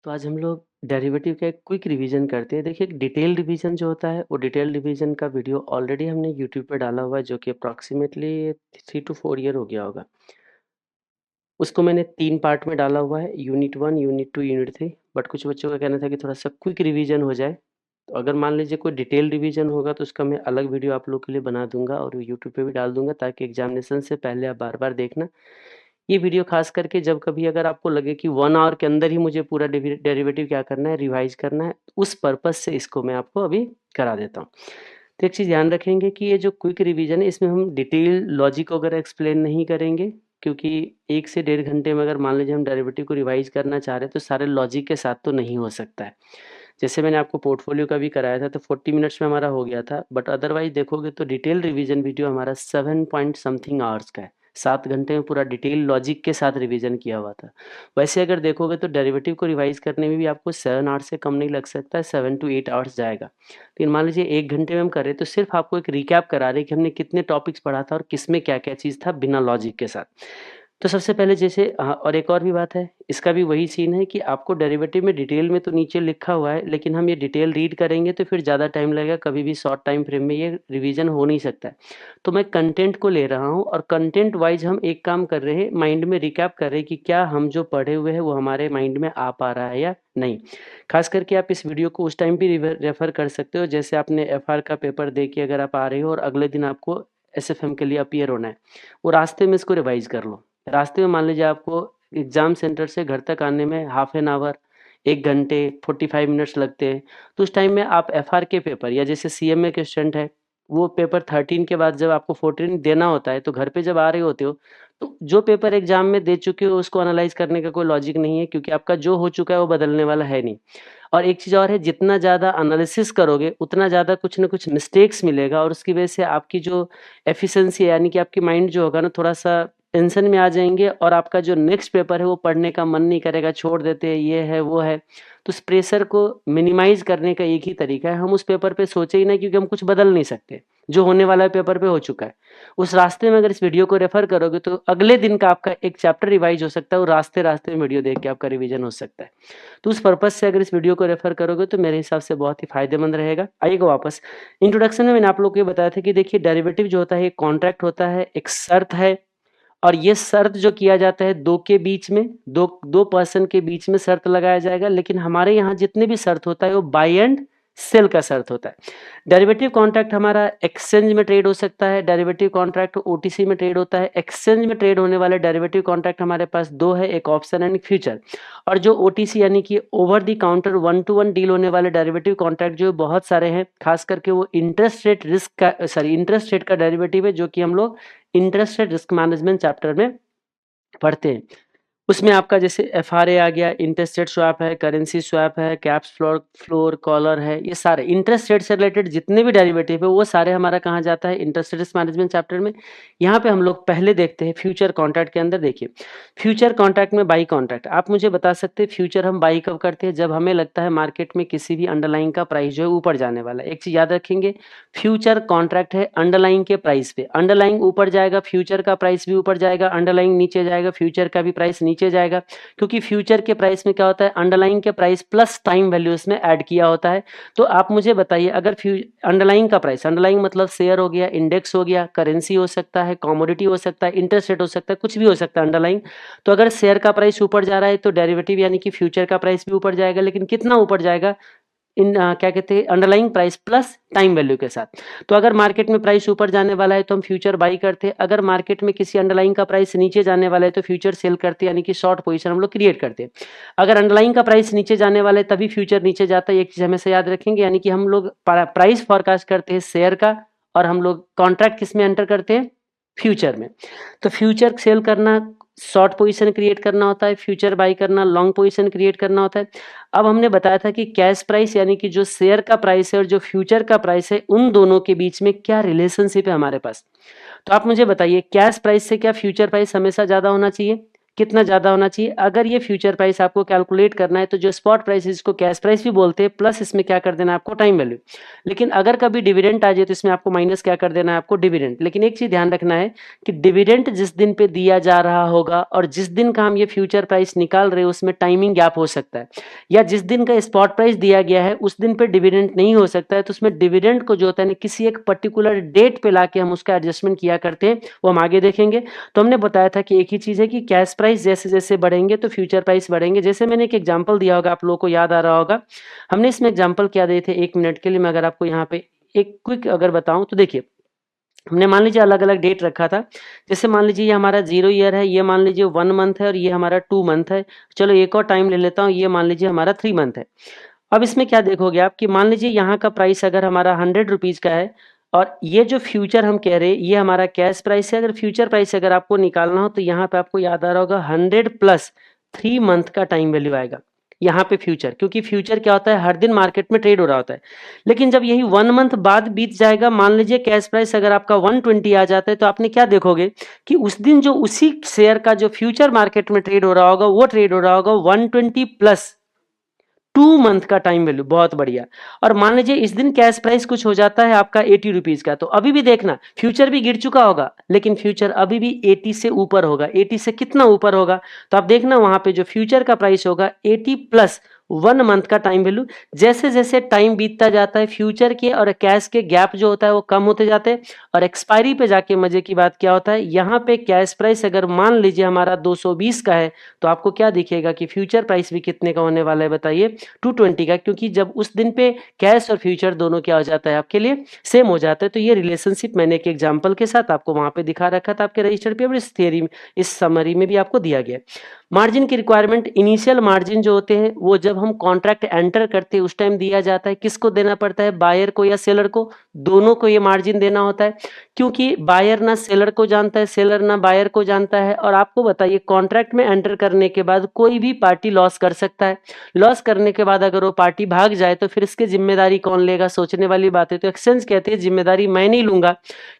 तो आज हम लोग डेरिवेटिव का एक क्विक रिवीजन करते हैं। देखिए, एक डिटेल रिवीजन जो होता है, वो डिटेल रिवीजन का वीडियो ऑलरेडी हमने यूट्यूब पे डाला हुआ है, जो कि अप्रॉक्सिमेटली 3 टू 4 ईयर हो गया होगा। उसको मैंने 3 पार्ट में डाला हुआ है, यूनिट 1, यूनिट 2, यूनिट 3। बट कुछ बच्चों का कहना था कि थोड़ा-सा क्विक रिवीजन हो जाए। तो अगर मान लीजिए कोई डिटेल रिवीजन होगा, तो उसका मैं अलग वीडियो आप लोग के लिए बना दूँगा और यूट्यूब पे भी डाल दूँगा, ताकि एग्ज़ामिनेशन से पहले आप बार-बार देखना। ये वीडियो खास करके जब कभी अगर आपको लगे कि 1 आवर के अंदर ही मुझे पूरा डेरिवेटिव क्या करना है, रिवाइज करना है, उस पर्पस से इसको मैं आपको अभी करा देता हूँ। तो एक चीज़ ध्यान रखेंगे कि ये जो क्विक रिवीजन है, इसमें हम डिटेल लॉजिक वगैरह एक्सप्लेन नहीं करेंगे, क्योंकि 1 से डेढ़ घंटे में अगर मान लीजिए हम डेरिवेटिव को रिवाइज करना चाह रहे हैं, तो सारे लॉजिक के साथ तो नहीं हो सकता है। जैसे मैंने आपको पोर्टफोलियो का भी कराया था, तो 40 मिनट्स में हमारा हो गया था, बट अदरवाइज देखोगे तो डिटेल रिवीजन वीडियो हमारा 7 पॉइंट समथिंग आवर्स का है। 7 घंटे में पूरा डिटेल लॉजिक के साथ रिवीजन किया हुआ था। वैसे अगर देखोगे तो डेरिवेटिव को रिवाइज करने में भी आपको 7 आवर्स से कम नहीं लग सकता है, 7 टू 8 आवर्स जाएगा। लेकिन मान लीजिए 1 घंटे में हम कर रहे हैं, तो सिर्फ आपको एक रिकैप करा रहे हैं कि हमने कितने टॉपिक्स पढ़ा था और किसमें क्या-क्या चीज़ था, बिना लॉजिक के साथ। तो सबसे पहले जैसे और एक और भी बात है, इसका भी वही सीन है कि आपको डेरिवेटिव में डिटेल में तो नीचे लिखा हुआ है, लेकिन हम ये डिटेल रीड करेंगे तो फिर ज़्यादा टाइम लगेगा, कभी भी शॉर्ट टाइम फ्रेम में ये रिवीजन हो नहीं सकता है। तो मैं कंटेंट को ले रहा हूँ और कंटेंट वाइज हम एक काम कर रहे हैं, माइंड में रिकैप कर रहे हैं कि क्या हम जो पढ़े हुए हैं वो हमारे माइंड में आ पा रहा है या नहीं। खास करके आप इस वीडियो को उस टाइम भी रेफर कर सकते हो, जैसे आपने एफआर का पेपर दे के अगर आप आ रहे हो और अगले दिन आपको एसएफएम के लिए अपीयर होना है, वो रास्ते में इसको रिवाइज कर लो। रास्ते में मान लीजिए आपको एग्ज़ाम सेंटर से घर तक आने में हाफ एन आवर, 1 घंटे 45 मिनट्स लगते हैं। तो उस टाइम में आप एफआर के पेपर या जैसे सीएमए के स्टूडेंट है, वो पेपर 13 के बाद जब आपको 14 देना होता है, तो घर पे जब आ रहे होते हो, तो जो पेपर एग्ज़ाम में दे चुके हो उसको एनालाइज़ करने का कोई लॉजिक नहीं है, क्योंकि आपका जो हो चुका है वो बदलने वाला है नहीं। और एक चीज़ और है, जितना ज़्यादा एनालिसिस करोगे उतना ज़्यादा कुछ न कुछ मिस्टेक्स मिलेगा और उसकी वजह से आपकी जो एफिशिएंसी है, यानी कि आपकी माइंड जो होगा ना, थोड़ा-सा टेंशन में आ जाएँगे और आपका जो नेक्स्ट पेपर है वो पढ़ने का मन नहीं करेगा, छोड़ देते हैं, ये है, वो है। तो उस प्रेशर को मिनिमाइज़ करने का एक ही तरीका है, हम उस पेपर पे सोचे ही ना, क्योंकि हम कुछ बदल नहीं सकते। जो होने वाला है पेपर पे हो चुका है। उस रास्ते में अगर इस वीडियो को रेफ़र करोगे तो अगले दिन का आपका एक चैप्टर रिवाइज़ हो सकता है, और रास्ते-रास्ते में वीडियो देख के आपका रिवीजन हो सकता है। तो उस पर्पज़ से अगर इस वीडियो को रेफ़र करोगे तो मेरे हिसाब से बहुत ही फ़ायदेमंद रहेगा। आइएगा वापस। इंट्रोडक्शन में मैंने आप लोग को ये बताया था कि देखिए, डेरिवेटिव जो होता है एक कॉन्ट्रैक्ट होता है, एक शर्त है, और ये शर्त जो किया जाता है 2 के बीच में, 2 पर्सन के बीच में शर्त लगाया जाएगा। लेकिन हमारे यहाँ जितने भी शर्त होता है वो बाय एंड सेल का शर्त होता है। डेरिवेटिव कॉन्ट्रैक्ट हमारा एक्सचेंज में ट्रेड हो सकता है, डेरिवेटिव कॉन्ट्रैक्ट ओटीसी में ट्रेड होता है। एक्सचेंज में ट्रेड होने वाले डेरिवेटिव कॉन्ट्रैक्ट हमारे पास 2 है, एक ऑप्शन एंड फ्यूचर। और जो ओटीसी यानी कि over the counter 1 to 1 deal होने वाले डेरिवेटिव कॉन्ट्रैक्ट जो बहुत सारे हैं, खास करके वो इंटरेस्ट रेट का डेरिवेटिव है, जो कि हम लोग interest rate risk management chapter में पढ़ते हैं। उसमें आपका जैसे एफआरए आ गया, इंटरेस्ट रेट स्वैप है, करेंसी स्वैप है, कैप्स फ्लोर फ्लोर कॉलर है, ये सारे इंटरेस्ट रेट से रिलेटेड जितने भी डेरिवेटिव है वो सारे हमारा कहाँ जाता है, interest rate risk management chapter में। यहाँ पे हम लोग पहले देखते हैं फ्यूचर कॉन्ट्रैक्ट के अंदर। देखिए, फ्यूचर कॉन्ट्रैक्ट में बाई कॉन्ट्रैक्ट आप मुझे बता सकते हैं, फ्यूचर हम बाई कब करते हैं, जब हमें लगता है मार्केट में किसी भी अंडरलाइन का प्राइस जो है ऊपर जाने वाला है। एक चीज याद रखेंगे, फ्यूचर कॉन्ट्रैक्ट है अंडरलाइन के प्राइस पे। अंडरलाइन ऊपर जाएगा, फ्यूचर का प्राइस भी ऊपर जाएगा, अंडरलाइन नीचे जाएगा, फ्यूचर का भी प्राइस नीचे जाएगा। क्योंकि फ्यूचर के प्राइस में क्या होता है, अंडरलाइन के प्राइस प्लस टाइम वैल्यू इसमें ऐड किया होता है। तो आप मुझे बताइए, अगर अंडरलाइन का प्राइस, अंडरलाइन मतलब शेयर हो गया, इंडेक्स हो गया, करेंसी हो सकता है, कमोडिटी हो सकता है, इंटरेस्ट रेट हो सकता है, कुछ भी हो सकता है अंडरलाइन। तो अगर शेयर का प्राइस ऊपर जा रहा है तो डेरिवेटिव यानी कि फ्यूचर का प्राइस भी ऊपर जाएगा, लेकिन कितना ऊपर जाएगा, क्या कहते हैं, underlying price plus time value के साथ। तो अगर मार्केट में प्राइस ऊपर जाने वाला है तो हम फ्यूचर बाई करते हैं, अगर मार्केट में किसी अंडरलाइंग का प्राइस नीचे जाने वाला है तो फ्यूचर सेल करते हैं, यानी कि शॉर्ट पोजीशन हम लोग क्रिएट करते हैं। अगर अंडरलाइंग का प्राइस नीचे जाने वाला है तभी फ्यूचर नीचे जाता है, एक चीज हमेशा याद रखेंगे। यानी कि हम लोग प्राइस फॉरकास्ट करते हैं शेयर का, और हम लोग कॉन्ट्रैक्ट किस में एंटर करते हैं, फ्यूचर में। तो फ्यूचर सेल करना शॉर्ट पोजीशन क्रिएट करना होता है, फ्यूचर बाई करना लॉन्ग पोजीशन क्रिएट करना होता है। अब हमने बताया था कि कैश प्राइस यानी कि जो शेयर का प्राइस है और जो फ्यूचर का प्राइस है, उन दोनों के बीच में क्या रिलेशनशिप है हमारे पास। तो आप मुझे बताइए, कैश प्राइस से क्या फ्यूचर प्राइस हमेशा ज्यादा होना चाहिए? कितना ज़्यादा होना चाहिए? अगर ये फ्यूचर प्राइस आपको कैलकुलेट करना है तो जो स्पॉट प्राइस है इसको कैश प्राइस भी बोलते हैं, प्लस इसमें क्या कर देना है आपको टाइम वैल्यू। लेकिन अगर कभी डिविडेंड आ जाए तो इसमें आपको माइनस क्या कर देना है आपको डिविडेंड। लेकिन एक चीज़ ध्यान रखना है कि डिविडेंड जिस दिन पे दिया जा रहा होगा और जिस दिन का हम ये फ्यूचर प्राइस निकाल रहे हैं उसमें टाइमिंग गैप हो सकता है, या जिस दिन का स्पॉट प्राइस दिया गया है उस दिन पे डिविडेंड नहीं हो सकता है, तो उसमें डिविडेंड को जो होता है किसी एक पर्टिकुलर डेट पे लाके हम उसका एडजस्टमेंट किया करते हैं, वो हम आगे देखेंगे। तो हमने बताया था कि एक ही चीज़ है कि कैश प्राइस जैसे जैसे बढ़ेंगे तो फ्यूचर प्राइस बढ़ेंगे। जैसे मैंने एक एग्जाम्पल दिया होगा, आप लोगों को याद आ रहा होगा, हमने इसमें एग्जाम्पल क्या दिए थे 1 मिनट के लिए, मैं अगर आपको यहाँ पे एक क्विक अगर बताऊं तो देखिए, हमने मान लीजिए अलग अलग डेट रखा था। जैसे मान लीजिए ये हमारा 0 ईयर है, ये मान लीजिए 1 मंथ है और ये हमारा 2 मंथ है। चलो एक और टाइम ले लेता हूँ, ये मान लीजिए हमारा 3 मंथ है। अब इसमें क्या देखोगे आप कि मान लीजिए यहाँ का प्राइस अगर हमारा 100 रुपीज़ का है और ये जो फ्यूचर हम कह रहे हैं ये हमारा कैश प्राइस है। अगर फ्यूचर प्राइस अगर आपको निकालना हो तो यहाँ पे आपको याद आ रहा होगा 100 प्लस 3 मंथ का टाइम वैल्यू आएगा यहाँ पे फ्यूचर, क्योंकि फ्यूचर क्या होता है हर दिन मार्केट में ट्रेड हो रहा होता है। लेकिन जब यही 1 मंथ बाद बीत जाएगा, मान लीजिए कैश प्राइस अगर आपका 120 आ जाता है, तो आपने क्या देखोगे कि उस दिन जो उसी शेयर का जो फ्यूचर मार्केट में ट्रेड हो रहा होगा वो ट्रेड हो रहा होगा 120 प्लस 2 मंथ का टाइम वैल्यू। बहुत बढ़िया। और मान लीजिए इस दिन कैश प्राइस कुछ हो जाता है आपका 80 रुपीज का, तो अभी भी देखना फ्यूचर भी गिर चुका होगा लेकिन फ्यूचर अभी भी 80 से ऊपर होगा। 80 से कितना ऊपर होगा, तो आप देखना वहां पे जो फ्यूचर का प्राइस होगा 80 प्लस 1 मंथ का टाइम वैल्यू। जैसे जैसे टाइम बीतता जाता है फ्यूचर के और कैश के गैप जो होता है वो कम होते जाते हैं, और एक्सपायरी पे जाके मजे की बात क्या होता है, यहाँ पे कैश प्राइस अगर मान लीजिए हमारा 220 का है तो आपको क्या दिखेगा कि फ्यूचर प्राइस भी कितने का होने वाला है बताइए, 220 का। क्योंकि जब उस दिन पे कैश और फ्यूचर दोनों क्या हो जाता है आपके लिए सेम हो जाता है। तो ये रिलेशनशिप मैंने एक एग्जांपल के साथ आपको वहां पे दिखा रखा था आपके रजिस्टर पे, और इस थियरी में इस समरी में भी आपको दिया गया है। मार्जिन की रिक्वायरमेंट, इनिशियल मार्जिन जो होते हैं वो जब हम कॉन्ट्रैक्ट एंटर करते हैं उस टाइम दिया जाता है। किसको देना पड़ता है, बायर को या सेलर को, दोनों को ये मार्जिन देना होता है। क्योंकि बायर ना सेलर को जानता है, सेलर ना बायर को जानता है। और आपको बताइए कॉन्ट्रैक्ट में एंटर करने के बाद कोई भी पार्टी लॉस कर सकता है। लॉस करने के बाद अगर वो पार्टी भाग जाए तो फिर इसकी जिम्मेदारी कौन लेगा, सोचने वाली बात है। तो एक्सचेंज कहते हैं जिम्मेदारी मैं नहीं लूंगा,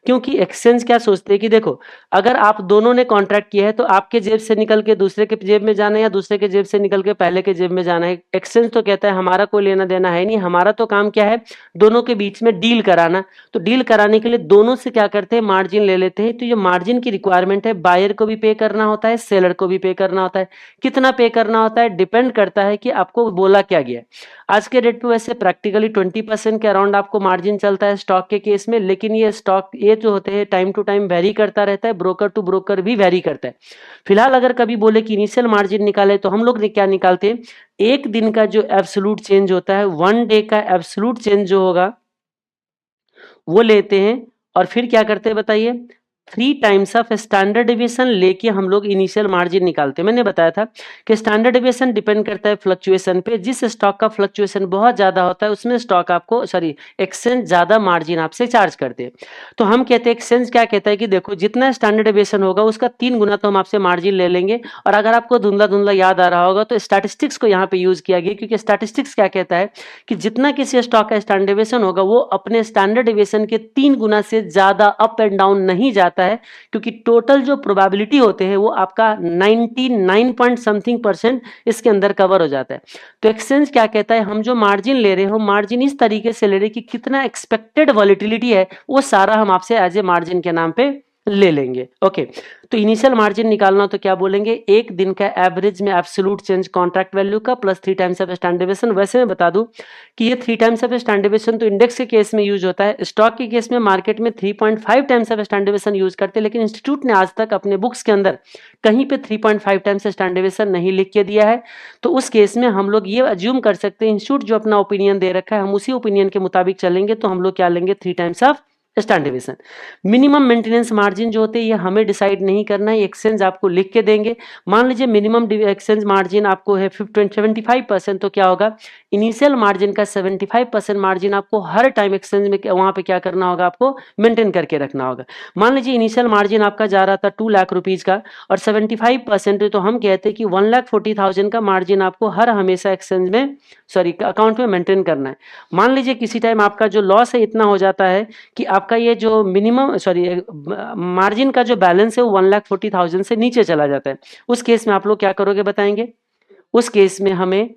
क्योंकि एक्सचेंज क्या सोचते हैं कि देखो अगर आप दोनों ने कॉन्ट्रैक्ट किया है तो आपके जेब से निकल के दूसरे के जेब में जाना है या दूसरे के जेब से निकल के पहले के जेब में जाना है। एक्सचेंज तो कहता है हमारा कोई लेना देना है नहीं, हमारा तो काम क्या है दोनों के बीच में डील कराना। तो डील कराने के लिए दोनों से क्या करते हैं मार्जिन ले लेते हैं। तो ये मार्जिन की रिक्वायरमेंट है, बायर को भी पे करना होता है, सेलर को भी पे करना होता है। कितना पे करना होता है डिपेंड करता है कि आपको बोला क्या गया है। आज के डेट पे वैसे प्रैक्टिकली 20% के अराउंड आपको मार्जिन चलता है स्टॉक के केस में, लेकिन ये स्टॉक ये जो होते हैं टाइम टू टाइम वेरी करता रहता है, ब्रोकर टू ब्रोकर भी वेरी करता है। फिलहाल अगर कभी बोले कि इनिशियल मार्जिन निकाले तो हम लोग क्या निकालते हैं, एक दिन का जो एब्सोल्यूट चेंज होता है, 1 डे का एब्सोल्यूट चेंज जो होगा वो लेते हैं। और फिर क्या करते हैं बताइए, 3 टाइम्स ऑफ स्टैंडर्ड डेविएशन लेके हम लोग इनिशियल मार्जिन निकालते हैं। मैंने बताया था कि स्टैंडर्ड डेविएशन डिपेंड करता है फ्लक्चुएशन पे। जिस स्टॉक का फ्लक्चुएशन बहुत ज्यादा होता है उसमें स्टॉक आपको एक्सचेंज ज्यादा मार्जिन आपसे चार्ज करते हैं। तो हम कहते हैं एक्सचेंज क्या कहता है कि देखो जितना स्टैंडर्ड डेविएशन होगा उसका 3 गुना तो हम आपसे मार्जिन ले लेंगे। और अगर आपको धुंधला धुंधला याद आ रहा होगा तो स्टैटिस्टिक्स को यहाँ पे यूज किया गया, क्योंकि स्टैटिस्टिक्स क्या कहता है कि जितना किसी स्टॉक का स्टैंडर्ड डेविएशन होगा वो अपने स्टैंडर्ड डेविएशन के 3 गुना से ज्यादा अप एंड डाउन नहीं जाता है, क्योंकि टोटल जो प्रोबेबिलिटी होते हैं वो आपका 99 पॉइंट समथिंग % इसके अंदर कवर हो जाता है। तो एक्सचेंज क्या कहता है, हम जो मार्जिन ले रहे हो मार्जिन इस तरीके से ले रहे कि कितना एक्सपेक्टेड वॉलिटिलिटी है वो सारा हम आपसे एज ए मार्जिन के नाम पे ले लेंगे। ओके, तो इनिशियल मार्जिन निकालना तो क्या बोलेंगे, एक दिन का एवरेज में एब्सोल्यूट चेंज कॉन्ट्रैक्ट वैल्यू का plus 3 times of standard deviation. वैसे मैं बता दूं कि ये 3 टाइम्स ऑफ स्टैंडर्ड डेविएशन तो इंडेक्स के केस में यूज होता है, स्टॉक के केस में मार्केट में 3.5 times of standard deviation use करते हैं। लेकिन इंस्टीट्यूट ने आज तक अपने बुक्स के अंदर कहीं पे 3.5 टाइम्स स्टैंडर्ड डेविएशन नहीं लिख के दिया है। तो उस केस में हम लोग ये अज्यूम कर सकते हैं इंस्टीट्यूट जो अपना ओपिनियन दे रखा है हम उसी ओपिनियन के मुताबिक चलेंगे। तो हम लोग क्या लेंगे, 3 times of standard deviation. Minimum maintenance margin जो होते हैं ये हमें डिसाइड नहीं करना है, एक्सचेंज आपको लिख के देंगे। मान लीजिए मिनिमम एक्सचेंज मार्जिन आपको है 75%, तो क्या होगा इनिशियल मार्जिन का 75% मार्जिन आपको हर टाइम एक्सचेंज में वहां पे क्या करना होगा, आपको मेंटेन करके रखना होगा। मान लीजिए इनिशियल मार्जिन आपका जा रहा था 2 लाख रुपीज का और 75%, तो हम कहते हैं कि 1,40,000 का मार्जिन आपको हर हमेशा एक्सचेंज में अकाउंट में मेंटेन करना है। मान लीजिए किसी टाइम आपका जो लॉस है इतना हो जाता है कि आपको आपका ये जो मिनिमम मार्जिन का जो बैलेंस है वो 1,40,000 से नीचे चला जाता है, उस केस में आप लोग क्या करोगे बताएंगे? उस केस में हमें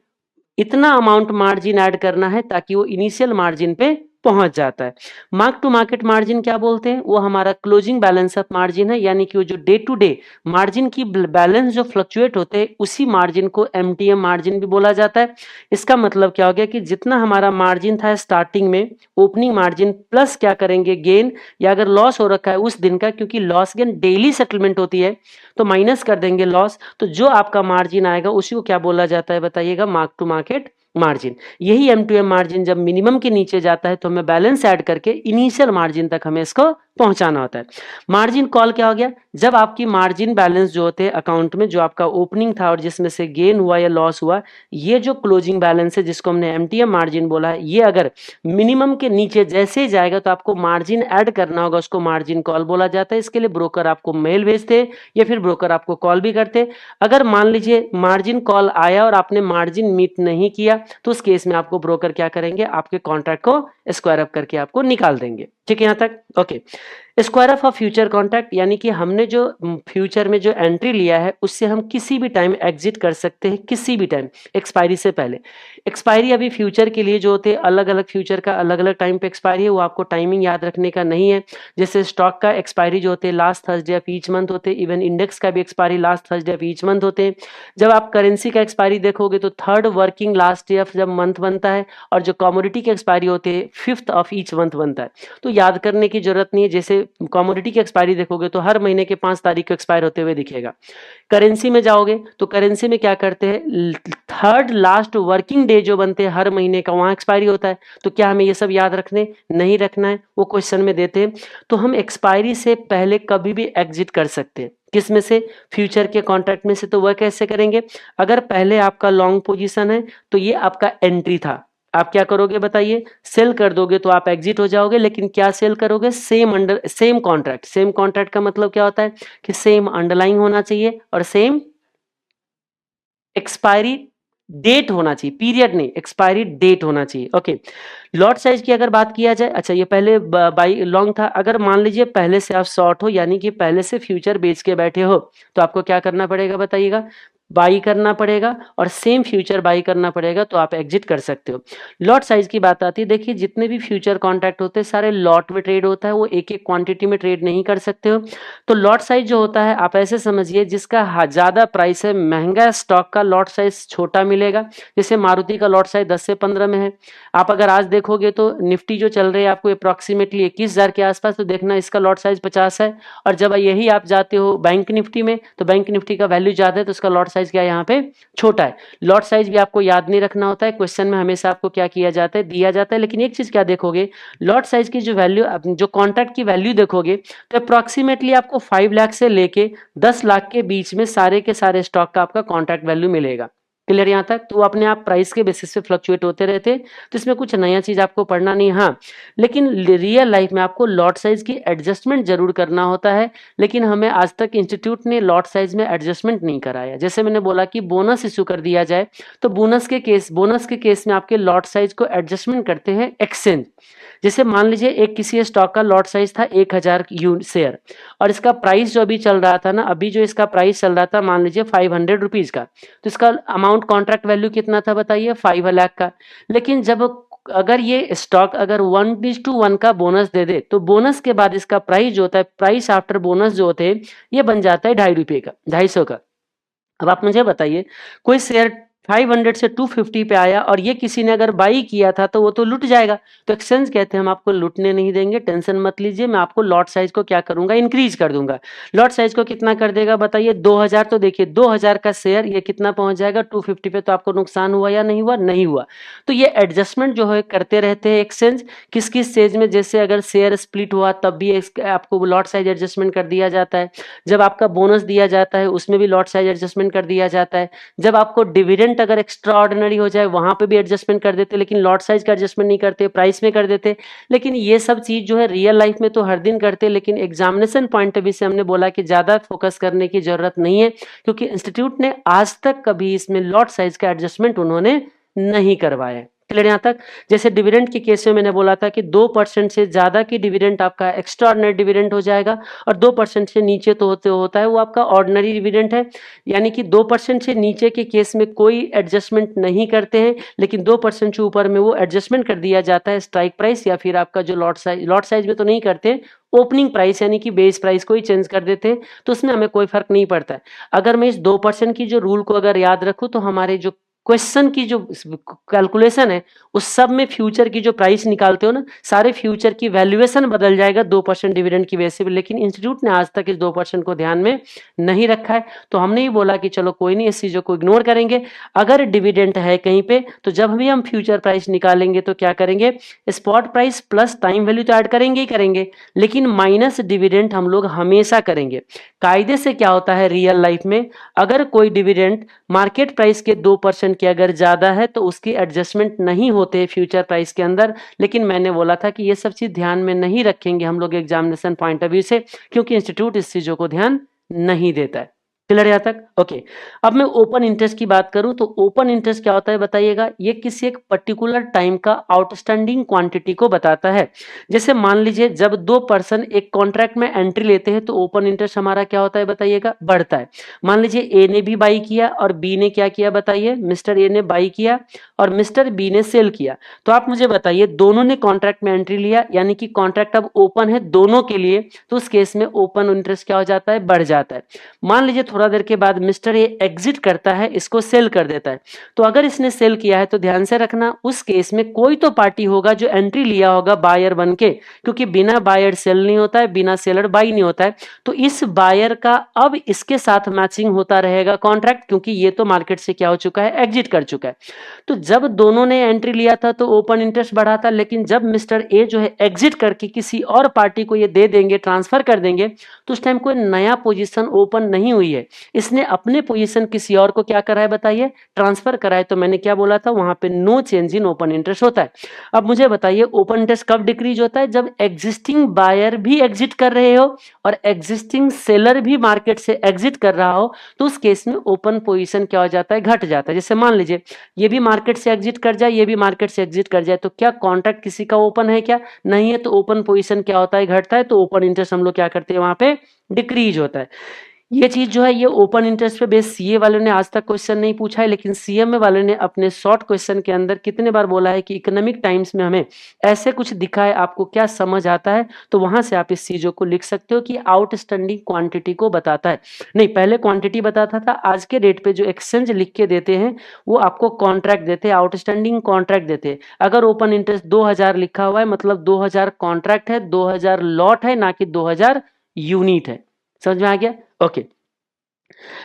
इतना अमाउंट मार्जिन ऐड करना है ताकि वो इनिशियल मार्जिन पे पहुंच जाता है। मार्क टू मार्केट मार्जिन क्या बोलते हैं? वो हमारा क्लोजिंग बैलेंस ऑफ मार्जिन है, यानी कि वो जो डे टू डे मार्जिन की बैलेंस जो फ्लक्चुएट होते हैं उसी मार्जिन को एमटीएम मार्जिन भी बोला जाता है। इसका मतलब क्या हो गया कि जितना हमारा मार्जिन था स्टार्टिंग में, ओपनिंग मार्जिन प्लस क्या करेंगे गेन, या अगर लॉस हो रखा है उस दिन का, क्योंकि लॉस गेन डेली सेटलमेंट होती है, तो माइनस कर देंगे लॉस, तो जो आपका मार्जिन आएगा उसी को क्या बोला जाता है बताइएगा? Mark to market margin. यही एम टू एम मार्जिन जब मिनिमम के नीचे जाता है तो हमें बैलेंस ऐड करके इनिशियल मार्जिन तक हमें इसको पहुंचाना होता है। मार्जिन कॉल क्या हो गया? जब आपकी मार्जिन बैलेंस जो होते हैं अकाउंट में, जो आपका ओपनिंग था और जिसमें से गेन हुआ या लॉस हुआ, ये जो क्लोजिंग बैलेंस है जिसको हमने एमटीएम मार्जिन बोला है, ये अगर मिनिमम के नीचे जैसे ही जाएगा तो आपको मार्जिन ऐड करना होगा, उसको मार्जिन कॉल बोला जाता है। इसके लिए ब्रोकर आपको मेल भेजते हैं या फिर ब्रोकर आपको कॉल भी करते। अगर मान लीजिए मार्जिन कॉल आया और आपने मार्जिन मीट नहीं किया तो उस केस में आपको ब्रोकर क्या करेंगे? आपके कॉन्ट्रैक्ट को स्क्वायर अप करके आपको निकाल देंगे। ठीक है, यहां तक okay. Square up of future contract, यानी कि हमने जो फ्यूचर में जो एंट्री लिया है उससे हम किसी भी टाइम एग्जिट कर सकते हैं, किसी भी टाइम एक्सपायरी से पहले। एक्सपायरी अभी फ्यूचर के लिए जो होते हैं अलग अलग फ्यूचर का अलग अलग टाइम पे एक्सपायरी है, वो आपको टाइमिंग याद रखने का नहीं है। जैसे स्टॉक का एक्सपायरी जो होते हैं last Thursday of each month होते हैं, इवन इंडेक्स का भी expiry last Thursday of each month होते हैं। जब आप करेंसी का एक्सपायरी देखोगे तो third working last day of जब मंथ बनता है, और जो कमोडिटी के एक्सपायरी होते हैं फिफ्थ ऑफ ईच मंथ बनता है। तो याद करने की जरूरत नहीं है। जैसे कमोडिटी की एक्सपायरी देखोगे तो हर महीने के 5 तारीख को एक्सपायर होते हुए दिखेगा। करेंसी में जाओगे तो करेंसी में क्या करते हैं, थर्ड लास्ट वर्किंग डे जो बनते हैं हर महीने का, वहां एक्सपायरी होता है। तो क्या हमें ये सब याद रखने नहीं रखना है, वो क्वेश्चन में देते हैं। तो हम एक्सपायरी से पहले कभी भी एग्जिट कर सकते हैं। किस में से? फ्यूचर के कॉन्ट्रैक्ट में से। तो वह कैसे करेंगे? अगर पहले आपका लॉन्ग पोजीशन है तो ये आपका एंट्री था, आप क्या करोगे बताइए? सेल कर दोगे तो आप एग्जिट हो जाओगे। लेकिन क्या सेल करोगे? Same contract. सेम कॉन्ट्रैक्ट का मतलब क्या होता है कि सेम अंडरलाइन होना चाहिए और सेम एक्सपायरी डेट होना चाहिए, पीरियड नहीं, एक्सपायरी डेट होना चाहिए। ओके, लॉट साइज की अगर बात किया जाए, अच्छा ये पहले बाई लॉन्ग था, अगर मान लीजिए पहले से आप शॉर्ट हो, यानी कि पहले से फ्यूचर बेच के बैठे हो, तो आपको क्या करना पड़ेगा बताइएगा? बाई करना पड़ेगा और सेम फ्यूचर बाई करना पड़ेगा, तो आप एग्जिट कर सकते हो। लॉट साइज की बात आती है, देखिए जितने भी फ्यूचर कॉन्ट्रैक्ट होते हैं सारे लॉट में ट्रेड होता है, वो एक एक क्वांटिटी में ट्रेड नहीं कर सकते हो। तो लॉट साइज जो होता है आप ऐसे समझिए, जिसका ज्यादा प्राइस है, महंगा स्टॉक का लॉट साइज छोटा मिलेगा। जैसे मारुति का लॉट साइज 10 से 15 में है। आप अगर आज देखोगे तो निफ्टी जो चल रही है आपको अप्रोक्सीमेटली 21,000 के आसपास, तो देखना इसका लॉट साइज 50 है। और जब यही आप जाते हो बैंक निफ्टी में, तो बैंक निफ्टी का वैल्यू ज्यादा है तो उसका लॉट साइज क्या है यहाँ पे? छोटा है। लॉट साइज भी आपको याद नहीं रखना होता है, क्वेश्चन में हमेशा आपको क्या किया जाता है? दिया जाता है। लेकिन एक चीज क्या देखोगे, लॉट साइज की जो वैल्यू, जो कॉन्ट्रैक्ट की वैल्यू देखोगे तो अप्रोक्सीमेटली आपको 5 लाख से लेके 10 लाख के बीच में सारे के सारे स्टॉक का आपका कॉन्ट्रैक्ट वैल्यू मिलेगा। क्लियर यहाँ तक? तो अपने आप प्राइस के बेसिस पे फ्लक्चुएट होते रहते, तो इसमें कुछ नया चीज आपको पढ़ना नहीं। हाँ, लेकिन रियल लाइफ में आपको लॉट साइज की एडजस्टमेंट जरूर करना होता है, लेकिन हमें आज तक इंस्टीट्यूट ने लॉट साइज में एडजस्टमेंट नहीं कराया। जैसे मैंने बोला कि बोनस इशू कर दिया जाए, तो बोनस के केस में आपके लॉट साइज को एडजस्टमेंट करते हैं एक्सचेंज। जैसे मान लीजिए एक किसी स्टॉक का लॉट साइज था 1000 शेयर, और इसका प्राइस जो अभी चल रहा था ना, अभी जो इसका प्राइस चल रहा था मान लीजिए 500 रुपीज का, तो इसका अमाउंट कॉन्ट्रैक्ट वैल्यू कितना था बताइए? 5 लाख का। लेकिन जब अगर ये स्टॉक अगर 1:1 का बोनस दे दे, तो बोनस के बाद इसका प्राइस जो होता है, प्राइस आफ्टर बोनस जो होते हैं, ये बन जाता है 2.5 रुपए का, 250 का। अब आप मुझे बताइए, कोई शेयर 500 से 250 पे आया और ये किसी ने अगर बाई किया था तो वो तो लुट जाएगा। तो एक्सचेंज कहते हैं हम आपको लुटने नहीं देंगे, टेंशन मत लीजिए, मैं आपको लॉट साइज को क्या करूंगा? इंक्रीज कर दूंगा। लॉट साइज को कितना कर देगा बताइए? 2000। तो देखिए 2000 का शेयर ये कितना पहुंच जाएगा? 250 पे। तो आपको नुकसान हुआ या नहीं हुआ? नहीं हुआ। तो ये एडजस्टमेंट जो है करते रहते हैं एक्सचेंज। किस किस स्टेज में, जैसे अगर शेयर स्प्लिट हुआ तब भी आपको लॉट साइज एडजस्टमेंट कर दिया जाता है। जब आपका बोनस दिया जाता है उसमें भी लॉट साइज एडजस्टमेंट कर दिया जाता है। जब आपको डिविडेंड अगर एक्स्ट्रा ऑर्डिनरी हो जाए वहां पे भी एडजस्टमेंट कर देते, लेकिन लॉट साइज का एडजस्टमेंट नहीं करते, प्राइस में कर देते। लेकिन ये सब चीज जो है रियल लाइफ में तो हर दिन करते, लेकिन एग्जामिनेशन पॉइंट ऑफ व्यू से हमने बोला कि ज्यादा फोकस करने की जरूरत नहीं है, क्योंकि इंस्टीट्यूट ने आज तक कभी इसमें लॉट साइज का एडजस्टमेंट उन्होंने नहीं करवाया। क्लियर यहाँ तक? जैसे डिविडेंड के केस में मैंने बोला था कि 2% से ज्यादा की डिविडेंड आपका एक्स्ट्रा ऑर्डिनरी डिविडेंड हो जाएगा, और 2% से नीचे तो होता है वो आपका ऑर्डिनरी डिविडेंड है। यानी कि 2% से नीचे के केस में कोई एडजस्टमेंट नहीं करते हैं, लेकिन 2% से ऊपर में वो एडजस्टमेंट कर दिया जाता है स्ट्राइक प्राइस या फिर आपका जो लॉट साइज में तो नहीं करते, ओपनिंग प्राइस यानी कि बेस प्राइस को ही चेंज कर देते हैं, तो उसमें हमें कोई फर्क नहीं पड़ता है। अगर मैं इस 2% की जो रूल को अगर याद रखूं, तो हमारे जो क्वेश्चन की जो कैलकुलेशन है उस सब में फ्यूचर की जो प्राइस निकालते हो ना, सारे फ्यूचर की वैल्यूएशन बदल जाएगा 2% डिविडेंड की वजह से। लेकिन इंस्टीट्यूट ने आज तक इस 2% को ध्यान में नहीं रखा है, तो हमने ही बोला कि चलो कोई नहीं, इस चीजों को इग्नोर करेंगे। अगर डिविडेंड है कहीं पे, तो जब भी हम फ्यूचर प्राइस निकालेंगे तो क्या करेंगे, spot price plus time value तो ऐड करेंगे ही करेंगे, लेकिन माइनस डिविडेंड हम लोग हमेशा करेंगे। कायदे से क्या होता है रियल लाइफ में, अगर कोई डिविडेंड मार्केट प्राइस के 2% के अगर ज्यादा है तो उसकी एडजस्टमेंट नहीं होते फ्यूचर प्राइस के अंदर। लेकिन मैंने बोला था कि ये सब चीज ध्यान में नहीं रखेंगे हम लोग एग्जामिनेशन पॉइंट ऑफ व्यू से, क्योंकि इंस्टीट्यूट इस चीजों को ध्यान नहीं देता है। क्लियर यहाँ तक? ओके। अब मैं ओपन इंटरेस्ट की बात करूं तो ओपन इंटरेस्ट क्या होता है बताइएगा, ये किसी एक पर्टिकुलर टाइम का आउटस्टैंडिंग क्वांटिटी को बताता है। जैसे मान लीजिए जब 2 पर्सन एक कॉन्ट्रैक्ट में एंट्री लेते हैं तो ओपन इंटरेस्ट हमारा क्या होता है बताइएगा, बढ़ता है। मान लीजिए ए ने भी बाई किया और बी ने क्या किया बताइए, मिस्टर ए ने बाई किया और मिस्टर बी ने सेल किया, तो आप मुझे बताइए दोनों ने कॉन्ट्रैक्ट में एंट्री लिया, यानी कि कॉन्ट्रैक्ट अब ओपन है दोनों के लिए, तो उस केस में ओपन इंटरेस्ट क्या हो जाता है, बढ़ जाता है। मान लीजिए थोड़ा देर के बाद मिस्टर ए एग्जिट करता है, इसको सेल कर देता है, तो अगर इसने सेल किया है तो ध्यान से रखना उस केस में कोई तो पार्टी होगा जो एंट्री लिया होगा बायर बन के, क्योंकि बिना बायर सेल नहीं होता है, बिना सेलर बाई नहीं होता है, तो इस बायर का अब इसके साथ मैचिंग होता रहेगा कॉन्ट्रैक्ट, क्योंकि ये तो मार्केट से क्या हो चुका है, एग्जिट कर चुका है। तो जब दोनों ने एंट्री लिया था तो ओपन इंटरेस्ट बढ़ा था, लेकिन जब मिस्टर ए जो है एग्जिट करके किसी और पार्टी को ये दे देंगे, ट्रांसफर कर देंगे, तो उस टाइम कोई नया पोजीशन ओपन नहीं हुई है, इसने अपने पोजीशन किसी और को क्या करा है बताइए, ट्रांसफर करा है। तो मैंने क्या बोला था, वहां पे no change in open interest होता है। अब मुझे बताइए ओपन इंटरेस्ट कब डिक्रीज होता है, जब एग्जिस्टिंग बायर भी एग्जिट कर रहे हो और एग्जिस्टिंग सेलर भी मार्केट से एग्जिट कर रहा हो, तो उस केस में ओपन पोजीशन क्या हो जाता है, घट जाता है। जैसे मान लीजिए ये भी मार्केट से एग्जिट कर जाए, ये भी मार्केट से एग्जिट कर जाए, तो क्या कॉन्ट्रैक्ट किसी का ओपन है, क्या नहीं है, तो ओपन पोजीशन क्या होता है, घटता है, तो ओपन इंटरेस्ट हम लोग क्या करते हैं, वहां पे डिक्रीज होता है। ये चीज जो है ये ओपन इंटरेस्ट पे बेस सीए वालों ने आज तक क्वेश्चन नहीं पूछा है, लेकिन सीएमए वालों ने अपने शॉर्ट क्वेश्चन के अंदर कितने बार बोला है कि इकोनॉमिक टाइम्स में हमें ऐसे कुछ दिखा है, आपको क्या समझ आता है, तो वहां से आप इस चीजों को लिख सकते हो कि आउटस्टैंडिंग क्वांटिटी को बताता है। नहीं, पहले क्वांटिटी बताता था, आज के डेट पे जो एक्सचेंज लिख के देते हैं वो आपको कॉन्ट्रैक्ट देते हैं, आउटस्टैंडिंग कॉन्ट्रैक्ट देते हैं। अगर ओपन इंटरेस्ट 2000 लिखा हुआ है मतलब 2000 कॉन्ट्रैक्ट है, 2000 लॉट है, ना कि 2000 यूनिट है। समझ में आ गया? Okay.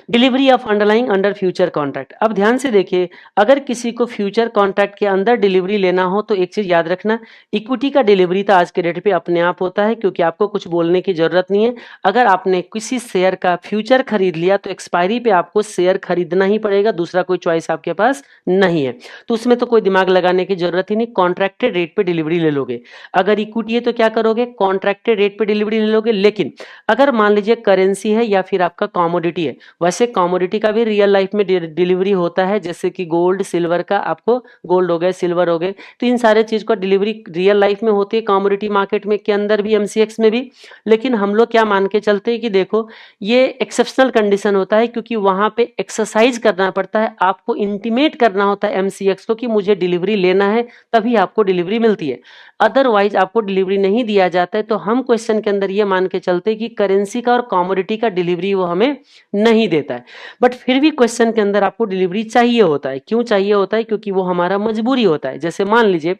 Delivery of underlying under future contract. अब ध्यान से देखिए, अगर किसी को फ्यूचर कॉन्ट्रैक्ट के अंदर डिलीवरी लेना हो तो एक चीज याद रखना, इक्विटी का डिलीवरी तो आज के डेट पे अपने आप होता है, क्योंकि आपको कुछ बोलने की जरूरत नहीं है। अगर आपने किसी शेयर का फ्यूचर खरीद लिया तो एक्सपायरी पे आपको शेयर खरीदना ही पड़ेगा, दूसरा कोई चॉइस आपके पास नहीं है, तो उसमें तो कोई दिमाग लगाने की जरूरत ही नहीं, कॉन्ट्रैक्टेड रेट पे डिलीवरी ले लोगे। अगर इक्विटी है तो क्या करोगे, कॉन्ट्रैक्टेड रेट पे डिलीवरी ले लोगे। लेकिन अगर मान लीजिए करेंसी है या फिर आपका कॉमोडिटी है, वैसे कमोडिटी का भी रियल लाइफ में डिलीवरी होता है, जैसे कि गोल्ड सिल्वर का, आपको गोल्ड हो गए सिल्वर हो गए, तो इन सारे चीज का डिलीवरी रियल लाइफ में होती है कमोडिटी मार्केट में के अंदर भी, एमसीएक्स में भी। लेकिन हम लोग क्या मान के चलते हैं कि देखो ये एक्सेप्शनल कंडीशन होता है, क्योंकि वहां पे एक्सरसाइज करना पड़ता है, आपको इंटीमेट करना होता है एमसीएक्स को कि मुझे डिलीवरी लेना है, तभी आपको डिलीवरी मिलती है। अदरवाइज आपको डिलीवरी नहीं दिया जाता है, तो हम क्वेश्चन के अंदर ये मान के चलते हैं कि करेंसी का और कमोडिटी का डिलीवरी वो हमें नहीं देता है, बट फिर भी क्वेश्चन के अंदर आपको डिलीवरी चाहिए होता है। क्यों चाहिए होता है, क्योंकि वो हमारा मजबूरी होता है। जैसे मान लीजिए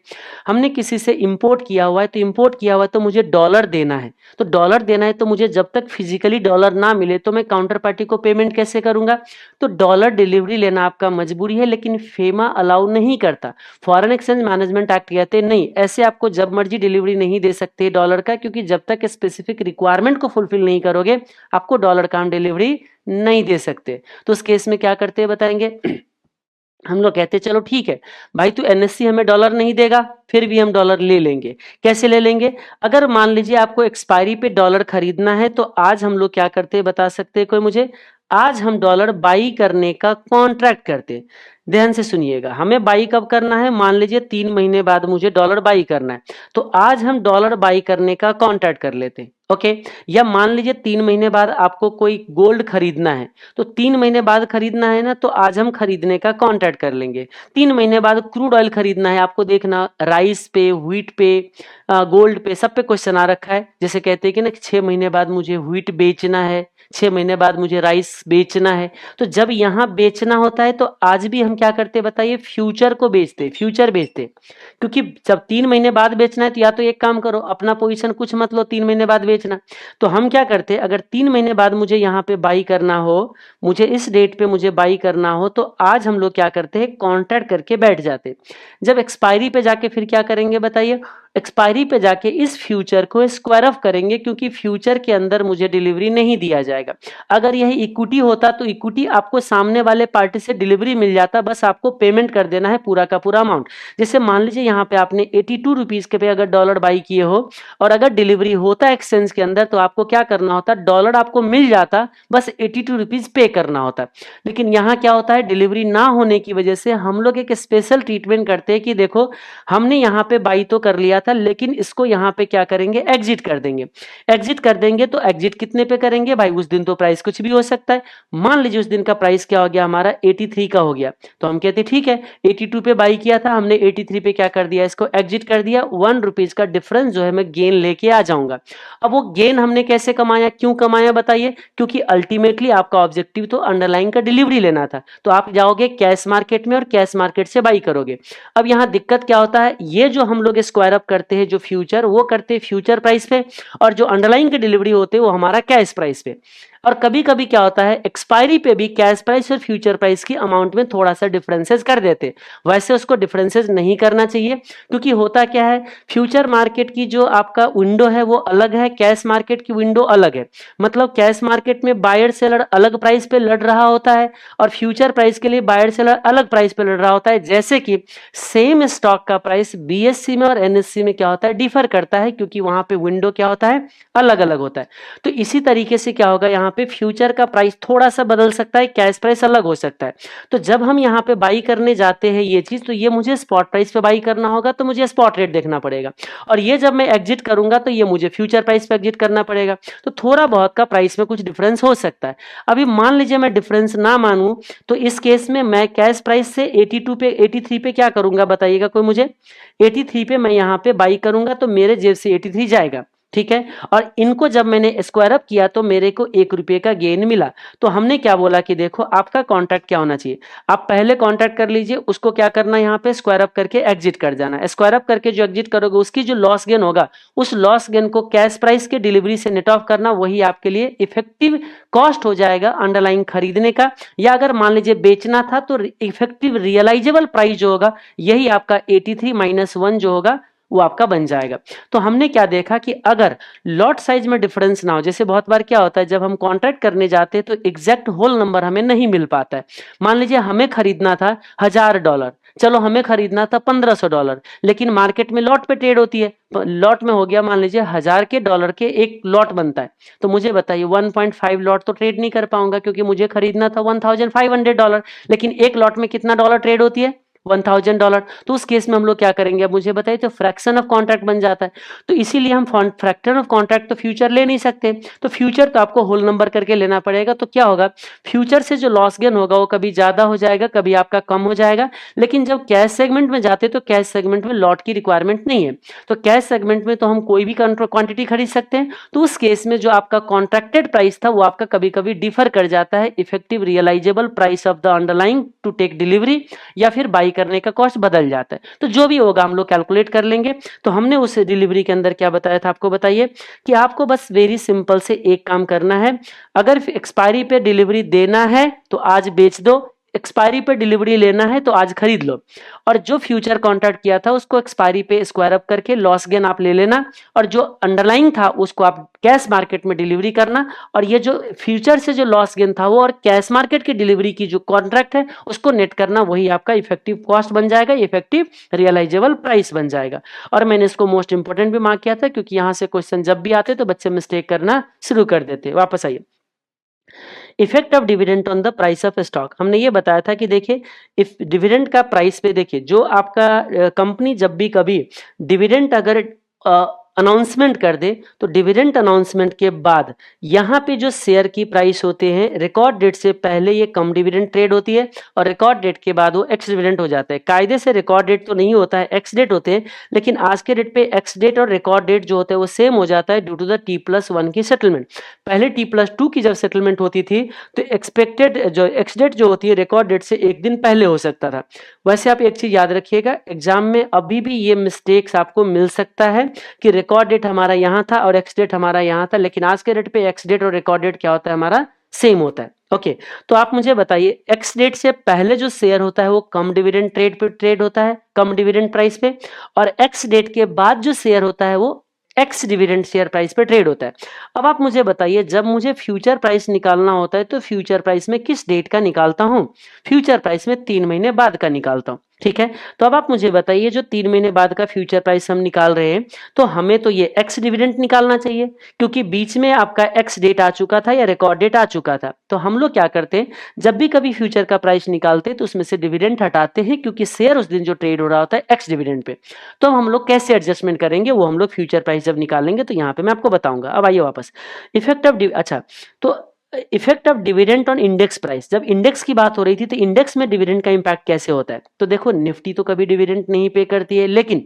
हमने किसी से इंपोर्ट किया हुआ है, तो इंपोर्ट किया हुआ है तो मुझे डॉलर देना है, तो डॉलर देना है तो मुझे जब तक फिजिकली डॉलर ना मिले तो मैं काउंटर पार्टी को पेमेंट कैसे करूंगा, तो डॉलर डिलीवरी लेना आपका मजबूरी है, लेकिन फेमा अलाउ नहीं करता। फॉरेन एक्सचेंज मैनेजमेंट एक्ट कहते नहीं, ऐसे आपको जब मर्जी डिलीवरी नहीं दे सकते डॉलर का, क्योंकि जब तक स्पेसिफिक रिक्वायरमेंट को फुलफिल नहीं करोगे आपको डॉलर का हम डिलीवरी नहीं दे सकते। तो उस केस में क्या करते हैं बताएंगे, हम लोग कहते हैं चलो ठीक है भाई, तू एनएससी हमें डॉलर नहीं देगा, फिर भी हम डॉलर ले लेंगे। कैसे ले लेंगे, अगर मान लीजिए आपको एक्सपायरी पे डॉलर खरीदना है तो आज हम लोग क्या करते हैं बता सकते हैं कोई मुझे, आज हम डॉलर बाई करने का कॉन्ट्रैक्ट करते। ध्यान से सुनिएगा, हमें बाई कब करना है, मान लीजिए 3 महीने बाद मुझे डॉलर बाई करना है, तो आज हम डॉलर बाई करने का कॉन्ट्रैक्ट कर लेते हैं। ओके, या मान लीजिए 3 महीने बाद आपको कोई गोल्ड खरीदना है, तो 3 महीने बाद खरीदना है ना, तो आज हम खरीदने का कॉन्ट्रैक्ट कर लेंगे। 3 महीने बाद क्रूड ऑयल खरीदना है आपको, देखना राइस पे, व्हीट पे, गोल्ड पे, सब पे क्वेश्चन आ रखा है। जैसे कहते हैं कि ना 6 महीने बाद मुझे व्हीट बेचना है, 6 महीने बाद मुझे राइस बेचना है। तो जब यहाँ बेचना होता है तो आज भी हम क्या करते बताइए, फ्यूचर को बेचते, फ्यूचर बेचते। क्योंकि जब 3 महीने बाद बेचना है तो या तो एक काम करो, अपना पोजीशन कुछ मत लो, 3 महीने बाद बेचना। तो हम क्या करते, अगर 3 महीने बाद मुझे यहाँ पे बाई करना हो, मुझे इस डेट पे मुझे बाई करना हो, तो आज हम लोग क्या करते हैं, कॉन्ट्रैक्ट करके बैठ जाते। जब एक्सपायरी पे जाके फिर क्या करेंगे बताइए, एक्सपायरी पे जाके इस फ्यूचर को स्क्वायर ऑफ करेंगे, क्योंकि फ्यूचर के अंदर मुझे डिलीवरी नहीं दिया जाएगा। अगर यही इक्विटी होता तो इक्विटी आपको सामने वाले पार्टी से डिलीवरी मिल जाता, बस आपको पेमेंट कर देना है पूरा का पूरा अमाउंट। जैसे मान लीजिए यहाँ पे आपने 82 रुपीज के पे अगर डॉलर बाई किए हो, और अगर डिलीवरी होता एक्सचेंज के अंदर, तो आपको क्या करना होता, डॉलर आपको मिल जाता, बस 82 रुपीज पे करना होता। लेकिन यहाँ क्या होता है, डिलीवरी ना होने की वजह से हम लोग एक स्पेशल ट्रीटमेंट करते हैं कि देखो हमने यहाँ पे बाई तो कर लिया था, लेकिन इसको यहाँ पे क्या करेंगे, एग्जिट कर देंगे। एग्जिट कर देंगे तो एग्जिट कितने पे करेंगे भाई, उस दिन तो प्राइस कुछ भी हो सकता है। मान लीजिए उस दिन का प्राइस क्या हो गया हमारा, 83 का हो गया, तो हम कहते ठीक है 82 पे बाई किया था हमने, 83 पे क्या कर दिया, इसको एग्जिट कर दिया। 1 रुपीज का डिफरेंस जो है मैं गेन लेके आ जाऊंगा। अब वो गेन हमने कैसे कमाया, क्यों कमाया बताइए, क्योंकि अल्टीमेटली आपका ऑब्जेक्टिव तो अंडरलाइन का डिलीवरी लेना था, तो आप जाओगे कैश मार्केट में और कैश मार्केट से बाई करोगे। अब यहाँ दिक्कत क्या होता है, ये जो हम लोग स्क्वायर अप करते हैं जो फ्यूचर, वो करते हैं फ्यूचर प्राइस पे, और जो अंडरलाइन की डिलीवरी होते हैं वो हमारा कैश प्राइस पे। और कभी कभी क्या होता है, एक्सपायरी पे भी कैश प्राइस और फ्यूचर प्राइस की अमाउंट में थोड़ा सा डिफरेंसेस कर देते। वैसे उसको डिफरेंसेस नहीं करना चाहिए, क्योंकि होता क्या है, फ्यूचर मार्केट की जो आपका विंडो है वो अलग है, कैश मार्केट की विंडो अलग है। मतलब कैश मार्केट में बायर सेलर अलग प्राइस पे लड़ रहा होता है, और फ्यूचर प्राइस के लिए बायर सेलर अलग प्राइस पे लड़ रहा होता है। जैसे कि सेम स्टॉक का प्राइस बीएससी में और एनएससी में क्या होता है, डिफर करता है, क्योंकि वहां पे विंडो क्या होता है, अलग अलग होता है। तो इसी तरीके से क्या होगा, यहाँ पे फ्यूचर का प्राइस थोड़ा सा बदल सकता है, कैश प्राइस अलग हो सकता है। तो जब हम यहाँ पे बाई करने जाते हैं ये चीज, तो ये मुझे स्पॉट प्राइस पे बाई करना होगा, तो मुझे स्पॉट रेट देखना पड़ेगा। और ये जब मैं एग्जिट करूंगा तो ये मुझे फ्यूचर प्राइस पे एग्जिट करना पड़ेगा। तो थोड़ा बहुत का प्राइस में कुछ डिफरेंस हो सकता है। अभी मान लीजिए मैं डिफरेंस ना मानूं, तो इस केस में मैं कैश प्राइस से 82 पे 83 पे क्या करूंगा बताइएगा कोई मुझे, 83 पे मैं यहाँ पे बाई करूंगा, तो मेरे जेब से 83 जाएगा। ठीक है, और इनको जब मैंने स्क्वायर अप किया तो मेरे को 1 रुपये का गेन मिला। तो हमने क्या बोला कि देखो आपका कॉन्ट्रैक्ट क्या होना चाहिए, आप पहले कॉन्ट्रैक्ट कर लीजिए, उसको क्या करना है, यहाँ पे स्क्वायर अप करके एग्जिट कर जाना। स्क्वायर अप करके जो एग्जिट करोगे उसकी जो लॉस गेन होगा, उस लॉस गेन को कैश प्राइस के डिलीवरी से नेट ऑफ करना, वही आपके लिए इफेक्टिव कॉस्ट हो जाएगा अंडरलाइन खरीदने का। या अगर मान लीजिए बेचना था तो इफेक्टिव रियलाइजेबल प्राइस जो होगा, यही आपका 83 माइनस 1 जो होगा वो आपका बन जाएगा। तो हमने क्या देखा कि अगर लॉट साइज में डिफरेंस ना हो, जैसे बहुत बार क्या होता है जब हम कॉन्ट्रैक्ट करने जाते हैं तो एग्जैक्ट होल नंबर हमें नहीं मिल पाता है। मान लीजिए हमें खरीदना था $1000, चलो हमें खरीदना था $1500, लेकिन मार्केट में लॉट पे ट्रेड होती है, लॉट में हो गया मान लीजिए 1000 के डॉलर के एक लॉट बनता है। तो मुझे बताइए 1.5 लॉट तो ट्रेड नहीं कर पाऊंगा, क्योंकि मुझे खरीदना था $1500, लेकिन एक लॉट में कितना डॉलर ट्रेड होती है, $1000। तो उस केस में हम लोग क्या करेंगे, अब मुझे बताइए, तो फ्रैक्शन ऑफ कॉन्ट्रैक्ट बन जाता है। तो इसीलिए हम फ्रैक्शन ऑफ कॉन्ट्रैक्ट तो फ्यूचर ले नहीं सकते, तो फ्यूचर तो आपको होल नंबर करके लेना पड़ेगा। तो क्या होगा, फ्यूचर से जो लॉस गेन होगा वो कभी ज्यादा हो जाएगा, कभी आपका कम हो जाएगा। लेकिन जब कैश सेगमेंट में जाते तो कैश सेगमेंट में लॉट की रिक्वायरमेंट नहीं है, तो कैश सेगमेंट में तो हम कोई भी क्वांटिटी खरीद सकते हैं। तो उस केस में जो आपका कॉन्ट्रैक्टेड प्राइस था वो आपका कभी कभी डिफर कर जाता है effective realisable price of the underlying to take delivery, या फिर बाई करने का कॉस्ट बदल जाता है। तो जो भी होगा हम लोग कैलकुलेट कर लेंगे। तो हमने उस डिलीवरी के अंदर क्या बताया था आपको, बताइए कि आपको बस वेरी सिंपल से एक काम करना है, अगर एक्सपायरी पे डिलीवरी देना है तो आज बेच दो, एक्सपायरी पे डिलीवरी लेना है तो आज खरीद लो। और जो फ्यूचर कॉन्ट्रैक्ट किया था उसको एक्सपायरी पे स्क्वायर अप करके लॉस गेन आप ले लेना, और जो अंडरलाइन था उसको आप कैश मार्केट में डिलीवरी करना। और ये जो फ्यूचर से जो लॉस गेन था वो और कैश मार्केट की डिलीवरी की जो कॉन्ट्रैक्ट है उसको नेट करना, वही आपका इफेक्टिव कॉस्ट बन जाएगा, इफेक्टिव रियलाइजेबल प्राइस बन जाएगा। और मैंने इसको मोस्ट इंपोर्टेंट भी मार्क किया था, क्योंकि यहां से क्वेश्चन जब भी आते तो बच्चे मिस्टेक करना शुरू कर देते। वापस आइए, effect of dividend on the price of stock, हमने ये बताया था कि देखिए इफ डिविडेंड का प्राइस पे देखिए, जो आपका कंपनी जब भी कभी डिविडेंड अगर अनाउंसमेंट कर दे तो डिविडेंड अनाउंसमेंट के बाद यहाँ पे जो शेयर की प्राइस होते हैं रिकॉर्ड डेट से पहले ये कम डिविडेंड ट्रेड होती है और रिकॉर्ड डेट के बाद वो एक्स डिविडेंड हो जाता है। कायदे से रिकॉर्ड डेट तो नहीं होता है, एक्स डेट होते हैं, लेकिन आज के डेट पे एक्स डेट और रिकॉर्ड डेट जो होता है वो सेम हो जाता है ड्यू टू द T+1 की सेटलमेंट। पहले T+2 की जब सेटलमेंट होती थी तो एक्सपेक्टेड जो एक्स डेट जो होती है रिकॉर्ड डेट से एक दिन पहले हो सकता था। वैसे आप एक चीज याद रखिएगा, एग्जाम में अभी भी ये मिस्टेक्स आपको मिल सकता है कि रिकॉर्ड डेट हमारा यहाँ था और एक्स डेट हमारा यहाँ था, लेकिन आज के डेट पे एक्स डेट और रिकॉर्ड डेट क्या होता है हमारा सेम होता है। ओके, तो आप मुझे बताइए एक्स डेट से पहले जो शेयर होता है वो कम डिविडेंड ट्रेड पे ट्रेड होता है, कम डिविडेंड प्राइस पे, और एक्स डेट के बाद जो शेयर होता है वो एक्स डिविडेंड शेयर प्राइस पे ट्रेड होता है। अब आप मुझे बताइए जब मुझे फ्यूचर प्राइस निकालना होता है तो फ्यूचर प्राइस में किस डेट का निकालता हूं? फ्यूचर प्राइस में 3 महीने बाद का निकालता हूं। ठीक है, तो अब आप मुझे बताइए जो 3 महीने बाद का फ्यूचर प्राइस हम निकाल रहे हैं तो हमें तो ये एक्स डिविडेंड निकालना चाहिए, क्योंकि बीच में आपका एक्स डेट आ चुका था या रिकॉर्ड डेट आ चुका था। तो हम लोग क्या करते हैं, जब भी कभी फ्यूचर का प्राइस निकालते हैं तो उसमें से डिविडेंड हटाते हैं, क्योंकि शेयर उस दिन जो ट्रेड हो रहा होता है एक्स डिविडेंड पे। तो हम लोग कैसे एडजस्टमेंट करेंगे वो हम लोग फ्यूचर प्राइस जब निकालेंगे तो यहाँ पे मैं आपको बताऊंगा। अब आइए वापस, इफेक्ट ऑफ अच्छा, तो effect of dividend on index price, जब इंडेक्स की बात हो रही थी तो इंडेक्स में डिविडेंड का इंपैक्ट कैसे होता है? तो देखो निफ्टी तो कभी डिविडेंड नहीं पे करती है, लेकिन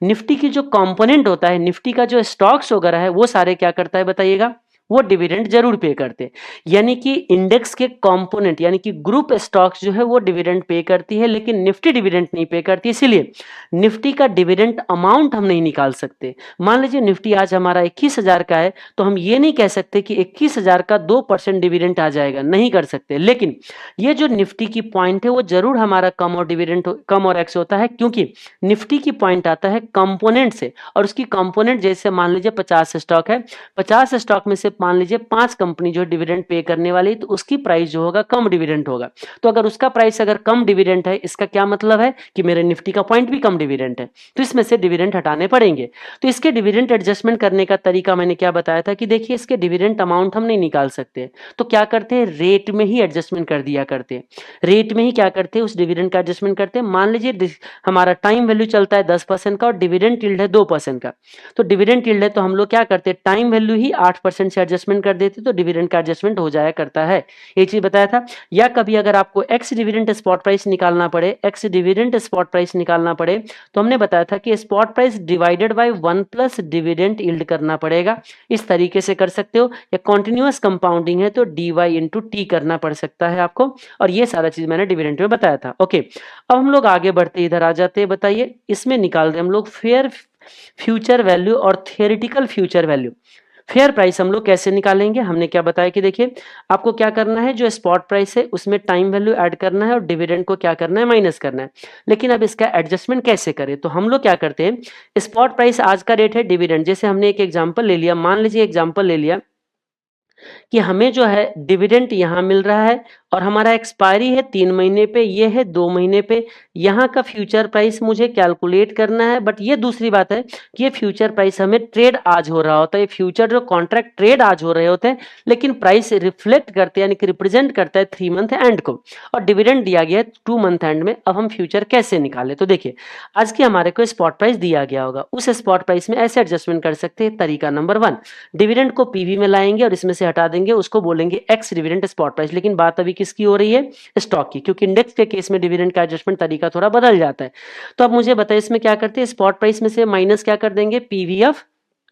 निफ्टी की जो कंपोनेंट होता है, निफ्टी का जो स्टॉक्स वगैरह है वो सारे क्या करता है बताइएगा, वो डिविडेंड जरूर पे करते हैं। यानी कि इंडेक्स के कंपोनेंट यानी कि ग्रुप स्टॉक्स जो है वो डिविडेंड पे करती है, लेकिन निफ्टी डिविडेंड नहीं पे करती, इसीलिए निफ्टी का डिविडेंड अमाउंट हम नहीं निकाल सकते। मान लीजिए निफ्टी आज हमारा 21,000 का है तो हम ये नहीं कह सकते कि 21,000 का 2% डिविडेंड आ जाएगा, नहीं कर सकते। लेकिन ये जो निफ्टी की पॉइंट है वो जरूर हमारा कम और डिविडेंड कम और एक्स होता है, क्योंकि निफ्टी की पॉइंट आता है कंपोनेंट से, और उसकी कंपोनेंट जैसे मान लीजिए 50 स्टॉक है, 50 स्टॉक में से मान लीजिए 5 कंपनी जो डिविडेंड पे करने वाली, तो उसकी प्राइस जो होगा कम डिविडेंड होगा। तो अगर उसका प्राइस अगर कम डिविडेंड है, इसका क्या मतलब है कि मेरे निफ्टी का पॉइंट भी कम डिविडेंड है, तो इसमें से डिविडेंड हटाने पड़ेंगे। तो इसके डिविडेंड एडजस्टमेंट करने का तरीका मैंने क्या बताया था कि देखिए इसके डिविडेंड अमाउंट हम नहीं निकाल सकते, तो क्या करते हैं, रेट में ही एडजस्टमेंट कर दिया करते हैं। रेट में ही क्या करते हैं, उस डिविडेंड का एडजस्टमेंट करते हैं। मान लीजिए हमारा टाइम वैल्यू चलता है 10% का और डिविडेंड यील्ड है 2% का, तो डिविडेंड यील्ड है तो हम लोग क्या करते हैं, टाइम वैल्यू ही 8% से एडजस्टमेंट कर देते, तो डिविडेंड का एडजस्टमेंट हो जाया करता है। ये चीज बताया था। या कभी अगर आपको एक्स डिविडेंड स्पॉट प्राइस निकालना पड़े, एक्स डिविडेंड स्पॉट प्राइस निकालना पड़े, तो हमने बताया था कि spot price divided bye 1 plus dividend yield करना पड़ेगा। इस तरीके से कर सकते हो, या कॉन्टिन्यूअस कंपाउंडिंग है तो dy इंटू टी करना पड़ सकता है आपको, और ये सारा चीज मैंने डिविडेंड में बताया था। ओके, अब हम लोग आगे बढ़ते इधर आ जाते हैं। बताइए इसमें निकाल रहे हम लोग फेयर फ्यूचर वैल्यू और theoretical future value. Fair price हम लोग कैसे निकालेंगे, हमने क्या बताया कि देखिए आपको क्या करना है, जो स्पॉट प्राइस है उसमें टाइम वैल्यू ऐड करना है और डिविडेंड को क्या करना है, माइनस करना है। लेकिन अब इसका एडजस्टमेंट कैसे करें, तो हम लोग क्या करते हैं, स्पॉट प्राइस आज का रेट है, डिविडेंड जैसे हमने एक एग्जांपल ले लिया, मान लीजिए एग्जांपल ले लिया कि हमें जो है डिविडेंड यहाँ मिल रहा है और हमारा एक्सपायरी है 3 महीने पे, ये है 2 महीने पे। यहाँ का फ्यूचर प्राइस मुझे कैलकुलेट करना है, बट ये दूसरी बात है कि ये फ्यूचर प्राइस हमें ट्रेड आज हो रहा होता है, फ्यूचर जो कॉन्ट्रैक्ट ट्रेड आज हो रहे होते हैं, लेकिन प्राइस रिफ्लेक्ट करते हैं यानी कि रिप्रेजेंट करता है 3 मंथ एंड को, और डिविडेंड दिया गया है 2 मंथ एंड में। अब हम फ्यूचर कैसे निकाले, तो देखिए आज की हमारे को स्पॉट प्राइस दिया गया होगा, उस स्पॉट प्राइस में ऐसे एडजस्टमेंट कर सकते हैं। तरीका नंबर 1, डिविडेंड को पीवी में लाएंगे और इसमें से हटा देंगे, उसको बोलेंगे एक्स डिविडेंड स्पॉट प्राइस। लेकिन बात अभी किसकी हो रही है, स्टॉक की, क्योंकि इंडेक्स के केस में डिविडेंड का एडजस्टमेंट तरीका थोड़ा बदल जाता है। तो अब मुझे बताइए इसमें क्या करते हैं, स्पॉट प्राइस में से माइनस क्या कर देंगे, पीवी ऑफ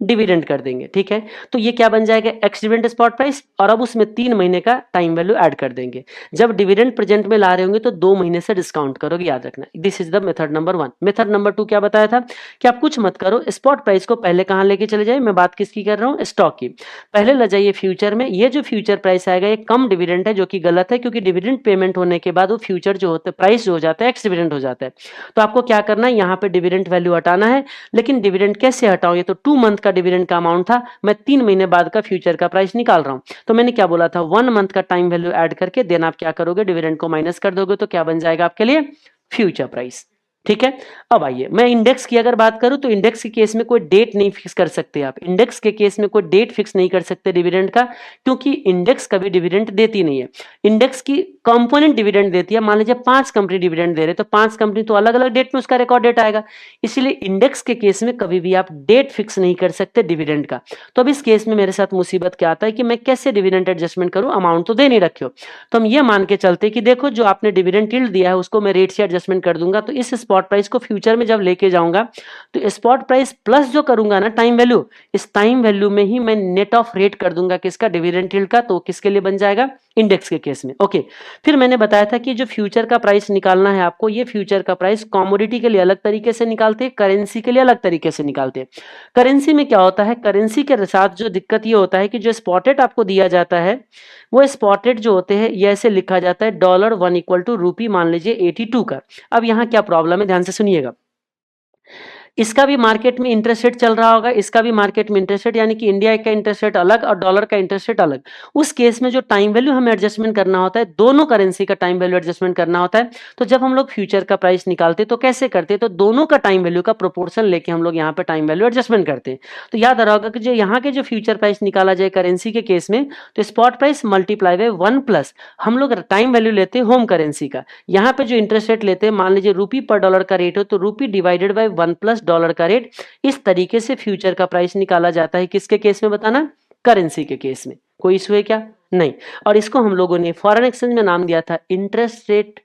डिविडेंड कर देंगे। ठीक है, तो ये क्या बन जाएगा, एक्स डिविडेंड स्पॉट प्राइस, और अब उसमें 3 महीने का टाइम वैल्यू ऐड कर देंगे। जब डिविडेंड प्रेजेंट में ला रहे होंगे तो 2 महीने से डिस्काउंट करोगे, याद रखना। This is the method number 1। Method number 2 क्या बताया था कि आप कुछ मत करो, स्पॉट प्राइस को पहले कहां लेके चले जाइए, मैं बात किसकी कर रहा हूं, स्टॉक की। पहले ले जाइए फ्यूचर में, ये जो फ्यूचर प्राइस आएगा ये कम डिविडेंड है, जो कि गलत है, क्योंकि डिविडेंड पेमेंट होने के बाद वो फ्यूचर जो होता है प्राइस जो हो जाता है एक्स डिविडेंड हो जाता है। तो आपको क्या करना है, यहाँ पे डिविडेंड वैल्यू हटाना है। लेकिन डिविडेंड कैसे हटाओ, ये तो 2 मंथ का डिविडेंड का अमाउंट था, मैं 3 महीने बाद का फ्यूचर का प्राइस निकाल रहा हूं। तो मैंने क्या बोला था, 1 मंथ का टाइम वैल्यू ऐड करके देन आप क्या करोगे, डिविडेंड को माइनस कर दोगे, तो क्या बन जाएगा आपके लिए, फ्यूचर प्राइस। ठीक है। अब आइए, मैं इंडेक्स की अगर बात करूं तो इंडेक्स के केस में कोई डेट नहीं फिक्स कर सकते आप। इंडेक्स के केस में कोई डेट फिक्स नहीं कर सकते डिविडेंड का, क्योंकि इंडेक्स कभी डिविडेंड देती नहीं है। इंडेक्स की कंपोनेंट डिविडेंड देती है। मान लीजिए 5 कंपनी डिविडेंड दे रहे, तो 5 कंपनी तो अलग अलग डेट में उसका रिकॉर्ड डेट आएगा। इसलिए इंडेक्स के केस में कभी भी आप डेट फिक्स नहीं कर सकते डिविडेंड का। तो अब इस केस में मेरे साथ मुसीबत क्या आता है कि मैं कैसे डिविडेंड एडजस्टमेंट करूं, अमाउंट तो दे नहीं रखे हो। तो हम ये मान के चलते कि देखो जो आपने डिविडेंड यील्ड दिया है उसको मैं रेट से एडजस्टमेंट कर दूंगा, तो इस स्पॉट प्राइस को फ्यूचर में जब लेके जाऊंगा तो स्पॉट प्राइस प्लस जो करूंगा ना टाइम वैल्यू, इस टाइम वैल्यू में ही मैं नेट ऑफ रेट कर दूंगा किसका, डिविडेंड यील्ड का। तो किसके लिए बन जाएगा, इंडेक्स के केस में। ओके, फिर मैंने बताया था कि जो फ्यूचर का प्राइस निकालना है आपको, ये फ्यूचर का प्राइस कमोडिटी के लिए अलग तरीके से निकालते हैं, करेंसी के लिए अलग तरीके से निकालते हैं। करेंसी में क्या होता है, करेंसी के साथ जो दिक्कत ये होता है कि जो स्पॉट रेट आपको दिया जाता है वो स्पॉट रेट जो होते हैं ये ऐसे लिखा जाता है $1 इक्वल टू रूपी मान लीजिए 82 का। अब यहाँ क्या प्रॉब्लम है, ध्यान से सुनिएगा। इसका भी मार्केट में इंटरेस्ट रेट चल रहा होगा, इसका भी मार्केट में इंटरेस्ट रेट, यानी कि इंडिया का इंटरेस्ट रेट अलग और डॉलर का इंटरेस्ट रेट अलग। उस केस में जो टाइम वैल्यू हमें एडजस्टमेंट करना होता है, दोनों करेंसी का टाइम वैल्यू एडजस्टमेंट करना होता है। तो जब हम लोग फ्यूचर का प्राइस निकालते तो कैसे करते, तो दोनों का टाइम वैल्यू का प्रोपोर्शन लेके हम लोग यहाँ पे टाइम वैल्यू एडजस्टमेंट करते हैं। तो याद आ रहा होगा कि जो यहाँ के जो फ्यूचर प्राइस निकाला जाए करेंसी के केस में, तो spot price multiply by 1 plus हम लोग टाइम वैल्यू लेते हैं होम करेंसी का। यहाँ पे जो इंटरेस्ट रेट लेते हैं, मान लीजिए रूपी पर डॉलर का रेट हो तो रूपी डिवाइडेड बाय 1 प्लस डॉलर का रेट। इस तरीके से फ्यूचर का प्राइस निकाला जाता है। किसके केस में बताना, करेंसी के केस में। कोई इशू है क्या, नहीं। और इसको हम लोगों ने फॉरेन एक्सचेंज में नाम दिया था इंटरेस्ट रेट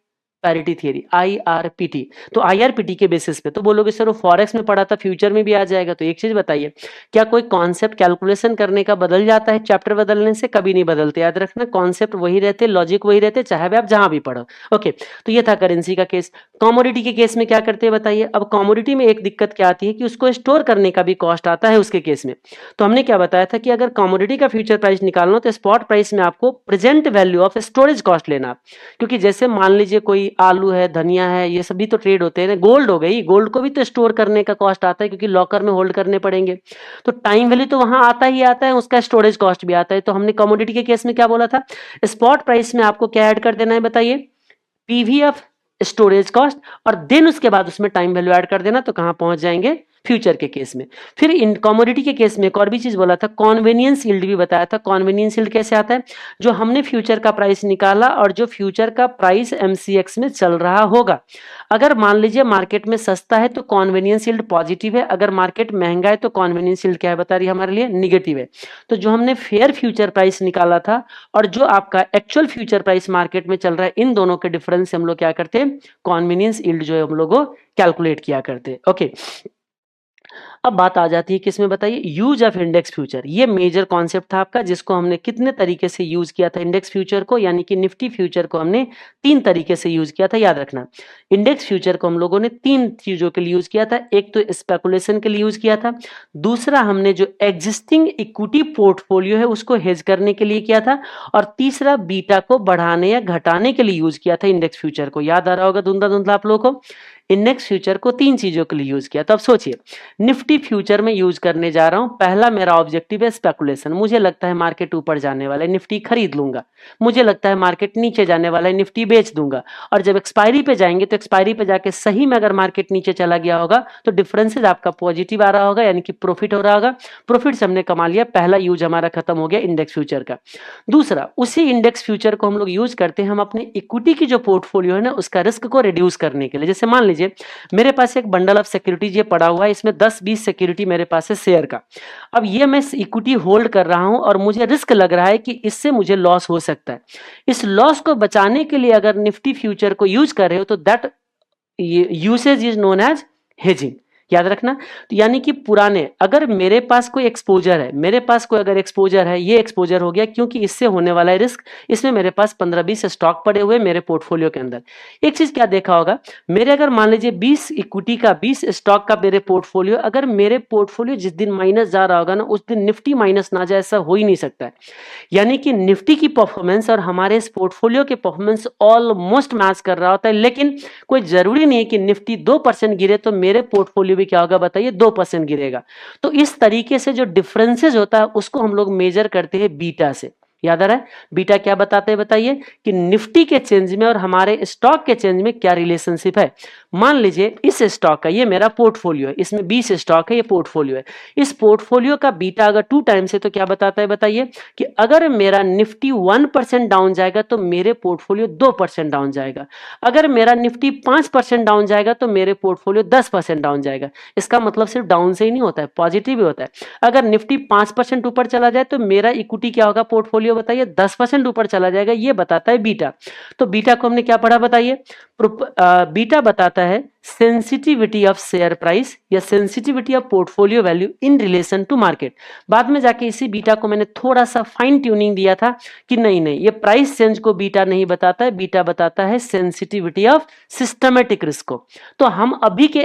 पैरिटी थियरी, आईआरपीटी। तो आईआरपीटी के बेसिस पे तो बोलोगे सर वो फॉरेक्स में पढ़ा था फ्यूचर में भी आ जाएगा। तो एक चीज बताइए, क्या कोई कॉन्सेप्ट कैलकुलेशन करने का बदल जाता है चैप्टर बदलने से, कभी नहीं बदलते। याद रखना, कॉन्सेप्ट वही रहते, लॉजिक वही रहते, चाहे आप जहां भी पढ़ो। ओके, तो ये था करेंसी का केस। कॉमोडिटी के केस में क्या करते हैं बताइए। अब कॉमोडिटी में एक दिक्कत क्या आती है कि उसको स्टोर करने का भी कॉस्ट आता है उसके केस में। तो हमने क्या बताया था कि अगर कॉमोडिटी का फ्यूचर प्राइस निकालना हो तो स्पॉट प्राइस में आपको present value of storage cost लेना। क्योंकि जैसे मान लीजिए कोई आलू है, धनिया है, ये सभी तो ट्रेड होते हैं। गोल्ड हो गई, गोल्ड को भी तो स्टोर करने का कॉस्ट आता है क्योंकि लॉकर में होल्ड करने पड़ेंगे। तो टाइम वैल्यू तो वहां आता ही आता है, उसका स्टोरेज कॉस्ट भी आता है। तो हमने कमोडिटी के केस में क्या बोला था, स्पॉट प्राइस में आपको क्या ऐड कर देना है बताइए, पीवी ऑफ स्टोरेज कॉस्ट, और देन उसके बाद उसमें टाइम वैल्यू ऐड कर देना। तो कहां पहुंच जाएंगे, फ्यूचर के केस में। फिर इन कमोडिटी के केस में एक और भी चीज बोला था, कॉन्वेनियंस यील्ड भी बताया था। कॉन्वेनियंस यील्ड कैसे आता है, जो हमने फ्यूचर का प्राइस निकाला और जो फ्यूचर का प्राइस एमसीएक्स में चल रहा होगा, अगर मान लीजिए मार्केट में सस्ता है तो कॉन्वेनियंस यील्ड पॉजिटिव है, अगर मार्केट महंगा है तो कॉन्वेनियंस यील्ड क्या है बता रही है हमारे लिए, निगेटिव है। तो जो हमने फेयर फ्यूचर प्राइस निकाला था और जो आपका एक्चुअल फ्यूचर प्राइस मार्केट में चल रहा है, इन दोनों के डिफरेंस से हम लोग क्या करते हैं, कॉन्वेनियंस यील्ड जो है हम लोग कैलकुलेट किया करते हैं। ओके, अब बात आ जाती है किसमें बताइए, यूज ऑफ इंडेक्स फ्यूचर। ये मेजर कॉन्सेप्ट था आपका जिसको हमने कितने तरीके से यूज किया था इंडेक्स फ्यूचर को, यानी कि निफ्टी फ्यूचर को हमने 3 तरीके से यूज किया था। याद रखना, इंडेक्स फ्यूचर को हम लोगों ने 3 चीजों के लिए यूज किया था। एक तो स्पेकुलेशन के लिए यूज किया था, दूसरा हमने जो एग्जिस्टिंग इक्विटी पोर्टफोलियो है उसको हेज करने के लिए किया था, और तीसरा बीटा को बढ़ाने या घटाने के लिए यूज किया था इंडेक्स फ्यूचर को। याद आ रहा होगा धुंधला धुंधला आप लोगों को, इंडेक्स फ्यूचर को 3 चीजों के लिए यूज किया। तो अब सोचिए, निफ्टी फ्यूचर में यूज करने जा रहा हूं, पहला मेरा ऑब्जेक्टिव है स्पेकुलेशन। मुझे लगता है मार्केट ऊपर जाने वाला है, निफ्टी खरीद लूंगा। मुझे लगता है मार्केट नीचे जाने वाला है, निफ्टी बेच दूंगा। और जब एक्सपायरी पे जाएंगे तो एक्सपायरी पे जाके सही में अगर मार्केट नीचे चला गया होगा तो डिफरेंसेज आपका पॉजिटिव आ रहा होगा, यानी कि प्रॉफिट हो रहा होगा। प्रॉफिट से हमने कमा लिया, पहला यूज हमारा खत्म हो गया इंडेक्स फ्यूचर का। दूसरा, उसी इंडेक्स फ्यूचर को हम लोग यूज करते हैं हम अपने इक्विटी की जो पोर्टफोलियो है ना उसका रिस्क को रिड्यूस करने के लिए। जैसे मान लीजिए मेरे पास एक बंडल ऑफ सिक्योरिटीज ये पड़ा हुआ है, इसमें 10-20 सिक्योरिटी मेरे पास है शेयर का। अब ये मैं इक्विटी होल्ड कर रहा हूं और मुझे रिस्क लग रहा है कि इससे मुझे लॉस हो सकता है। इस लॉस को बचाने के लिए अगर निफ्टी फ्यूचर को यूज कर रहे हो तो that usage is known as hedging. याद रखना, तो यानी कि पुराने, अगर मेरे पास कोई एक्सपोजर है, मेरे पास कोई अगर एक्सपोजर है, ये एक्सपोजर हो गया क्योंकि इससे होने वाला है रिस्क, इसमें मेरे पास 15-20 स्टॉक पड़े हुए मेरे पोर्टफोलियो के अंदर। एक चीज क्या देखा होगा, मेरे अगर मान लीजिए 20 इक्विटी का 20 स्टॉक का मेरे पोर्टफोलियो, अगर मेरे पोर्टफोलियो जिस दिन माइनस जा रहा होगा ना उस दिन निफ्टी माइनस ना जाए, ऐसा हो ही नहीं सकता है। यानी कि निफ्टी की परफॉर्मेंस और हमारे इस पोर्टफोलियो के परफॉर्मेंस ऑलमोस्ट मैच कर रहा होता है, लेकिन कोई जरूरी नहीं है कि निफ्टी 2% गिरे तो मेरे पोर्टफोलियो भी क्या होगा बताइए, 2% गिरेगा। तो इस तरीके से जो डिफरेंसेस होता है उसको हम लोग मेजर करते हैं बीटा से। याद आ रहा है? बीटा क्या बताते हैं बताइए कि निफ्टी के चेंज में और हमारे स्टॉक के चेंज में क्या रिलेशनशिप है। मान लीजिए इस स्टॉक का, ये मेरा पोर्टफोलियो है, इसमें 20 स्टॉक है, ये पोर्टफोलियो है। इस पोर्टफोलियो का बीटा अगर 2 टाइम्स है तो क्या बताता है बताइए कि अगर मेरा निफ्टी 1% डाउन जाएगा तो मेरे पोर्टफोलियो 2% डाउन जाएगा। अगर मेरा निफ्टी 5% डाउन जाएगा तो मेरे पोर्टफोलियो 10% डाउन जाएगा। इसका मतलब सिर्फ डाउन से ही नहीं होता है, पॉजिटिव भी होता है। अगर निफ्टी 5% ऊपर चला जाए तो मेरा इक्विटी क्या होगा, पोर्टफोलियो बताइए 10% ऊपर चला जाएगा। ये बताता है बीटा। तो बीटा को हमने क्या पढ़ा बताइए? बीटा बताता है सेंसिटिविटी ऑफ शेयर प्राइस या sensitivity of portfolio value in relation to market. बाद में जाके इसी बीटा को मैंने थोड़ा सा फाइन ट्यूनिंग दिया था कि नहीं नहीं, ये प्राइस चेंज को बीटा नहीं बताता है, बीटा बताता है सेंसिटिविटी ऑफ सिस्टमेटिक रिस्क को। तो हम अभी के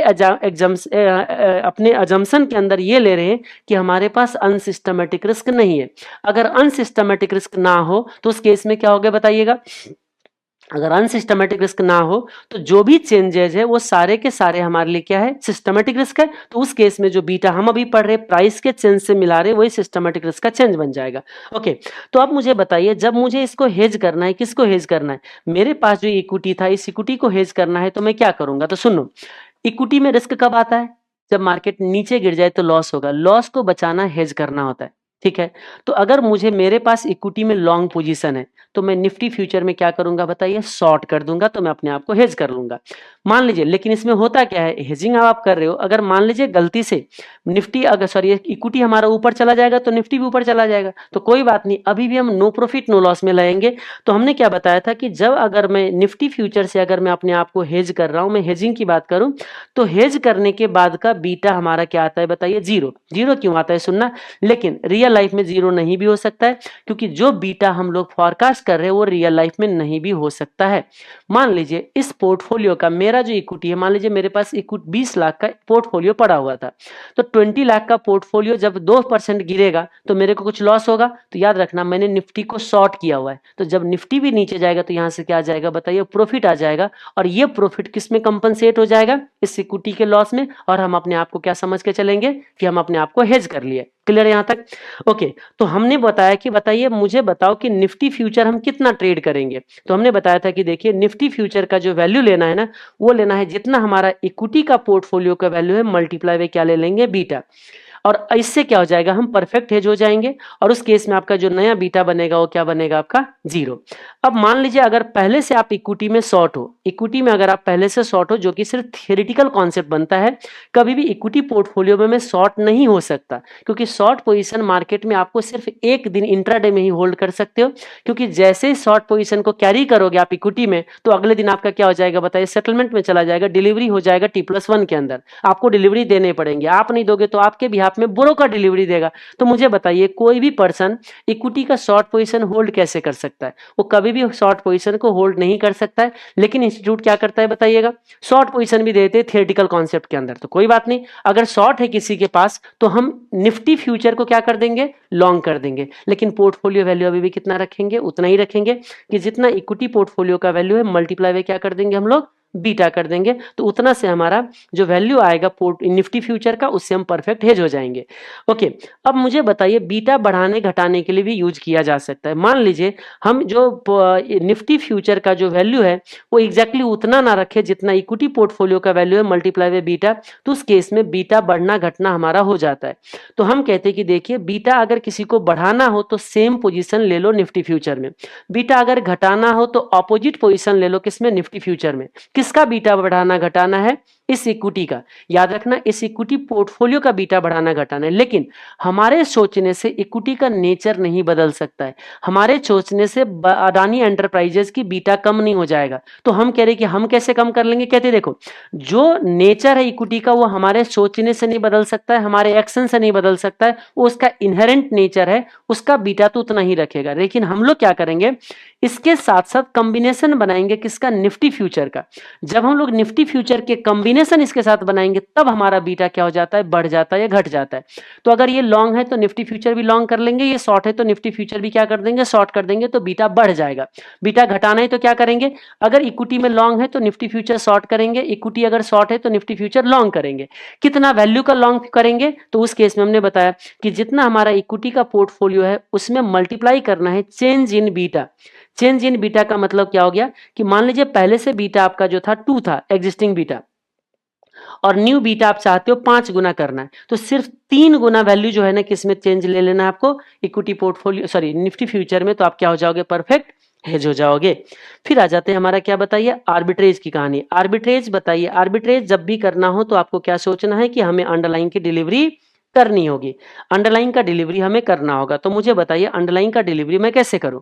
अपने अजम्पशन के अंदर ये ले रहे हैं कि हमारे पास अनसिस्टमेटिक रिस्क नहीं है। अगर अनसिस्टमेटिक रिस्क ना हो तो उस केस में क्या होगा बताइएगा? अगर अनसिस्टमेटिक रिस्क ना हो तो जो भी चेंजेस है वो सारे के सारे हमारे लिए क्या है, सिस्टमेटिक रिस्क है। तो उस केस में जो बीटा हम अभी पढ़ रहे प्राइस के चेंज से मिला रहे वही सिस्टमेटिक रिस्क का चेंज बन जाएगा। ओके, तो अब मुझे बताइए जब मुझे इसको हेज करना है, किसको हेज करना है? मेरे पास जो इक्विटी था इस इक्विटी को हेज करना है तो मैं क्या करूंगा? तो सुनो, इक्विटी में रिस्क कब आता है? जब मार्केट नीचे गिर जाए तो लॉस होगा, लॉस को बचाना हेज करना होता है। ठीक है, तो अगर मुझे मेरे पास इक्विटी में लॉन्ग पोजीशन है तो मैं निफ्टी फ्यूचर में क्या करूंगा बताइए? शॉर्ट कर दूंगा, तो मैं अपने आप को हेज कर लूंगा। मान लीजिए, लेकिन इसमें होता क्या है, हेजिंग आप कर रहे हो, अगर मान लीजिए गलती से निफ्टी अगर सॉरी इक्विटी हमारा ऊपर चला जाएगा तो निफ्टी भी ऊपर चला जाएगा, तो कोई बात नहीं, अभी भी हम नो प्रॉफिट नो लॉस में लाएंगे। तो हमने क्या बताया था कि जब अगर मैं निफ्टी फ्यूचर से अगर मैं अपने आप को हेज कर रहा हूं, मैं हेजिंग की बात करूं, तो हेज करने के बाद का बीटा हमारा क्या आता है बताइए? जीरो। जीरो क्यों आता है सुनना, लेकिन रियल लाइफ में जीरो नहीं भी हो सकता है, क्योंकि जो बीटा हम लोग फॉरकास्ट कर रहे हैं वो रियल लाइफ में नहीं भी हो सकता है। मान लीजिए इस पोर्टफोलियो का मेरा जो इक्विटी है, मान लीजिए मेरे पास इक्विटी 20 लाख का पोर्टफोलियो पड़ा हुआ था, तो 20 लाख का पोर्टफोलियो जब 2% गिरेगा तो मेरे को कुछ लॉस होगा। तो याद रखना मैंने निफ्टी को शॉर्ट किया हुआ है, तो जब निफ्टी भी नीचे जाएगा तो यहां से क्या आ जाएगा बताइए? प्रॉफिट आ जाएगा। और ये प्रॉफिट किस में कंपनसेट हो जाएगा? इस इक्विटी के लॉस में। और हम अपने आप को क्या समझ के चलेंगे कि हम अपने आप को हेज कर लिए। क्लियर यहां तक? ओके, तो हमने बताया कि बताइए मुझे बताओ कि निफ्टी फ्यूचर हम कितना ट्रेड करेंगे। तो हमने बताया था कि देखिए निफ्टी फ्यूचर का जो वैल्यू लेना है ना, वो लेना है जितना हमारा इक्विटी का पोर्टफोलियो का वैल्यू है मल्टीप्लाई बाय क्या ले लेंगे? बीटा। और इससे क्या हो जाएगा? हम परफेक्ट हेज हो जाएंगे। और उस केस में आपका जो नया बीटा बनेगा वो क्या बनेगा? आपका जीरो। अब मान लीजिए अगर पहले से आप इक्विटी में शॉर्ट हो, इक्विटी में अगर आप पहले से शॉर्ट हो, जो कि सिर्फ थियोरेटिकल कॉन्सेप्ट बनता है, कभी भी इक्विटी पोर्टफोलियो में मैं शॉर्ट नहीं हो सकता, क्योंकि शॉर्ट पोजीशन मार्केट में आपको सिर्फ एक दिन इंट्राडे में ही होल्ड कर सकते हो, क्योंकि जैसे ही शॉर्ट पोजीशन को कैरी करोगे आप इक्विटी में, तो अगले दिन आपका क्या हो जाएगा बताइए? सेटलमेंट में चला जाएगा, डिलीवरी हो जाएगा T+1 के अंदर। आपको डिलीवरी देने पड़ेंगे, आप नहीं दोगे तो आपके बिहाफ में ब्रोकर डिलीवरी देगा। तो मुझे बताइए कोई भी पर्सन इक्विटी का शॉर्ट पोजीशन होल्ड कैसे कर सकता है? वो कभी भी शॉर्ट पोजीशन को होल्ड नहीं कर सकता है। लेकिन इंस्टीट्यूट क्या करता है बताइएगा? शॉर्ट पोजीशन भी देते हैं थियोरेटिकल कॉन्सेप्ट के अंदर। तो कोई बात नहीं, अगर शॉर्ट है किसी के पास तो हम निफ्टी फ्यूचर को क्या कर देंगे? लॉन्ग कर देंगे। लेकिन पोर्टफोलियो वैल्यू अभी भी कितना रखेंगे? उतना ही रखेंगे कि जितना इक्विटी पोर्टफोलियो का वैल्यू है मल्टीप्लाई बाय क्या कर देंगे हम लोग? बीटा कर देंगे। तो उतना से हमारा जो वैल्यू आएगा निफ्टी फ्यूचर का, उससे हम परफेक्ट हेज हो जाएंगे। ओके, अब मुझे बताइए बीटा बढ़ाने घटाने के लिए भी यूज किया जा सकता है। मान लीजिए हम जो निफ्टी फ्यूचर का जो वैल्यू है वो एग्जैक्टली उतना ना रखे जितना इक्विटी पोर्टफोलियो का वैल्यू है मल्टीप्लाई बाय बीटा, तो उस केस में बीटा बढ़ना घटना हमारा हो जाता है। तो हम कहते हैं कि देखिए बीटा अगर किसी को बढ़ाना हो तो सेम पोजीशन ले लो निफ्टी फ्यूचर में, बीटा अगर घटाना हो तो ऑपोजिट पोजीशन ले लो किसमें? निफ्टी फ्यूचर में। किसका बीटा बढ़ाना घटाना है? इस इक्विटी का। याद रखना इस इक्विटी पोर्टफोलियो का बीटा बढ़ाना घटाना है। लेकिन हमारे सोचने से इक्विटी का नेचर नहीं बदल सकता है। हमारे सोचने से अडानी एंटरप्राइजेस की बीटा कम नहीं हो जाएगा। तो हम कह रहे कि हम कैसे कम कर लेंगे? कहते देखो जो नेचर है इक्विटी का वो हमारे सोचने से नहीं बदल सकता है, हमारे एक्शन से नहीं बदल सकता है, वो उसका इनहेरेंट नेचर है, उसका बीटा तो उतना ही रखेगा। लेकिन हम लोग क्या करेंगे? इसके साथ साथ कॉम्बिनेशन बनाएंगे किसका? निफ्टी फ्यूचर का। जब हम लोग निफ्टी फ्यूचर के कॉम्बिनेशन कॉम्बिनेशन इसके साथ बनाएंगे तब हमारा बीटा क्या हो जाता है, बढ़ जाता है या घट जाता है। तो अगर ये लॉन्ग है तो निफ्टी फ्यूचर भी लॉन्ग कर लेंगे, ये शॉर्ट है तो निफ्टी फ्यूचर भी क्या कर देंगे, शॉर्ट कर देंगे, तो बीटा बढ़ जाएगा। बीटा घटाना है तो क्या करेंगे, अगर इक्विटी में लॉन्ग है तो निफ्टी फ्यूचर शॉर्ट करेंगे, इक्विटी अगर शॉर्ट है तो निफ्टी फ्यूचर लॉन्ग करेंगे। कितना वैल्यू का लॉन्ग करेंगे, तो उस केस में हमने बताया कि जितना हमारा इक्विटी का पोर्टफोलियो है उसमें मल्टीप्लाई करना है change in beta. Change in beta का मतलब क्या हो गया कि मान लीजिए पहले से बीटा आपका जो था 2 था, एग्जिस्टिंग बीटा, और न्यू बीटा आप चाहते हो 5 गुना करना है, तो सिर्फ 3 गुना वैल्यू जो है ना किसमें चेंज ले लेना है आपको, equity portfolio sorry Nifty future में, तो आप क्या हो जाओगे, परफेक्ट हेज हो जाओगे। फिर आ जाते हैं हमारा क्या बताइए, आर्बिट्रेज की कहानी। आर्बिट्रेज बताइए, आर्बिट्रेज जब भी करना हो तो आपको क्या सोचना है कि हमें अंडरलाइन की डिलीवरी करनी होगी, अंडरलाइन का डिलीवरी हमें करना होगा। तो मुझे बताइए अंडरलाइन का डिलीवरी मैं कैसे करूं,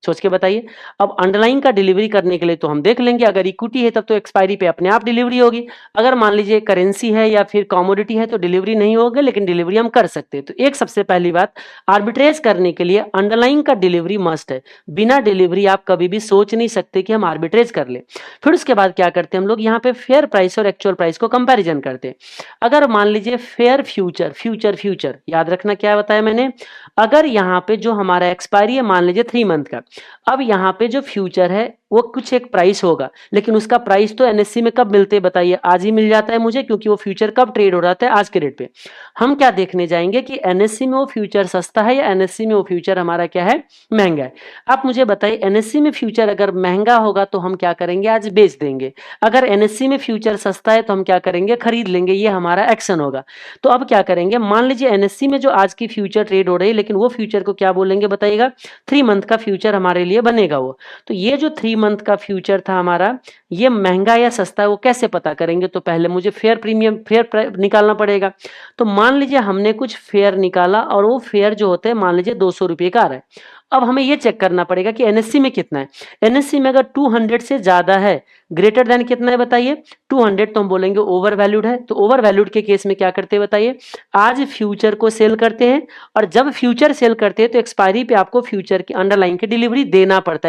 सोच के बताइए। अब अंडरलाइन का डिलीवरी करने के लिए तो हम देख लेंगे, अगर इक्विटी है तब तो एक्सपायरी पे अपने आप डिलीवरी होगी, अगर मान लीजिए करेंसी है या फिर कमोडिटी है तो डिलीवरी नहीं होगी, लेकिन डिलीवरी हम कर सकते हैं। तो एक सबसे पहली बात, आर्बिट्रेज करने के लिए अंडरलाइन का डिलीवरी मस्ट है, बिना डिलीवरी आप कभी भी सोच नहीं सकते कि हम आर्बिट्रेज कर ले। फिर उसके बाद क्या करते हैं हम लोग, यहाँ पे फेयर प्राइस और एक्चुअल प्राइस को कंपेरिजन करते हैं। अगर मान लीजिए फेयर फ्यूचर, फ्यूचर याद रखना क्या बताया मैंने, अगर यहाँ पे जो हमारा एक्सपायरी है मान लीजिए 3 मंथ का, अब यहाँ पे जो फ्यूचर है वो कुछ एक प्राइस होगा, लेकिन उसका प्राइस तो एनएससी में कब मिलते हैं बताइए, आज ही मिल जाता है मुझे, क्योंकि वो फ्यूचर कब ट्रेड हो रहा था, आज के रेट पे। हम क्या देखने जाएंगे कि एनएससी में वो फ्यूचर सस्ता है या एनएससी में वो फ्यूचर हमारा क्या है, महंगा है। आप मुझे बताइए एनएससी में फ्यूचर अगर महंगा होगा तो हम क्या करेंगे, आज बेच देंगे, अगर एनएससी में फ्यूचर सस्ता है तो हम क्या करेंगे, खरीद लेंगे, ये हमारा एक्शन होगा। तो अब क्या करेंगे, मान लीजिए एनएससी में जो आज की फ्यूचर ट्रेड हो रही है, लेकिन वो फ्यूचर को क्या बोलेंगे बताइएगा, 3 मंथ का फ्यूचर हमारे लिए बनेगा वो। तो ये जो 3 मंथ का फ्यूचर था हमारा, ये महंगा या सस्ता है वो कैसे पता करेंगे, तो पहले मुझे फेयर प्रीमियम, फेयर निकालना पड़ेगा। तो मान लीजिए हमने कुछ फेयर निकाला और वो फेयर जो होते हैं मान लीजिए 200 रुपये का आ रहा है। अब हमें ये चेक करना पड़ेगा कि एनएससी में कितना है। एनएससी में अगर 200 से ज्यादा है, ग्रेटर देन कितना है बताइए, 200, तो हम बोलेंगे ओवर वैल्यूड है। तो ओवर वैल्यूड के केस में क्या करते हैं बताइए, आज फ्यूचर को सेल करते हैं, और जब फ्यूचर सेल करते हैं तो एक्सपायरी पे आपको फ्यूचर की अंडरलाइन की डिलीवरी देना पड़ता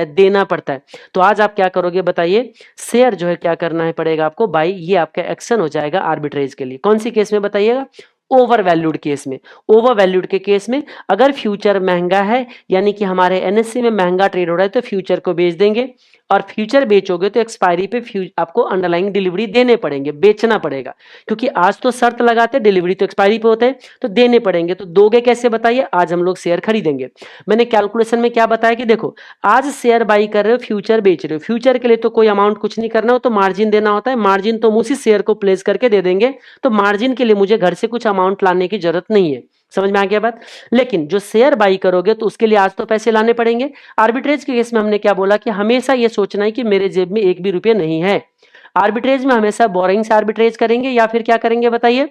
है। तो आज आप क्या करोगे बताइए, शेयर जो है क्या करना है पड़ेगा आपको बाई, ये आपका एक्शन हो जाएगा आर्बिट्रेज के लिए। कौन सी केस में बताइएगा, ओवर वैल्यूड केस में। ओवर वैल्यूड के केस में अगर फ्यूचर महंगा है, यानी कि हमारे एनएससी में महंगा ट्रेड हो रहा है, तो फ्यूचर को बेच देंगे, और फ्यूचर बेचोगे तो एक्सपायरी पे आपको अंडरलाइन डिलीवरी देने पड़ेंगे, बेचना पड़ेगा, क्योंकि आज तो शर्त लगाते डिलीवरी तो एक्सपायरी पे होते हैं, तो देने पड़ेंगे। तो दोगे कैसे बताइए, आज हम लोग शेयर खरीदेंगे। मैंने कैलकुलेशन में क्या बताया कि देखो, आज शेयर बाई कर रहे हो, फ्यूचर बेच रहे हो, फ्यूचर के लिए तो कोई अमाउंट कुछ नहीं करना हो, तो मार्जिन देना होता है, मार्जिन तो हम उसी शेयर को प्लेस करके दे देंगे, तो मार्जिन के लिए मुझे घर से कुछ अमाउंट लाने की जरूरत नहीं है। समझ में आ गया बात। लेकिन जो शेयर बाई करोगे तो उसके लिए आज तो पैसे लाने पड़ेंगे। आर्बिट्रेज के केस में हमने क्या बोला कि हमेशा ये सोचना है कि मेरे जेब में एक भी रुपये नहीं है। आर्बिट्रेज में हमेशा बोरिंग से आर्बिट्रेज करेंगे, या फिर क्या करेंगे बताइए,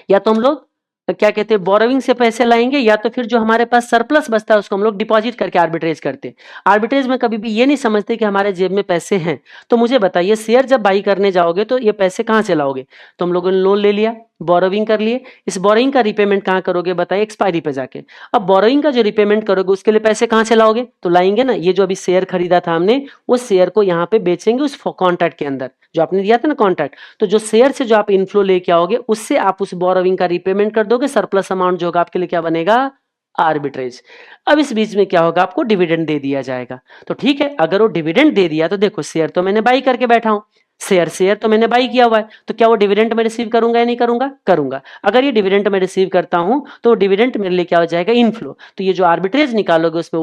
या तो हम लोग क्या कहते हैं बोरोविंग से पैसे लाएंगे, या तो फिर जो हमारे पास सरप्लस बचता है उसको हम लोग डिपॉजिट करके आर्बिट्रेज करते हैं। आर्बिट्रेज में कभी भी ये नहीं समझते कि हमारे जेब में पैसे हैं। तो मुझे बताइए शेयर जब बाई करने जाओगे तो ये पैसे कहां से लाओगे, तो हम लोगों ने लोन ले लिया, बोरोविंग कर लिए, इस बोरोइंग का रिपेमेंट कहां करोगे बताइए, एक्सपायरी पे जाके। अब बोरोइंग का जो रिपेमेंट करोगे उसके लिए पैसे कहां से लाओगे, तो लाएंगे ना, ये जो अभी शेयर खरीदा था हमने, उस शेयर को यहाँ पे बेचेंगे उस कॉन्ट्रैक्ट के अंदर जो आपने दिया था ना कॉन्ट्रैक्ट। तो जो शेयर से जो आप इनफ्लो लेके आओगे उससे आप उस बोरोविंग का रिपेमेंट कर दोगे, सरप्लस अमाउंट जो होगा आपके लिए क्या बनेगा, आर्बिट्रेज। अब इस बीच में क्या होगा, आपको डिविडेंड दे दिया जाएगा। तो ठीक है, अगर वो डिविडेंड दे दिया तो देखो शेयर तो मैंने बाई करके बैठा हूं, शेयर तो मैंने बाई किया हुआ है, तो क्या वो डिविडेंड मैं रिसीव करूंगा या नहीं करूंगा, करूंगा। अगर ये डिविडेंड मैं रिसीव करता हूं तो डिविडेंड मेरे लिए क्या हो जाएगा, इनफ्लो। तो ये जो आर्बिट्रेज निकालोगे उसमें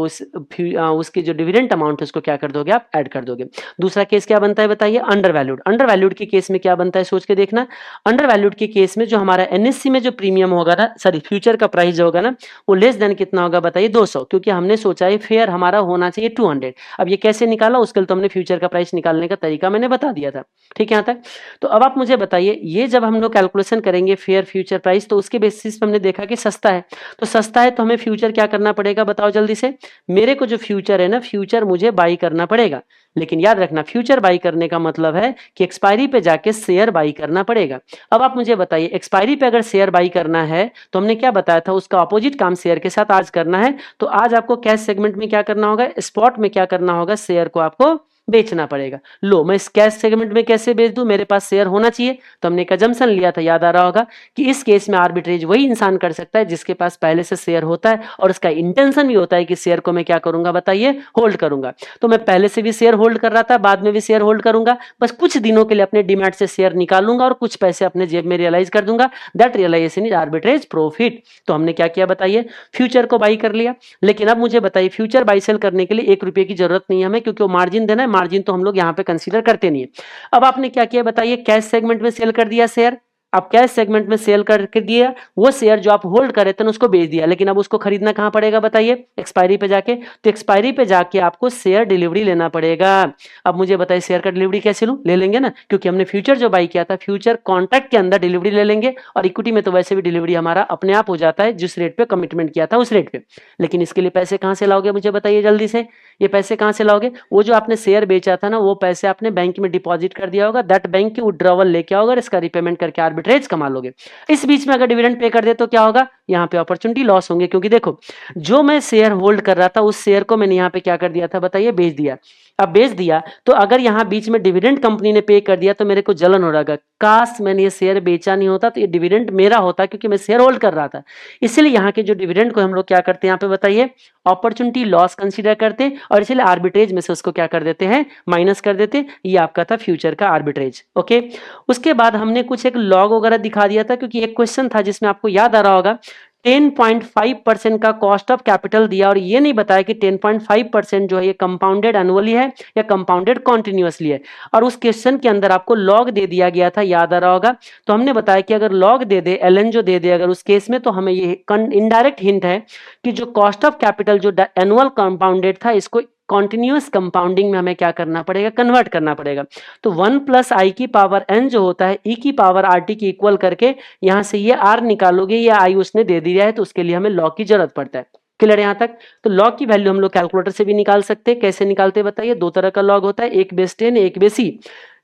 उसकी जो डिविडेंड अमाउंट है उसको क्या कर दोगे, आप ऐड कर दोगे। दूसरा केस क्या बनता है बताइए, अंडर वैल्यूड। अंडर वैल्यूड के केस में क्या बनता है सोच के देखना। अंडर वैल्यूड के केस में जो हमारा एनएससी में जो प्रीमियम होगा ना, सॉरी फ्यूचर का प्राइस होगा ना, वो लेस देन कितना होगा बताइए, 200, क्योंकि हमने सोचा है फेयर हमारा होना चाहिए 200। अब ये कैसे निकाला, उसके लिए तो हमने फ्यूचर का प्राइस निकालने का तरीका मैंने बता दिया था। ठीक है यहाँ तक। तो अब आप मुझे बताइए, ये जब हम लोग कैलकुलेशन करेंगे फेयर फ्यूचर प्राइस, तो उसके बेसिस पे हमने देखा कि सस्ता है, तो सस्ता है तो हमें फ्यूचर क्या करना पड़ेगा बताओ जल्दी से। मेरे को जो फ्यूचर है ना, फ्यूचर मुझे बाई करना पड़ेगा, लेकिन याद रखना फ्यूचर बाई करने का मतलब है कि एक्सपायरी पे जाके शेयर बाई करना पड़ेगा। अब आप मुझे बताइए, एक्सपायरी पे अगर शेयर बाई करना है तो हमने क्या बताया था, उसका अपोजिट काम शेयर के साथ आज करना है। तो आज आपको कैश सेगमेंट में क्या करना होगा, स्पॉट में क्या करना होगा, शेयर को आपको बेचना पड़ेगा। लो मैं इस कैश सेगमेंट में कैसे बेच दूं, मेरे पास शेयर होना चाहिए। तो हमने एक अजम्पशन लिया था, याद आ रहा होगा कि इस केस में आर्बिट्रेज वही इंसान कर सकता है जिसके पास पहले से शेयर होता है और उसका इंटेंशन भी होता है कि शेयर को मैं क्या करूंगा बताइए, होल्ड करूंगा। तो मैं पहले से भी शेयर होल्ड कर रहा था, बाद में भी शेयर होल्ड करूंगा, बस कुछ दिनों के लिए अपने डीमैट से शेयर निकालूंगा और कुछ पैसे अपने जेब में रियलाइज कर दूंगा। That realisation is arbitrage profit. तो हमने क्या किया बताइए, फ्यूचर को बाई कर लिया। लेकिन अब मुझे बताइए फ्यूचर बाई सेल करने के लिए 1 रुपए की जरूरत नहीं है हमें, क्योंकि वो मार्जिन देना है, मार्जिन तो हम लोग यहाँ पे कंसीडर करते नहीं है। अब आपने क्या किया बताइए, कैश सेगमेंट में सेल कर दिया शेयर। अब कैश सेगमेंट में सेल करके दिया, वो शेयर जो आप होल्ड कर रहे थे ना उसको बेच दिया, लेकिन अब उसको खरीदना कहां पड़ेगा बताइए, एक्सपायरी पे जाके। तो एक्सपायरी पे जाके आपको शेयर डिलीवरी लेना पड़ेगा। अब मुझे बताइए शेयर का डिलीवरी कैसे लूं, ले लेंगे ना, क्योंकि हमने फ्यूचर जो बाई किया था फ्यूचर कॉन्ट्रैक्ट के अंदर डिलीवरी ले लेंगे, और इक्विटी में तो वैसे भी डिलीवरी हमारा अपने आप हो जाता है, जिस रेट पे कमिटमेंट किया था उस रेट पे। लेकिन इसके लिए पैसे कहां से लाओगे मुझे बताइए जल्दी से, ये पैसे कहां से लाओगे, वो जो आपने शेयर बेचा था ना वो पैसे आपने बैंक में डिपॉजिट कर दिया होगा, दैट बैंक की विड्रॉवल लेके आओगे, इसका रिपेमेंट करके आर्बिट्रेज कमा लोगे। इस बीच में अगर डिविडेंड पे कर दे तो क्या होगा, यहाँ पे अपॉर्चुनिटी लॉस होंगे, क्योंकि देखो जो मैं शेयर होल्ड कर रहा था उस शेयर को मैंने यहाँ पे क्या कर दिया था बताइए, बेच दिया। अब बेच दिया तो अगर यहाँ बीच में डिविडेंड कंपनी ने पे कर दिया तो मेरे को जलन हो रहा है, काश मैंने ये शेयर बेचा नहीं होता तो ये डिविडेंड मेरा होता, क्योंकि मैं शेयर होल्ड कर रहा था। इसलिए यहाँ के जो डिविडेंड को हम लोग क्या करते हैं यहाँ पे बताइए, अपॉर्चुनिटी लॉस कंसीडर करते हैं, और इसलिए आर्बिट्रेज में से उसको क्या कर देते हैं, माइनस कर देते। ये आपका था फ्यूचर का आर्बिट्रेज। ओके, उसके बाद हमने कुछ एक लॉग वगैरह दिखा दिया था, क्योंकि एक क्वेश्चन था जिसमें आपको याद आ रहा होगा 10.5% का कॉस्ट ऑफ कैपिटल दिया, और ये नहीं बताया कि 10.5% जो है ये कंपाउंडेड एनुअली है या कंपाउंडेड कॉन्टिन्यूअसली है। और उस क्वेश्चन के अंदर आपको लॉग दे दिया गया था, याद आ रहा होगा। तो हमने बताया कि अगर लॉग दे दे, एलएन जो दे दे अगर उस केस में, तो हमें ये इनडायरेक्ट हिंट है कि जो कॉस्ट ऑफ कैपिटल जो एनुअल कंपाउंडेड था, इसको कॉन्टिन्यूअस कंपाउंडिंग में हमें क्या करना पड़ेगा, कन्वर्ट करना पड़ेगा। तो 1 प्लस आई की पावर एन जो होता है ई की पावर आर टी की इक्वल करके यहां से ये आर निकालोगे, ये आई उसने दे दिया है, तो उसके लिए हमें लॉग की जरूरत पड़ता है। क्लियर यहां तक। तो लॉग की वैल्यू हम लोग कैलकुलेटर से भी निकाल सकते हैं। कैसे निकालते बताइए, दो तरह का लॉग होता है, एक बेस 10 एक बेस ई।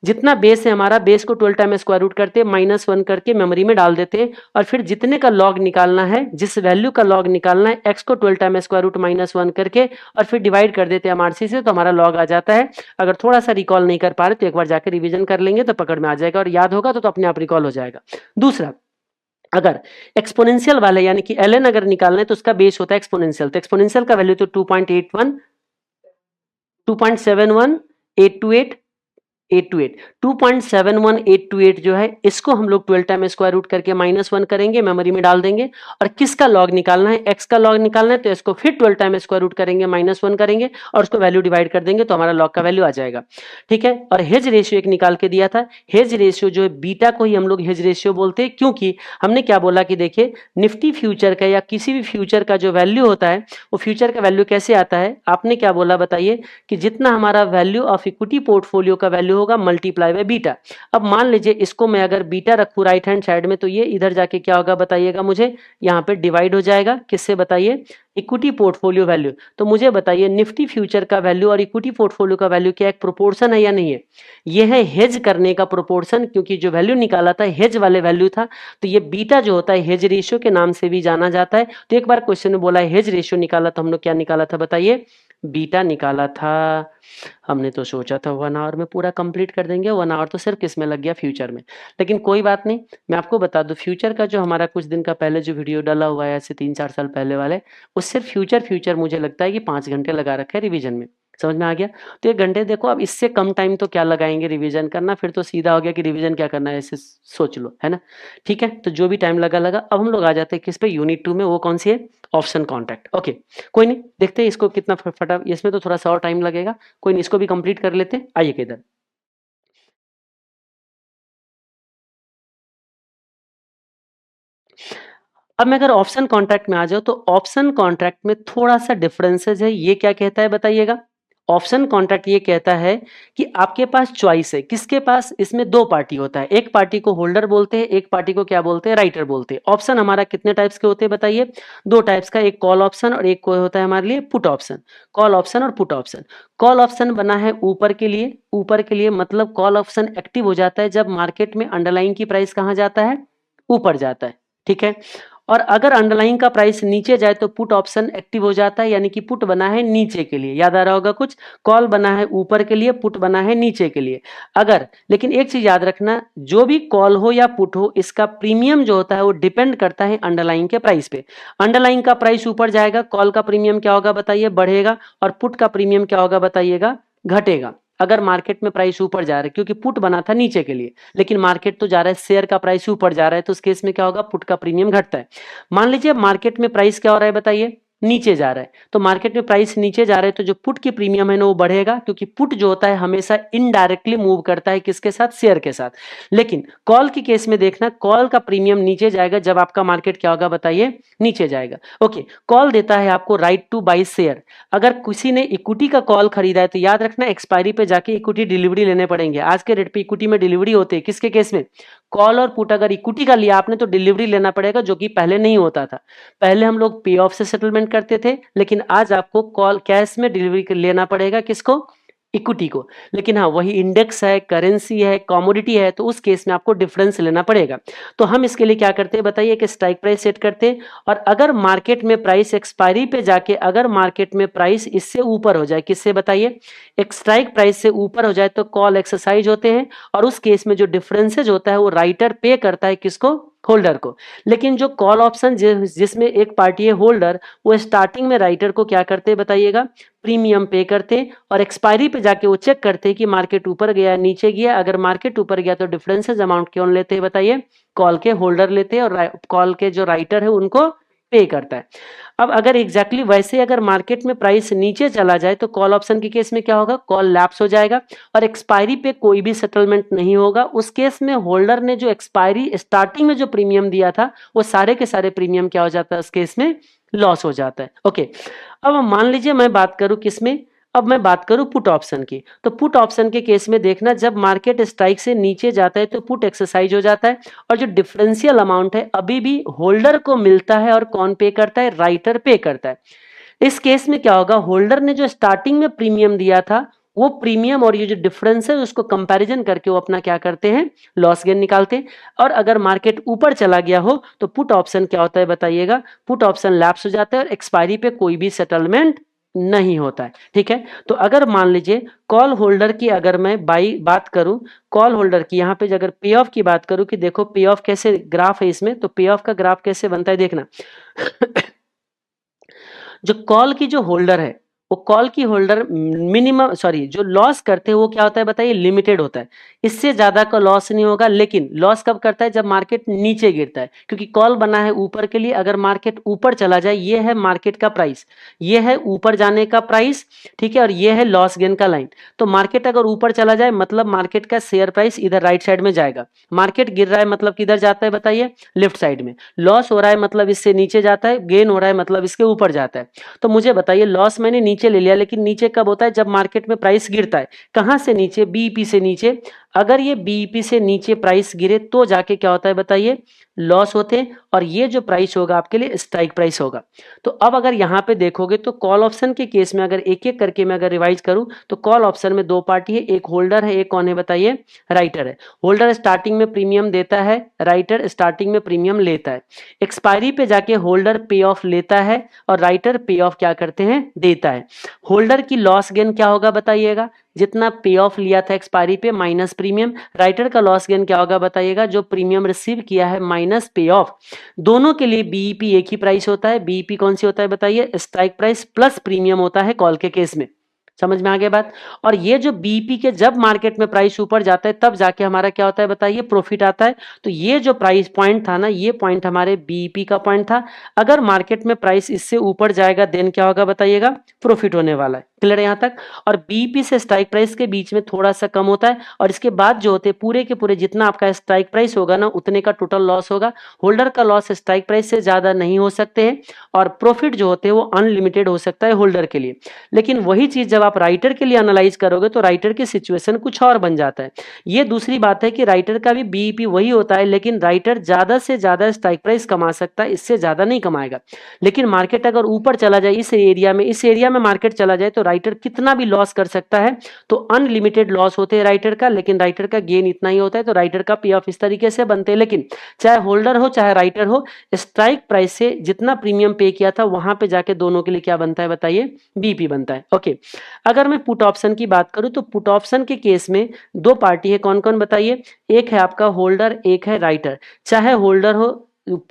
जितना बेस है हमारा, बेस को 12 टाइम स्क्वायर रूट करते हैं, -1 करके मेमोरी में डाल देते हैं, और फिर जितने का लॉग निकालना है, जिस वैल्यू का लॉग निकालना है, एक्स को 12 टाइम स्क्वायर रूट -1 करके और फिर डिवाइड कर देते हैं एमआरसी से, तो हमारा लॉग आ जाता है। अगर थोड़ा सा रिकॉल नहीं कर पा रहे तो एक बार जाकर रिवीजन कर लेंगे तो पकड़ में आ जाएगा, और याद होगा तो अपने आप रिकॉल हो जाएगा। दूसरा, अगर एक्सपोनेंशियल वाले यानी कि एल एन अगर निकालना है तो उसका बेस होता है एक्सपोनेंशियल। तो एक्सपोनेंशियल का वैल्यू तो 2.81 2.71 828 828 2.71828 जो है, इसको हम लोग 12 टाइम स्क्वायर रूट करके -1 करेंगे, मेमोरी में डाल देंगे। और किसका लॉग निकालना है, एक्स का लॉग निकालना है, तो इसको फिर 12 टाइम स्क्वायर रूट करेंगे, -1 करेंगे और उसको वैल्यू डिवाइड कर देंगे, तो हमारा लॉग का वैल्यू आ जाएगा। ठीक है। और हेज रेशियो एक निकाल के दिया था। हेज रेशियो जो है बीटा को ही हम लोग हेज रेशियो बोलते हैं, क्योंकि हमने क्या बोला कि देखिए निफ्टी फ्यूचर का या किसी भी फ्यूचर का जो वैल्यू होता है, वो फ्यूचर का वैल्यू कैसे आता है, आपने क्या बोला बताइए, कि जितना हमारा वैल्यू ऑफ इक्विटी पोर्टफोलियो का वैल्यू होगा मल्टीप्लाई बाय बीटा। अब मान लीजिए इसको मैं अगर बीटा रखूं राइट हैंड साइड में, तो ये इधर जाके क्या होगा बताइएगा मुझे, यहाँ पे डिवाइड हो जाएगा किससे बताइए, इक्विटी पोर्टफोलियो वैल्यू। तो मुझे बताइए निफ्टी फ्यूचर का वैल्यू और इक्विटी पोर्टफोलियो का वैल्यू क्या एक प्रोपोर्शन है या नहीं है, ये है हेज करने का प्रोपोर्शन, क्योंकि जो वैल्यू निकाला था हेज वाले वैल्यू था। तो ये बीटा जो होता है हेज रेशियो के नाम से भी जाना जाता है। तो एक बार क्वेश्चन में बोला है हेज रेशियो निकाला, तो हम लोग क्या निकाला था बताइए, बीटा निकाला था। हमने तो सोचा था 1 आवर में पूरा कंप्लीट कर देंगे, 1 आवर तो सिर्फ किस में लग गया, फ्यूचर में। लेकिन कोई बात नहीं, मैं आपको बता दूं फ्यूचर का जो हमारा कुछ दिन का पहले जो वीडियो डाला हुआ है ऐसे 3-4 साल पहले वाले, उस सिर्फ फ्यूचर मुझे लगता है कि 5 घंटे लगा रखा है रिवीजन में। समझ में आ गया। तो 1 घंटे देखो, अब इससे कम टाइम तो क्या लगाएंगे रिवीजन करना, फिर तो सीधा हो गया कि रिवीजन क्या करना है, ऐसे सोच लो, है ना। ठीक है, तो जो भी टाइम लगा लगा। अब हम लोग आ जाते हैं किस पे, यूनिट 2 में। वो कौन सी है, ऑप्शन कॉन्ट्रैक्ट। ओके, कोई नहीं, देखते हैं इसको कितना फटा, इसमें तो थोड़ा सा और टाइम लगेगा, कोई नहीं, इसको भी कंप्लीट कर लेते हैं। आइए इधर। अब मैं अगर ऑप्शन कॉन्ट्रैक्ट में आ जाऊं, तो ऑप्शन कॉन्ट्रैक्ट में थोड़ा सा डिफरेंसेस है। ये क्या कहता है बताइएगा, ऑप्शन कॉन्ट्रैक्ट ये कहता है कि आपके पास चॉइस है, किसके पास, इसमें दो पार्टी होता है, एक पार्टी को होल्डर बोलते हैं, एक पार्टी को क्या बोलते हैं, राइटर बोलते हैं। ऑप्शन हमारा कितने टाइप्स के होते हैं बताइए, 2 टाइप्स का, एक कॉल ऑप्शन और एक कोई होता है हमारे लिए पुट ऑप्शन। कॉल ऑप्शन और पुट ऑप्शन। कॉल ऑप्शन बना है ऊपर के लिए, ऊपर के लिए मतलब कॉल ऑप्शन एक्टिव हो जाता है जब मार्केट में अंडरलाइन की प्राइस कहां जाता है, ऊपर जाता है। ठीक है। और अगर अंडरलाइंग का प्राइस नीचे जाए तो पुट ऑप्शन एक्टिव हो जाता है, यानी कि पुट बना है नीचे के लिए, याद आ रहा होगा कुछ, कॉल बना है ऊपर के लिए, पुट बना है नीचे के लिए। अगर, लेकिन एक चीज याद रखना, जो भी कॉल हो या पुट हो, इसका प्रीमियम जो होता है वो डिपेंड करता है अंडरलाइंग के प्राइस पे। अंडरलाइंग का प्राइस ऊपर जाएगा, कॉल का प्रीमियम क्या होगा बताइए, बढ़ेगा, और पुट का प्रीमियम क्या होगा बताइएगा, घटेगा। अगर मार्केट में प्राइस ऊपर जा रहा है, क्योंकि पुट बना था नीचे के लिए, लेकिन मार्केट तो जा रहा है, शेयर का प्राइस ऊपर जा रहा है, तो उस केस में क्या होगा, पुट का प्रीमियम घटता है। मान लीजिए मार्केट में प्राइस क्या हो रहा है बताइए, नीचे जा रहा है, तो मार्केट में प्राइस नीचे जा रहा है तो जो पुट की प्रीमियम है ना वो बढ़ेगा, क्योंकि पुट जो होता है हमेशा इनडायरेक्टली मूव करता है किसके साथ, शेयर के साथ। लेकिन कॉल की केस में देखना, कॉल का प्रीमियम नीचे जाएगा जब आपका मार्केट क्या होगा बताइए, नीचे जाएगा। ओके, कॉल देता है आपको राइट टू बाई शेयर। अगर किसी ने इक्विटी का कॉल खरीदा है तो याद रखना एक्सपायरी पे जाके इक्विटी डिलीवरी लेने पड़ेंगे। आज के रेट पे इक्विटी में डिलीवरी होती है, किसके केस में, कॉल और पुट। अगर इक्विटी का लिया आपने तो डिलीवरी लेना पड़ेगा, जो कि पहले नहीं होता था। पहले हम लोग पे ऑफ से सेटलमेंट करते थे, लेकिन आज आपको कॉल कैश में डिलीवरी लेना पड़ेगा, किसको, इक्विटी को। लेकिन हाँ, वही इंडेक्स है, करेंसी है, कमोडिटी है, तो उस केस में आपको डिफरेंस लेना पड़ेगा। तो हम इसके लिए क्या करते हैं बताइए, कि स्ट्राइक प्राइस सेट करते हैं, और अगर मार्केट में प्राइस एक्सपायरी पे जाके अगर मार्केट में प्राइस इससे ऊपर हो जाए, किससे बताइए, एक स्ट्राइक प्राइस से ऊपर हो जाए, तो कॉल एक्सरसाइज होते हैं, और उस केस में जो डिफरेंसेज होता है वो राइटर पे करता है, किसको, होल्डर को। लेकिन जो कॉल ऑप्शन जिसमें एक पार्टी है होल्डर, वो स्टार्टिंग में राइटर को क्या करते हैं बताइएगा, प्रीमियम पे करते, और एक्सपायरी पे जाके वो चेक करते हैं कि मार्केट ऊपर गया नीचे गया। अगर मार्केट ऊपर गया तो डिफरेंसेस अमाउंट कौन लेते हैं बताइए, कॉल के होल्डर लेते हैं, और कॉल के जो राइटर है उनको पे करता है। अब अगर एग्जैक्टली वैसे अगर मार्केट में प्राइस नीचे चला जाए तो कॉल ऑप्शन के केस में क्या होगा, कॉल लैप्स हो जाएगा, और एक्सपायरी पे कोई भी सेटलमेंट नहीं होगा। उस केस में होल्डर ने जो एक्सपायरी स्टार्टिंग में जो प्रीमियम दिया था वो सारे के सारे प्रीमियम क्या हो जाता है, उस केस में लॉस हो जाता है। ओके, अब मान लीजिए मैं बात करूं किसमें, अब मैं बात करूं पुट ऑप्शन की, तो पुट ऑप्शन के केस में देखना, जब मार्केट स्ट्राइक से नीचे जाता है तो पुट एक्सरसाइज हो जाता है, और जो डिफरेंशियल अमाउंट है अभी भी होल्डर को मिलता है, और कौन पे करता है, राइटर पे करता है। इस केस में क्या होगा, होल्डर ने जो स्टार्टिंग में प्रीमियम दिया था वो प्रीमियम और ये जो डिफरेंस है उसको कंपैरिजन करके वो अपना क्या करते हैं, लॉस गेन निकालते हैं। और अगर मार्केट ऊपर चला गया हो तो पुट ऑप्शन क्या होता है बताइएगा, पुट ऑप्शन लैप्स हो जाता है, और एक्सपायरी पे कोई भी सेटलमेंट नहीं होता है। ठीक है, तो अगर मान लीजिए कॉल होल्डर की अगर मैं बात करूं, कॉल होल्डर की यहाँ पे अगर पे ऑफ की बात करूं, कि देखो पे ऑफ कैसे ग्राफ है इसमें, तो पे ऑफ का ग्राफ कैसे बनता है देखना। जो कॉल की जो होल्डर है वो कॉल की होल्डर मिनिमम, सॉरी, जो लॉस करते हैं वो क्या होता है बताइए, लिमिटेड होता है, इससे ज्यादा का लॉस नहीं होगा। लेकिन लॉस कब करता है, जब मार्केट नीचे गिरता है, क्योंकि कॉल बना है ऊपर के लिए। अगर मार्केट ऊपर चला जाए, ये है मार्केट का प्राइस, ये है ऊपर जाने का प्राइस, ठीक है, और ये है लॉस गेन का लाइन। तो मार्केट अगर ऊपर चला जाए मतलब मार्केट का शेयर प्राइस इधर राइट साइड में जाएगा, मार्केट गिर रहा है मतलब किधर जाता है बताइए, लेफ्ट साइड में, लॉस हो रहा है मतलब इससे नीचे जाता है, गेन हो रहा है मतलब इसके ऊपर जाता है। तो मुझे बताइए, लॉस मैंने नीचे ले लिया, लेकिन नीचे कब होता है, जब मार्केट में प्राइस गिरता है। कहां से नीचे, बीईपी से नीचे। अगर ये बीईपी से नीचे प्राइस गिरे तो जाके क्या होता है बताइए, लॉस होते हैं, और ये जो प्राइस होगा आपके लिए स्ट्राइक प्राइस होगा। तो अब अगर यहां पे देखोगे तो कॉल ऑप्शन के केस में अगर एक एक करके मैं अगर रिवाइज करूं तो कॉल ऑप्शन में दो पार्टी है, एक होल्डर है, एक कौन है बताइए, राइटर है। होल्डर स्टार्टिंग में प्रीमियम देता है, राइटर स्टार्टिंग में प्रीमियम लेता है। एक्सपायरी पे जाके होल्डर पे ऑफ लेता है, और राइटर पे ऑफ क्या करते हैं, देता है। होल्डर की लॉस गेन क्या होगा बताइएगा, जितना पे ऑफ लिया था एक्सपायरी पे माइनस प्रीमियम। राइटर का लॉस गेन क्या होगा बताइएगा, जो प्रीमियम रिसीव किया है माइनस पे ऑफ। दोनों के लिए बीईपी एक ही प्राइस होता है। बीईपी कौन सी होता है बताइए, स्ट्राइक प्राइस प्लस प्रीमियम होता है कॉल के केस में। समझ में आ गया बात। और ये जो बीईपी के जब मार्केट में प्राइस ऊपर जाता है तब जाके हमारा क्या होता है बताइए, प्रॉफिट आता है। तो ये जो प्राइस पॉइंट था ना, ये पॉइंट हमारे बीईपी का पॉइंट था। अगर मार्केट में प्राइस इससे ऊपर जाएगा देन क्या होगा बताइएगा, प्रॉफिट होने वाला है। क्लियर है यहां तक। और बीईपी से स्ट्राइक प्राइस के बीच में थोड़ा सा कम होता है, और इसके बाद जो होते हैं पूरे के पूरे जितना आपका स्ट्राइक प्राइस होगा ना उतने का टोटल लॉस होगा। होल्डर का लॉस स्ट्राइक प्राइस से ज्यादा नहीं हो सकते हैं, और प्रॉफिट जो होते हैं वो अनलिमिटेड हो सकता है होल्डर के लिए। लेकिन वही चीज जब आप राइटर के लिए एनालाइज करोगे तो राइटर की सिचुएशन कुछ और बन जाता है। ये दूसरी बात है कि राइटर का भी बीईपी वही होता है, लेकिन राइटर ज्यादा से ज्यादा स्ट्राइक प्राइस कमा सकता है, इससे ज्यादा नहीं कमाएगा। लेकिन मार्केट अगर ऊपर चला जाए इस एरिया में मार्केट चला जाए तो राइटर कितना भी लॉस कर सकता है, तो अनलिमिटेड लॉस होते हैं राइटर का, लेकिन राइटर का गेन इतना ही होता है। तो राइटर का पे ऑफ इस तरीके से बनते हैं। लेकिन चाहे होल्डर हो चाहे राइटर हो, स्ट्राइक प्राइस से जितना प्रीमियम पे किया था वहां पे जाके दोनों के लिए क्या बनता है बताइए, बीपी बनता है। ओके, अगर मैं पुट ऑप्शन की बात करूं तो पुट ऑप्शन के केस में दो पार्टी है, कौन कौन बताइए, एक है आपका होल्डर, एक है राइटर। चाहे होल्डर हो,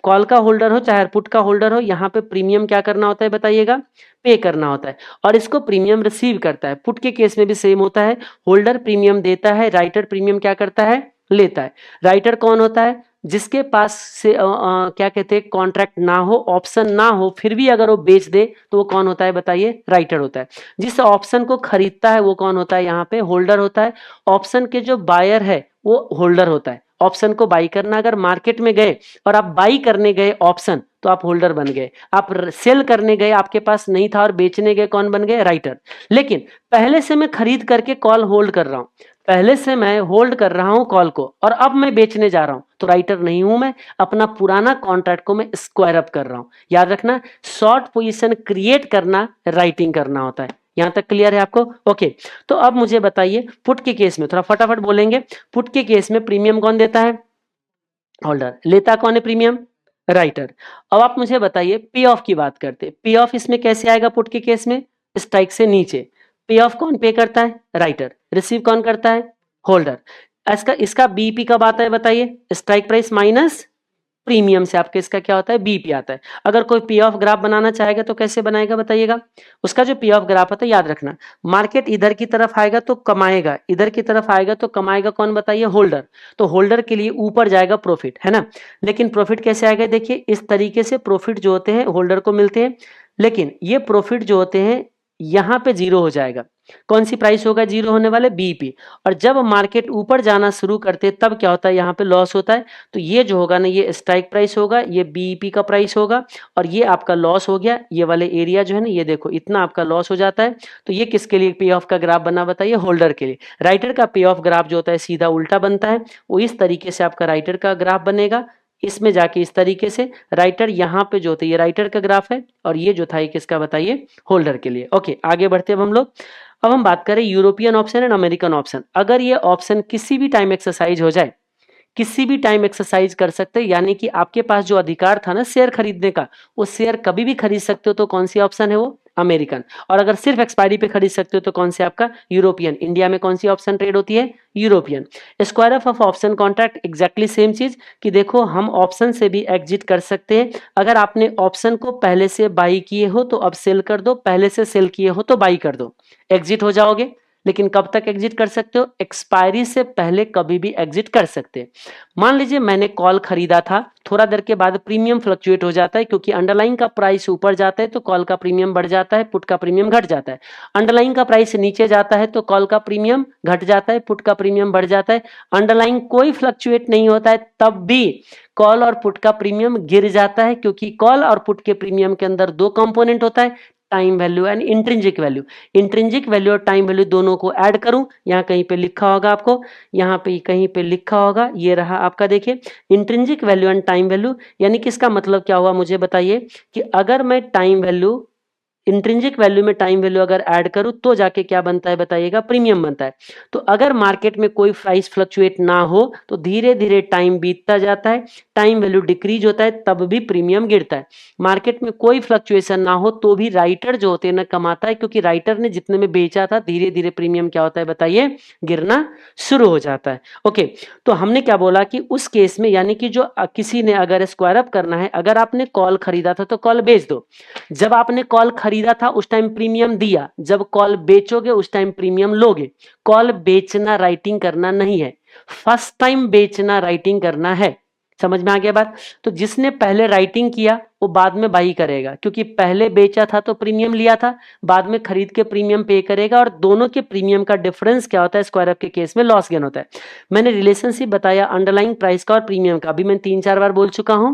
कॉल का होल्डर हो चाहे पुट का होल्डर हो, यहाँ पे प्रीमियम क्या करना होता है बताइएगा, पे करना होता है, और इसको प्रीमियम रिसीव करता है। पुट के केस में भी सेम होता है, होल्डर प्रीमियम देता है, राइटर प्रीमियम क्या करता है, लेता है। राइटर कौन होता है, जिसके पास से क्या कहते हैं, कॉन्ट्रैक्ट ना हो, ऑप्शन ना हो, फिर भी अगर वो बेच दे तो वो कौन होता है बताइए, राइटर होता है। जिस ऑप्शन को खरीदता है वो कौन होता है, यहाँ पे होल्डर होता है। ऑप्शन के जो बायर है वो होल्डर होता है। ऑप्शन को बाई करना, अगर मार्केट में गए और आप बाई करने गए ऑप्शन तो आप होल्डर बन गए, आप सेल करने गए आपके पास नहीं था और बेचने गए, कौन बन गए, राइटर। लेकिन पहले से मैं खरीद करके कॉल होल्ड कर रहा हूं, पहले से मैं होल्ड कर रहा हूं कॉल को, और अब मैं बेचने जा रहा हूं, तो राइटर नहीं हूं मैं, अपना पुराना कॉन्ट्रैक्ट को मैं स्क्वायर अप कर रहा हूं। याद रखना, शॉर्ट पोजीशन क्रिएट करना राइटिंग करना होता है। यहां तक क्लियर है आपको? ओके, तो अब मुझे बताइए पुट के केस में, थोड़ा फटाफट बोलेंगे। पुट के केस में प्रीमियम कौन देता है, होल्डर। लेता कौन है प्रीमियम, राइटर। अब आप मुझे बताइए पे ऑफ की बात करते हैं, पे ऑफ इसमें कैसे आएगा पुट के केस में, स्ट्राइक से नीचे। पे ऑफ कौन पे करता है, राइटर। रिसीव कौन करता है, होल्डर। इसका बीपी कब आता है बताइए, स्ट्राइक प्राइस माइनस प्रीमियम से आपके इसका क्या होता है, बीपी आता है। अगर कोई पी ऑफ ग्राफ बनाना चाहेगा तो कैसे बनाएगा बताइएगा। उसका जो पी ऑफ ग्राफ होता है, याद रखना, मार्केट इधर की तरफ आएगा तो कमाएगा, इधर की तरफ आएगा तो कमाएगा कौन बताइए, होल्डर। तो होल्डर के लिए ऊपर जाएगा प्रॉफिट, है ना। लेकिन प्रॉफिट कैसे आएगा, देखिए इस तरीके से प्रॉफिट जो होते हैं होल्डर को मिलते हैं, लेकिन ये प्रॉफिट जो होते हैं यहां पे जीरो हो जाएगा। कौन सी प्राइस होगा जीरो होने वाले, बीपी। और जब मार्केट ऊपर जाना शुरू करते हैं तब क्या होता है, यहाँ पे लॉस होता है। तो ये जो होगा ना, ये स्ट्राइक प्राइस होगा, ये बीईपी का प्राइस होगा, और ये आपका लॉस हो गया। ये वाले एरिया जो है ना, ये देखो इतना आपका लॉस हो जाता है। तो ये किसके लिए पे ऑफ का ग्राफ बना बताइए, होल्डर के लिए। राइटर का पे ऑफ ग्राफ जो होता है सीधा उल्टा बनता है, वो इस तरीके से आपका राइटर का ग्राफ बनेगा, इसमें जाके इस तरीके से। राइटर यहाँ पे जो होता है, ये राइटर का ग्राफ है, और ये जो था ये किसका बताइए, होल्डर के लिए। ओके, आगे बढ़ते हैं हम लोग। अब हम बात करें European option and American option. अगर ये ऑप्शन किसी भी टाइम एक्सरसाइज हो जाए, किसी भी टाइम एक्सरसाइज कर सकते हैं, यानी कि आपके पास जो अधिकार था ना शेयर खरीदने का, वो शेयर कभी भी खरीद सकते हो, तो कौन सी ऑप्शन है वो, अमेरिकन। और अगर सिर्फ एक्सपायरी पे खरीद सकते हो तो कौन से आपका, यूरोपियन। इंडिया में कौन सी ऑप्शन ट्रेड होती है, European. Square of option contract exactly same चीज, कि देखो हम ऑप्शन से भी एग्जिट कर सकते हैं। अगर आपने ऑप्शन को पहले से बाई किए हो तो अब सेल कर दो, पहले से सेल किए हो तो बाई कर दो, एग्जिट हो जाओगे। लेकिन कब तक एग्जिट कर सकते हो, एक्सपायरी से पहले कभी भी एग्जिट कर सकते हैं। मान लीजिए मैंने कॉल खरीदा था, थोड़ा देर के बाद प्रीमियम फ्लक्चुएट हो जाता है, क्योंकि अंडरलाइन का प्राइस ऊपर जाता है तो कॉल का प्रीमियम बढ़ जाता है, पुट का प्रीमियम घट जाता है। अंडरलाइन का प्राइस नीचे जाता है तो कॉल का प्रीमियम घट जाता है, पुट का प्रीमियम बढ़ जाता है। अंडरलाइन कोई फ्लक्चुएट नहीं होता है तब भी कॉल और पुट का प्रीमियम गिर जाता है, क्योंकि कॉल और पुट के प्रीमियम के अंदर दो कंपोनेंट होता है, time value and intrinsic value. Intrinsic value और टाइम वैल्यू दोनों को ऐड करूं, यहाँ कहीं पे लिखा होगा आपको, यहाँ पे कहीं पे लिखा होगा, ये रहा आपका, देखिए intrinsic value and time value. यानी कि इसका मतलब क्या हुआ मुझे बताइए, कि अगर मैं टाइम वैल्यू, इंट्रिंसिक वैल्यू में टाइम वैल्यू अगर ऐड करूं तो जाके क्या बनता है बताइएगा, प्रीमियम बनता है। तो अगर मार्केट में कोई प्राइस फ्लक्चुएट ना हो तो धीरे धीरे टाइम बीतता जाता है, टाइम वैल्यू डिक्रीज होता है, तब भी प्रीमियम गिरता है। मार्केट में कोई फ्लक्चुएशन ना हो तो भी राइटर जो होते हैं ना कमाता है, क्योंकि राइटर ने जितने में बेचा था धीरे धीरे प्रीमियम क्या होता है बताइए, गिरना शुरू हो जाता है। ओके, तो हमने क्या बोला कि उस केस में, यानी कि जो किसी ने अगर स्क्वायर अप करना है, अगर आपने कॉल खरीदा था तो कॉल बेच दो। जब आपने कॉल खरीदा था उस टाइम प्रीमियम दिया, जब कॉल बेचोगे उस टाइम प्रीमियम लोगे। कॉल बेचना राइटिंग करना नहीं है, फर्स्ट टाइम बेचना राइटिंग करना है। समझ में आ गया बात। तो जिसने पहले राइटिंग किया वो बाद में बाई करेगा, क्योंकि पहले बेचा था तो प्रीमियम लिया था, बाद में खरीद के प्रीमियम पे करेगा, और दोनों के प्रीमियम का डिफरेंस क्या होता है, स्क्वायर अप के केस में लॉस गेन होता है। मैंने रिलेशनशिप बताया अंडरलाइंग प्राइस का और प्रीमियम का, अभी मैं 3-4 बार बोल चुका हूं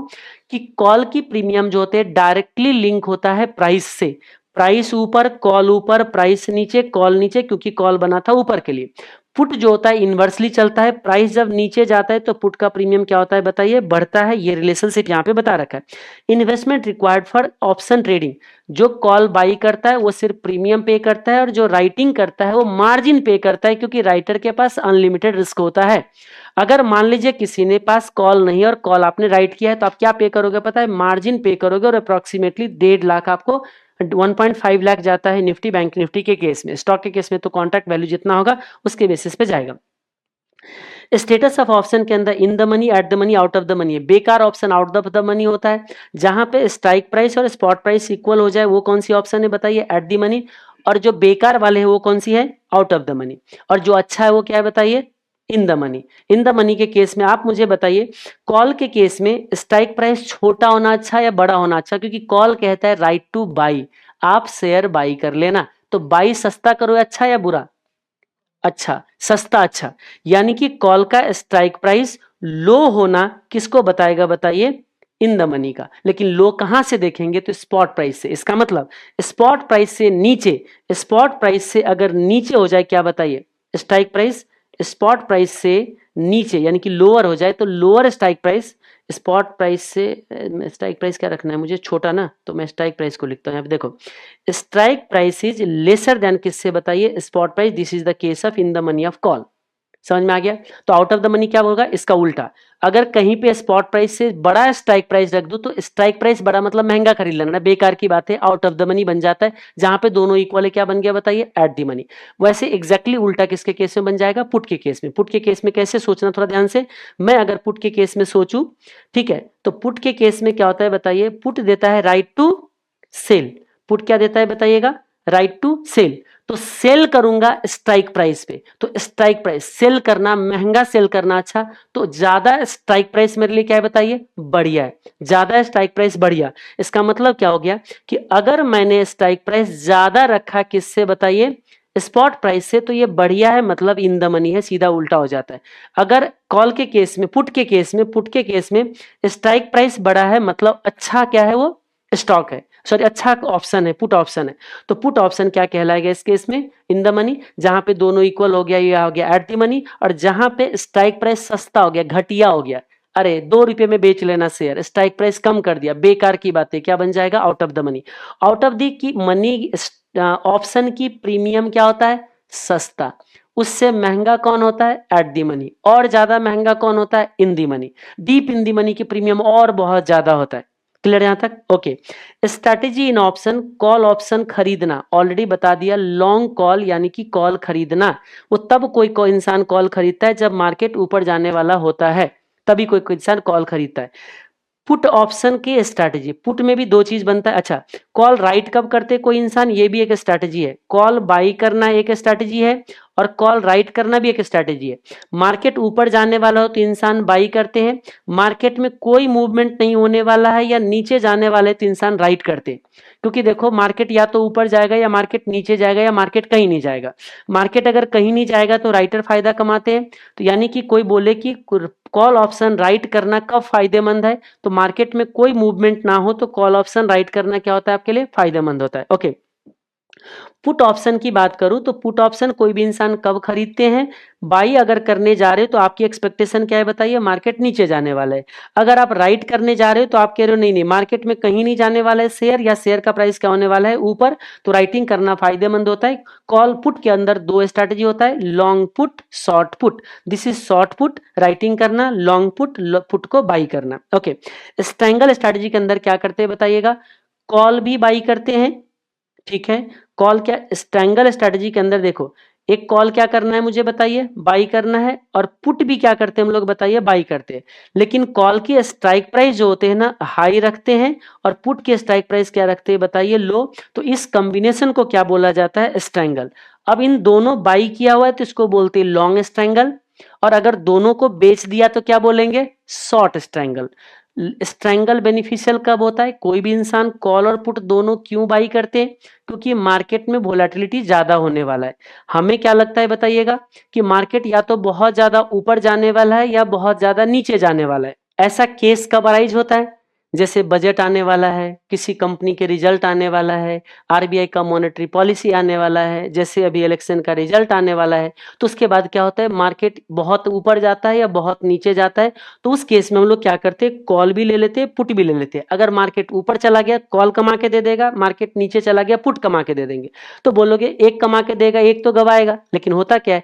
कि कॉल की प्रीमियम जो होते हैं डायरेक्टली लिंक होता है प्राइस से। प्राइस ऊपर, कॉल ऊपर, प्राइस नीचे, कॉल नीचे, क्योंकि कॉल बना था ऊपर के लिए। पुट जो होता है इनवर्सली चलता है, प्राइस जब नीचे जाता है तो पुट का प्रीमियम क्या होता है बताइए, बढ़ता है। ये रिलेशनशिप यहाँ पे बता रखा है। Investment required for option trading, जो कॉल बाई करता है वो सिर्फ प्रीमियम पे करता है, और जो राइटिंग करता है वो मार्जिन पे करता है, क्योंकि राइटर के पास अनलिमिटेड रिस्क होता है। अगर मान लीजिए किसी ने पास कॉल नहीं है और कॉल आपने राइट किया है, तो आप क्या पे करोगे पता है, मार्जिन पे करोगे, और अप्रोक्सीमेटली 1.5 लाख आपको 1.5 लाख जाता है निफ्टी बैंक निफ्टी के केस में। स्टॉक के केस में तो कॉन्ट्रैक्ट वैल्यू जितना होगा उसके बेसिस पे जाएगा। स्टेटस ऑफ ऑप्शन के अंदर in the money, at the money, out of the money है। बेकार option out of the money होता है, जहां पे स्ट्राइक प्राइस और स्पॉट प्राइस इक्वल हो जाए, वो कौन सी ऑप्शन है बताइए, एट द मनी। और जो बेकार वाले है वो कौन सी है, आउट ऑफ द मनी। और जो अच्छा है वो क्या है बताइए, in the money. In the money के केस में आप मुझे बताइए, कॉल के केस में स्ट्राइक प्राइस छोटा होना अच्छा या बड़ा होना अच्छा, क्योंकि कॉल कहता है राइट टू बाई, आप शेयर बाई कर लेना। तो बाई सस्ता करो अच्छा या बुरा, अच्छा, सस्ता अच्छा। यानी कि कॉल का स्ट्राइक प्राइस लो होना किसको बताएगा बताइए, इन द मनी का। लेकिन लो कहां से देखेंगे, तो स्पॉट प्राइस से। इसका मतलब स्पॉट प्राइस से नीचे, स्पॉट प्राइस से अगर नीचे हो जाए क्या बताइए, स्ट्राइक प्राइस स्पॉट प्राइस से नीचे यानी कि लोअर हो जाए, तो lower strike price spot price से, स्ट्राइक प्राइस क्या रखना है मुझे, छोटा ना, तो मैं स्ट्राइक प्राइस को लिखता हूं यहाँ पे देखो, strike price is lesser than किससे बताइए, spot price. This is the case of in the money of call. समझ में आ गया। तो आउट ऑफ द मनी क्या होगा, इसका उल्टा। अगर कहीं पे स्पॉट प्राइस से बड़ा स्ट्राइक प्राइस रख दो, तो स्ट्राइक प्राइस बड़ा मतलब महंगा खरीद लेना, बेकार की बात है, आउट ऑफ द मनी बन जाता है। जहां पे दोनों इक्वल है क्या बन गया बताइए, एट द मनी। वैसे एग्जैक्टली उल्टा किसके केस में बन जाएगा, पुट के केस में। पुट के केस में कैसे सोचना थोड़ा ध्यान से, मैं अगर पुट के केस में सोचूं, ठीक है, तो पुट के केस में क्या होता है बताइए, पुट देता है राइट टू सेल। पुट क्या देता है बताइएगा, राइट टू सेल। तो सेल करूंगा स्ट्राइक प्राइस पे, तो स्ट्राइक प्राइस सेल करना, महंगा सेल करना अच्छा, तो ज्यादा स्ट्राइक प्राइस मेरे लिए क्या है बताइए, बढ़िया है। ज्यादा स्ट्राइक प्राइस बढ़िया। इसका मतलब क्या हो गया कि अगर मैंने स्ट्राइक प्राइस ज्यादा रखा किससे बताइए, स्पॉट प्राइस से, तो ये बढ़िया है, मतलब इन द मनी है, सीधा उल्टा हो जाता है। अगर कॉल के केस में, पुट के केस में, पुट के केस में स्ट्राइक प्राइस बड़ा है, मतलब अच्छा क्या है वो, स्टॉक है, सॉरी अच्छा ऑप्शन है, पुट ऑप्शन है। तो पुट ऑप्शन क्या कहलाएगा इस केस में, इन द मनी। जहां पे दोनों इक्वल हो गया, ये हो गया एट द मनी। और जहां पे स्ट्राइक प्राइस सस्ता हो गया, घटिया हो गया, अरे 2 रुपए में बेच लेना शेयर, स्ट्राइक प्राइस कम कर दिया, बेकार की बात है, क्या बन जाएगा, out of the money. Out of the key money option की प्रीमियम क्या होता है, सस्ता। उससे महंगा कौन होता है, एट दी मनी। और ज्यादा महंगा कौन होता है, in the money. Deep in the money की प्रीमियम और बहुत ज्यादा होता है। क्लियर यहां तक, okay. Strategy in option, call option खरीदना, ऑलरेडी बता दिया। लॉन्ग कॉल यानी कि कॉल खरीदना, वो तब कोई इंसान कॉल खरीदता है जब मार्केट ऊपर जाने वाला होता है, तभी कोई इंसान कॉल खरीदता है। पुट ऑप्शन की स्ट्रैटेजी, पुट में भी 2 चीज बनता है। अच्छा, कॉल राइट कब करते कोई इंसान, ये भी एक स्ट्रैटेजी है। कॉल बाई करना एक स्ट्रैटेजी है, और कॉल राइट करना भी एक स्ट्रैटेजी है। मार्केट ऊपर जाने वाला हो तो इंसान बाई करते हैं, मार्केट में कोई मूवमेंट नहीं होने वाला है या नीचे जाने वाले तो इंसान राइट करते हैं। क्योंकि देखो मार्केट या तो ऊपर जाएगा या मार्केट नीचे जाएगा या मार्केट कहीं नहीं जाएगा। मार्केट अगर कहीं नहीं जाएगा तो राइटर फायदा कमाते हैं। तो यानी कि कोई बोले कि कॉल ऑप्शन राइट करना कब फायदेमंद है, तो मार्केट में कोई मूवमेंट ना हो तो कॉल ऑप्शन राइट करना क्या होता है आपके लिए, फायदेमंद होता है। ओके, पुट ऑप्शन की बात करूं तो पुट ऑप्शन कोई भी इंसान कब खरीदते हैं, बाई अगर करने जा रहे हो तो आपकी एक्सपेक्टेशन क्या है बताइए, मार्केट नीचे जाने वाला है। अगर आप राइट करने जा रहे हो तो आप कह रहे हो नहीं नहीं मार्केट में कहीं नहीं जाने वाला है शेयर, या शेयर का प्राइस क्या होने वाला है, ऊपर, तो राइटिंग करना फायदेमंद होता है। कॉल पुट के अंदर 2 स्ट्रैटेजी होता है, long put, short put. This is short put, writing करना, लॉन्ग पुट, पुट को बाई करना। ओके, स्ट्रैंगल स्ट्रैटेजी के अंदर क्या करते हैं बताइएगा, कॉल भी बाई करते हैं, ठीक है। कॉल क्या, स्ट्रैंगल स्ट्रेटजी के अंदर देखो, एक कॉल क्या करना है मुझे बताइए, बाई करना है, और पुट भी क्या करते हैं हम लोग बताइए, बाई करते हैं। लेकिन कॉल की स्ट्राइक प्राइस जो होते हैं ना, हाई रखते हैं, और पुट की स्ट्राइक प्राइस क्या रखते हैं बताइए, लो। तो इस कॉम्बिनेशन को क्या बोला जाता है, स्ट्रैंगल। अब इन दोनों बाई किया हुआ है तो इसको बोलते हैं लॉन्ग स्ट्रैंगल, और अगर दोनों को बेच दिया तो क्या बोलेंगे, शॉर्ट स्ट्रैंगल। स्ट्रैंगल बेनिफिशियल कब होता है, कोई भी इंसान कॉल और पुट दोनों क्यों बाई करते हैं, क्योंकि मार्केट में वोलेटिलिटी ज्यादा होने वाला है। हमें क्या लगता है बताइएगा, कि मार्केट या तो बहुत ज्यादा ऊपर जाने वाला है या बहुत ज्यादा नीचे जाने वाला है। ऐसा केस कब अराइज होता है, जैसे बजट आने वाला है, किसी कंपनी के रिजल्ट आने वाला है, आरबीआई का मॉनेटरी पॉलिसी आने वाला है, जैसे अभी इलेक्शन का रिजल्ट आने वाला है, तो उसके बाद क्या होता है, मार्केट बहुत ऊपर जाता है या बहुत नीचे जाता है, तो उस केस में हम लोग क्या करते हैं, कॉल भी ले लेते हैं, पुट भी ले लेते हैं। अगर मार्केट ऊपर चला गया कॉल कमा के दे देगा, मार्केट नीचे चला गया पुट कमा के दे देंगे। तो बोलोगे एक कमा के देगा एक तो गवाएगा, लेकिन होता क्या है,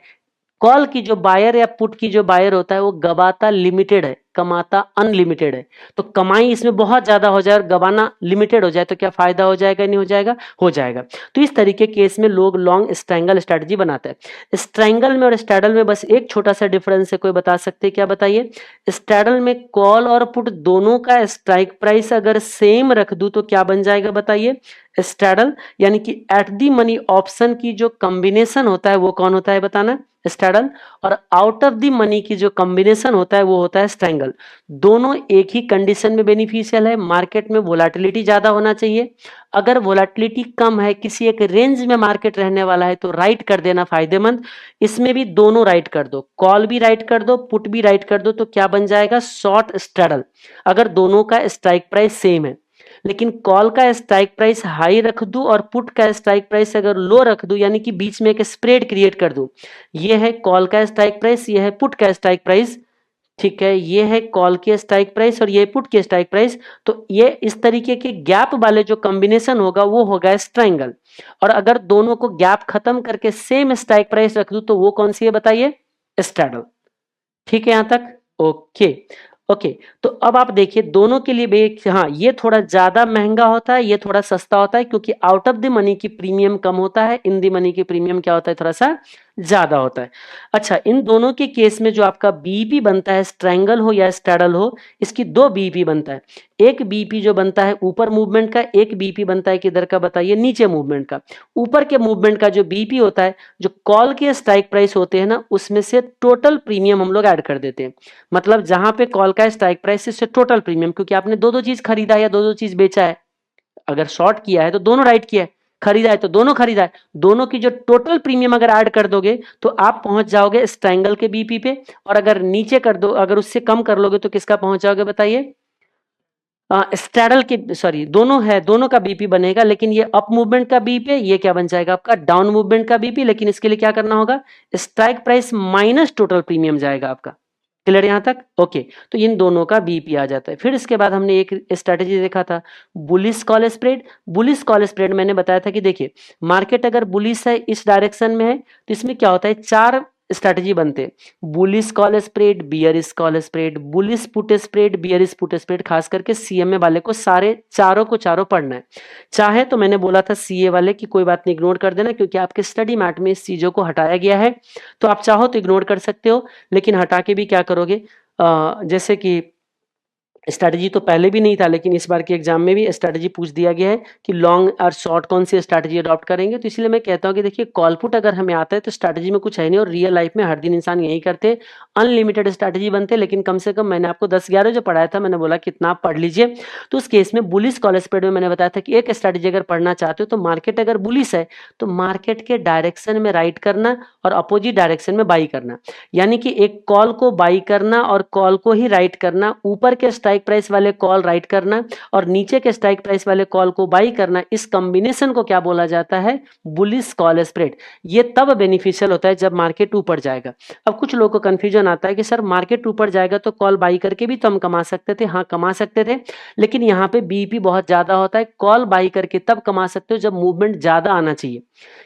कॉल की जो बायर या पुट की जो बायर होता है वो गवाता लिमिटेड है, कमाता अनलिमिटेड है। तो कमाई इसमें बहुत ज्यादा हो जाए और गवाना लिमिटेड हो जाए तो क्या फायदा हो जाएगा, नहीं हो जाएगा, हो जाएगा। तो इस तरीके केस में लोग लॉन्ग स्ट्रैंगल स्ट्रेटजी बनाते हैं। स्ट्रैंगल में और स्ट्रैडल में बस एक छोटा सा डिफरेंस है, कोई बता सकते हैं क्या, बताइए। स्ट्रैडल में कॉल और पुट दोनों का स्ट्राइक प्राइस अगर सेम रख दूं तो क्या बन जाएगा, बताइए। स्ट्रैडल यानी कि एट दी मनी ऑप्शन की जो कॉम्बिनेशन होता है वो कौन होता है, बताना, स्ट्रैडल। और आउट ऑफ द मनी की जो कॉम्बिनेशन होता है वो होता है स्ट्रैंगल। दोनों एक ही कंडीशन में बेनिफिशियल है, मार्केट में वोलेटिलिटी ज्यादा होना चाहिए। अगर वोलेटिलिटी कम है, किसी एक रेंज में मार्केट रहने वाला है तो राइट कर देना फायदेमंद। इसमें भी दोनों राइट कर दो, कॉल भी राइट कर दो, पुट भी राइट कर दो, तो क्या बन जाएगा, शॉर्ट स्ट्रैडल, अगर दोनों का स्ट्राइक प्राइस सेम है। लेकिन कॉल का स्ट्राइक प्राइस हाई रख दूं और पुट का स्ट्राइक प्राइस अगर लो रख दूं, यानी कि बीच में एक स्प्रेड क्रिएट कर दूं, ये है कॉल का स्ट्राइक प्राइस, ये है पुट का स्ट्राइक प्राइस, ठीक है, ये है कॉल की स्ट्राइक प्राइस और ये पुट की स्ट्राइक प्राइस। तो ये इस तरीके के गैप वाले जो कॉम्बिनेशन होगा वो होगा स्ट्रैंगल। और अगर दोनों को गैप खत्म करके सेम स्ट्राइक प्राइस रख दूं तो वो कौन सी है, बताइए, स्ट्रैडल। ठीक है यहां तक, ओके। ओके, तो अब आप देखिए दोनों के लिए भी, हाँ ये थोड़ा ज्यादा महंगा होता है, ये थोड़ा सस्ता होता है, क्योंकि आउट ऑफ द मनी की प्रीमियम कम होता है, इन द मनी की प्रीमियम क्या होता है, थोड़ा सा ज्यादा होता है। अच्छा, इन दोनों के केस में जो आपका बीईपी बनता है, स्ट्रैंगल हो या स्ट्रैडल हो, इसकी दो बीईपी बनता है। एक बीईपी जो बनता है ऊपर मूवमेंट का, एक बीईपी बनता है किधर का, बताइए, नीचे मूवमेंट का। ऊपर के मूवमेंट का जो बीईपी होता है, जो कॉल के स्ट्राइक प्राइस होते हैं ना, उसमें से टोटल प्रीमियम हम लोग ऐड कर देते हैं। मतलब जहां पे कॉल का स्ट्राइक प्राइस से टोटल प्रीमियम, क्योंकि आपने दो दो चीज खरीदा है या दो दो चीज बेचा है, अगर शॉर्ट किया है तो दोनों राइट किया है, खरीदा है तो दोनों खरीदा है, दोनों की जो टोटल प्रीमियम अगर ऐड कर दोगे तो आप पहुंच जाओगे स्ट्रैंगल के बीपी पे। और अगर नीचे कर दो, अगर उससे कम कर लोगे तो किसका पहुंच जाओगे, बताइए, स्ट्रैडल के, सॉरी दोनों है, दोनों का बीपी बनेगा, लेकिन ये अप मूवमेंट का बीपी है, ये क्या बन जाएगा आपका डाउन मूवमेंट का बीपी। लेकिन इसके लिए क्या करना होगा, strike price minus total premium जाएगा आपका। क्लियर यहां तक, ओके। तो इन दोनों का बीपी आ जाता है। फिर इसके बाद हमने एक स्ट्रेटेजी देखा था, bullish call spread. Bullish call spread मैंने बताया था कि देखिए, मार्केट अगर बुलिश है, इस डायरेक्शन में है, तो इसमें क्या होता है, चार स्ट्रेटेजी बनते हैं, bullish call spread, bearish call spread, bullish put spread, bearish put spread. खास करके सीएमए वाले को सारे चारों को चारों पढ़ना है। चाहे तो मैंने बोला था सीए वाले की कोई बात नहीं, इग्नोर कर देना, क्योंकि आपके स्टडी मैट में इस चीजों को हटाया गया है, तो आप चाहो तो इग्नोर कर सकते हो। लेकिन हटा के भी क्या करोगे, जैसे कि स्ट्रैटेजी तो पहले भी नहीं था, लेकिन इस बार के एग्जाम में भी स्ट्रैटेजी पूछ दिया गया है कि लॉन्ग और शॉर्ट कौन सी स्ट्रैटेजी अडॉप्ट करेंगे। तो इसलिए मैं कहता हूं कि देखिए, कॉल पुट अगर हमें आता है तो स्ट्रैटेजी में कुछ है नहीं, और रियल लाइफ में हर दिन इंसान यही करते, अनलिमिटेड स्ट्रैटेजी बनते। लेकिन कम से कम मैंने आपको 10-11 जो पढ़ाया था, मैंने बोला कितना आप पढ़ लीजिए। तो उस केस में बुलिश कॉल स्प्रेड में मैंने बताया था कि एक स्ट्रैटेजी अगर पढ़ना चाहते हो तो मार्केट अगर बुलिश है तो मार्केट के डायरेक्शन में राइट करना और अपोजिट डायरेक्शन में बाई करना, यानी कि एक कॉल को बाई करना और कॉल को ही राइट करना, ऊपर के स्ट्राइक प्राइस वाले कॉल राइट करना और नीचे के स्ट्राइक प्राइस वाले कॉल को बाई करना। इस कॉम्बिनेशन को क्या बोला जाता है, बुलिश कॉल स्प्रेड। ये तब बेनिफिशियल होता है जब मार्केट ऊपर जाएगा। अब कुछ लोगों को कंफ्यूजन आता है कि सर मार्केट ऊपर जाएगा तो कॉल बाई करके भी तो हम कमा सकते थे। हाँ, कमा सकते थे, लेकिन यहाँ पे बीपी बहुत ज्यादा होता है। कॉल बाई करके तब कमा सकते हो जब मूवमेंट ज्यादा आना चाहिए,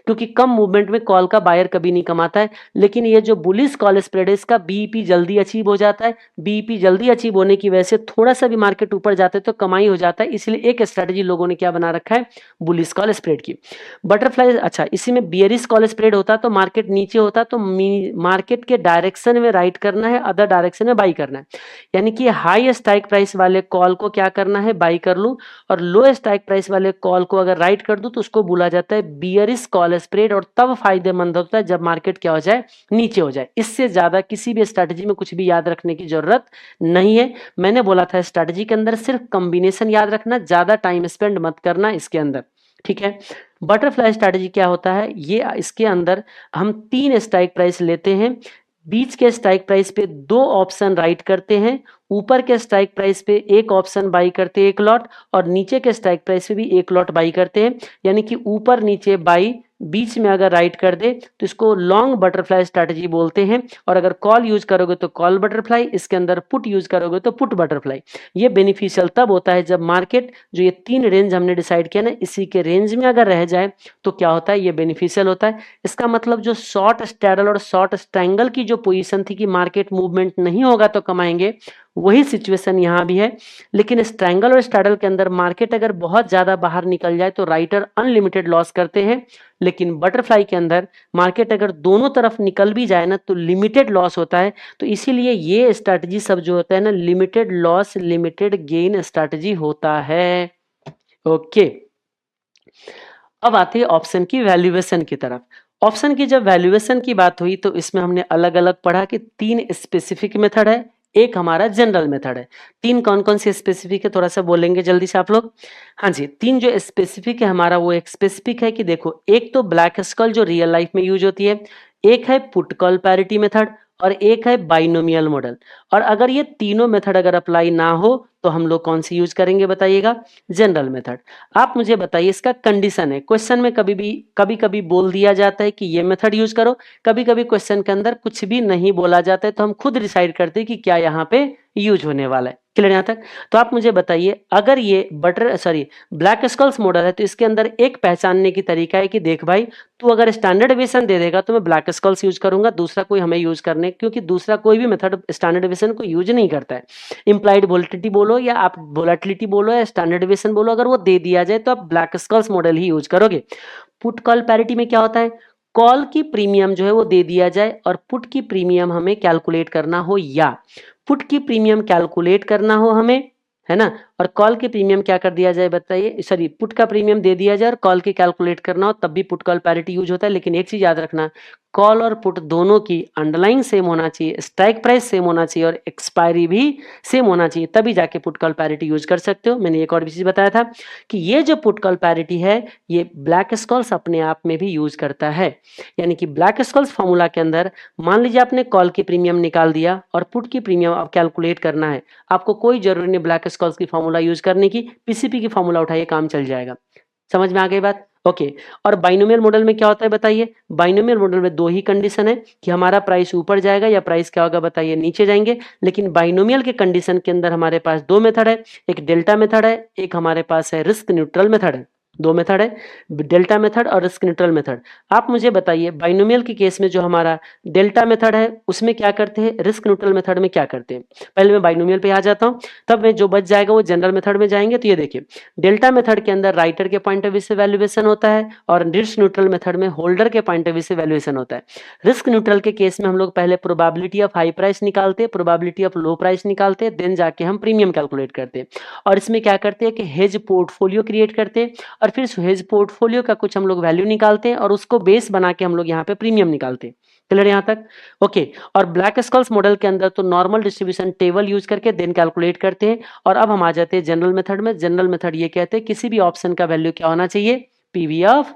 क्योंकि कम मूवमेंट में कॉल का बायर कभी नहीं कमाता है। लेकिन ये जो बुलिश कॉल स्प्रेड है, इसका बीपी जल्दी अचीव हो जाता है। बीपी जल्दी अचीव होने की वजह से थोड़ा सा भी मार्केट ऊपर जाते तो कमाई हो जाता है। इसलिए एक स्ट्रेटजी लोगों ने क्या बना रखा है, बुलिश कॉल स्प्रेड की। बटरफ्लाई, अच्छा, इसी में बियरिश कॉल स्प्रेड होता तो मार्केट नीचे होता तो मार्केट के डायरेक्शन में राइट करना है, अदर डायरेक्शन में बाई करना है। यानी कि हाई स्ट्राइक प्राइस वाले कॉल को क्या करना है, बाई कर लूं, और लो स्ट्राइक प्राइस वाले कॉल को अगर राइट कर दूं तो उसको बोला जाता है बियरिश कॉल स्प्रेड। और तब फायदेमंद होता है जब मार्केट क्या हो जाए, नीचे हो जाए। इससे ज्यादा किसी भी स्ट्रेटजी में कुछ भी याद रखने की जरूरत नहीं है। मैंने बोला था स्ट्रेटजी के अंदर सिर्फ कॉम्बिनेशन याद रखना, ज्यादा टाइम स्पेंड मत करना इसके अंदर, ठीक है। बटरफ्लाई स्ट्रेटजी क्या होता है, ये इसके अंदर हम 3 स्ट्राइक प्राइस लेते हैं, बीच के स्ट्राइक प्राइस पे 2 ऑप्शन राइट करते हैं, ऊपर के स्ट्राइक प्राइस पे एक ऑप्शन बाई करते हैं एक लॉट, और नीचे के स्ट्राइक प्राइस पे भी एक लॉट बाई करते हैं। यानी कि ऊपर नीचे बाई, बीच में अगर राइट कर दे तो इसको लॉन्ग बटरफ्लाई स्ट्रैटेजी बोलते हैं। और अगर कॉल यूज करोगे तो कॉल बटरफ्लाई, इसके अंदर पुट यूज करोगे तो पुट बटरफ्लाई। ये बेनिफिशियल तब होता है जब मार्केट जो ये 3 रेंज हमने डिसाइड किया ना, इसी के रेंज में अगर रह जाए तो क्या होता है, ये बेनिफिशियल होता है। इसका मतलब जो शॉर्ट स्ट्रैडल और शॉर्ट स्ट्रैंगल की जो पोजीशन थी कि मार्केट मूवमेंट नहीं होगा तो कमाएंगे, वही सिचुएशन यहां भी है। लेकिन स्ट्रैंगल और स्ट्रैडल के अंदर मार्केट अगर बहुत ज्यादा बाहर निकल जाए तो राइटर अनलिमिटेड लॉस करते हैं, लेकिन बटरफ्लाई के अंदर मार्केट अगर दोनों तरफ निकल भी जाए ना तो लिमिटेड लॉस होता है। तो इसीलिए ये स्ट्रैटेजी सब जो होता है ना, limited loss limited gain strategy होता है। ओके, अब आते हैं ऑप्शन की वैल्यूएशन की तरफ। ऑप्शन की जब वैल्यूएशन की बात हुई तो इसमें हमने अलग अलग पढ़ा कि 3 स्पेसिफिक मेथड है, एक हमारा जनरल मेथड है। 3 कौन कौन से स्पेसिफिक है थोड़ा सा बोलेंगे जल्दी से आप लोग। हाँ जी, 3 जो स्पेसिफिक है हमारा, वो एक स्पेसिफिक है कि देखो, एक तो ब्लैक स्कल जो रियल लाइफ में यूज होती है, एक है पुट कॉल पैरिटी मेथड, और एक है बाइनोमियल मॉडल। और अगर ये तीनों मेथड अगर अप्लाई ना हो तो हम लोग कौन सी यूज करेंगे बताइएगा, जनरल मेथड। आप मुझे बताइए, इसका कंडीशन है, क्वेश्चन में कभी कभी बोल दिया जाता है कि ये मेथड यूज करो, कभी कभी क्वेश्चन के अंदर कुछ भी नहीं बोला जाता है, तो हम खुद डिसाइड करते हैं कि क्या यहाँ पे यूज होने वाला है। क्लियर यहाँ तक? तो आप मुझे बताइए, अगर ये ब्लैक स्कल्स मॉडल है तो इसके अंदर एक पहचानने की तरीका है कि देख भाई, तू अगर स्टैंडर्ड डेविएशन दे देगा तो मैं ब्लैक स्कल्स यूज करूंगा, दूसरा कोई हमें यूज करने, क्योंकि दूसरा कोई भी मेथड स्टैंडर्ड डेविएशन को यूज नहीं करता है। इंप्लाइड वोलेटिलिटी बोलो या आप वोलेटिलिटी बोलो या स्टैंडर्ड डेविएशन बोलो, अगर वो दे दिया जाए तो आप ब्लैक स्कल्स मॉडल ही यूज करोगे। पुट कॉल पैरिटी में क्या होता है, कॉल की प्रीमियम जो है वो दे दिया जाए और पुट की प्रीमियम हमें कैलकुलेट करना हो, या पुट की प्रीमियम कैलकुलेट करना हो हमें, है ना, और कॉल की प्रीमियम क्या कर दिया जाए बताइए, सॉरी, पुट का प्रीमियम दे दिया जाए और कॉल की कैलकुलेट करना हो, तब भी पुट कॉल पैरिटी यूज होता है। लेकिन एक चीज याद रखना, कॉल और पुट दोनों की अंडरलाइन सेम होना चाहिए, स्ट्राइक प्राइस सेम होना चाहिए और एक्सपायरी भी सेम होना चाहिए, तभी जाके पुट कॉल पैरिटी यूज कर सकते हो। मैंने एक और भी चीज बताया था कि ये जो पुट कॉल पैरिटी है, ये ब्लैक स्कॉल्स अपने आप में भी यूज करता है। यानी कि ब्लैक स्कॉल्स फॉर्मूला के अंदर मान लीजिए आपने कॉल की प्रीमियम निकाल दिया और पुट की प्रीमियम आप कैलकुलेट करना है, आपको कोई जरूरी नहीं ब्लैक स्कॉल्स की फॉर्मूला यूज करने की, पीसीपी की फॉर्मूला उठाइए, काम चल जाएगा। समझ में आ गई बात? ओके। और बाइनोमियल मॉडल में क्या होता है बताइए, बाइनोमियल मॉडल में 2 ही कंडीशन है कि हमारा प्राइस ऊपर जाएगा या प्राइस क्या होगा बताइए, नीचे जाएंगे। लेकिन बाइनोमियल के कंडीशन के अंदर हमारे पास 2 मेथड है, एक डेल्टा मेथड है, एक हमारे पास है रिस्क न्यूट्रल मेथड है। 2 मेथड है, डेल्टा मेथड और रिस्क न्यूट्रल मेथड। आप मुझे बताइए, बाइनोमियल के केस में जो हमारा डेल्टा मेथड है उसमें क्या करते हैं, रिस्क न्यूट्रल मेथड में क्या करते हैं। पहले मैं बाइनोमियल पे आ जाता हूं, तब मैं जो बच जाएगा वो जनरल मेथड में जाएंगे। तो ये देखिए, डेल्टा मेथड के अंदर राइटर के पॉइंट ऑफ व्यू से वैल्यूएशन होता है और रिस्क न्यूट्रल मेथड में होल्डर के पॉइंट ऑफ व्यू से वैल्यूएशन होता है। रिस्क न्यूट्रल के केस में हम लोग पहले प्रोबेबिलिटी ऑफ हाई प्राइस निकालते हैं, प्रोबेबिलिटी ऑफ लो प्राइस निकालते हैं, देन जाके हम प्रीमियम कैलकुलेट करते हैं। और इसमें क्या करते हैं कि हेज पोर्टफोलियो क्रिएट करते हैं और फिर हेज पोर्टफोलियो का कुछ हम लोग वैल्यू निकालते हैं और उसको बेस बना के हम लोग यहाँ पे प्रीमियम निकालते हैं। क्लियर यहाँ तक? ओके। और ब्लैक स्कल्स मॉडल के अंदर तो नॉर्मल डिस्ट्रीब्यूशन टेबल यूज करके देन कैलकुलेट करते हैं। और अब हम आ जाते हैं जनरल मेथड में। जनरल मेथड ये कहते हैं किसी भी ऑप्शन का वैल्यू क्या होना चाहिए, PV of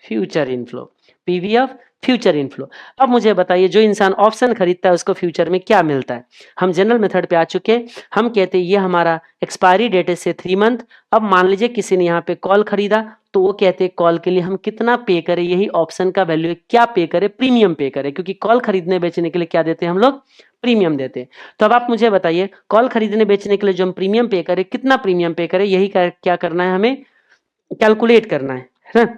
future inflow, PV of future inflow. अब मुझे बताइए, जो इंसान ऑप्शन खरीदता है उसको फ्यूचर में क्या मिलता है। हम जनरल मेथड पे आ चुके हैं, हम कहते हैं ये हमारा एक्सपायरी डेट से 3 मंथ। अब मान लीजिए किसी ने यहाँ पे कॉल खरीदा, तो वो कहते हैं कॉल के लिए हम कितना पे करें, यही ऑप्शन का वैल्यू है, क्या पे करें, प्रीमियम पे करें, क्योंकि कॉल खरीदने बेचने के लिए क्या देते हैं हम लोग, प्रीमियम देते हैं। तो अब आप मुझे बताइए, कॉल खरीदने बेचने के लिए जो हम प्रीमियम पे करें, कितना प्रीमियम पे करें, यही क्या करना है, हमें कैलकुलेट करना है ना।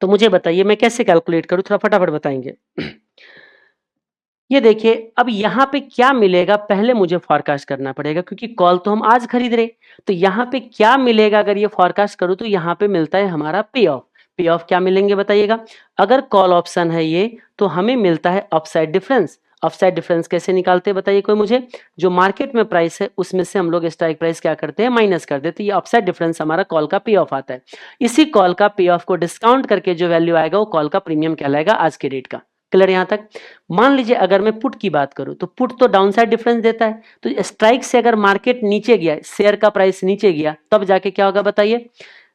तो मुझे बताइए मैं कैसे कैलकुलेट करूं, थोड़ा फटाफट बताएंगे। ये देखिए, अब यहाँ पे क्या मिलेगा पहले मुझे फॉरकास्ट करना पड़ेगा, क्योंकि कॉल तो हम आज खरीद रहे। तो यहाँ पे क्या मिलेगा अगर ये फॉरकास्ट करूं, तो यहाँ पे मिलता है हमारा पे ऑफ। पे ऑफ क्या मिलेंगे बताइएगा। अगर कॉल ऑप्शन है ये, तो हमें मिलता है अपसाइड डिफरेंस। अपसाइड डिफरेंस कैसे निकालते हैं बताइए कोई मुझे। जो मार्केट में प्राइस है उसमें से हम लोग स्ट्राइक प्राइस क्या करते हैं, माइनस कर देते हैं। ये अपसाइड डिफरेंस हमारा कॉल का पे ऑफ आता है। इसी कॉल का पे ऑफ को डिस्काउंट करके जो वैल्यू आएगा वो कॉल का प्रीमियम कहलाएगा आज के रेट का। क्लियर यहां तक? मान लीजिए अगर मैं पुट की बात करूं, तो पुट तो डाउन साइड डिफरेंस देता है। तो स्ट्राइक से अगर मार्केट नीचे गया, शेयर का प्राइस नीचे गया, तब जाके क्या होगा बताइए,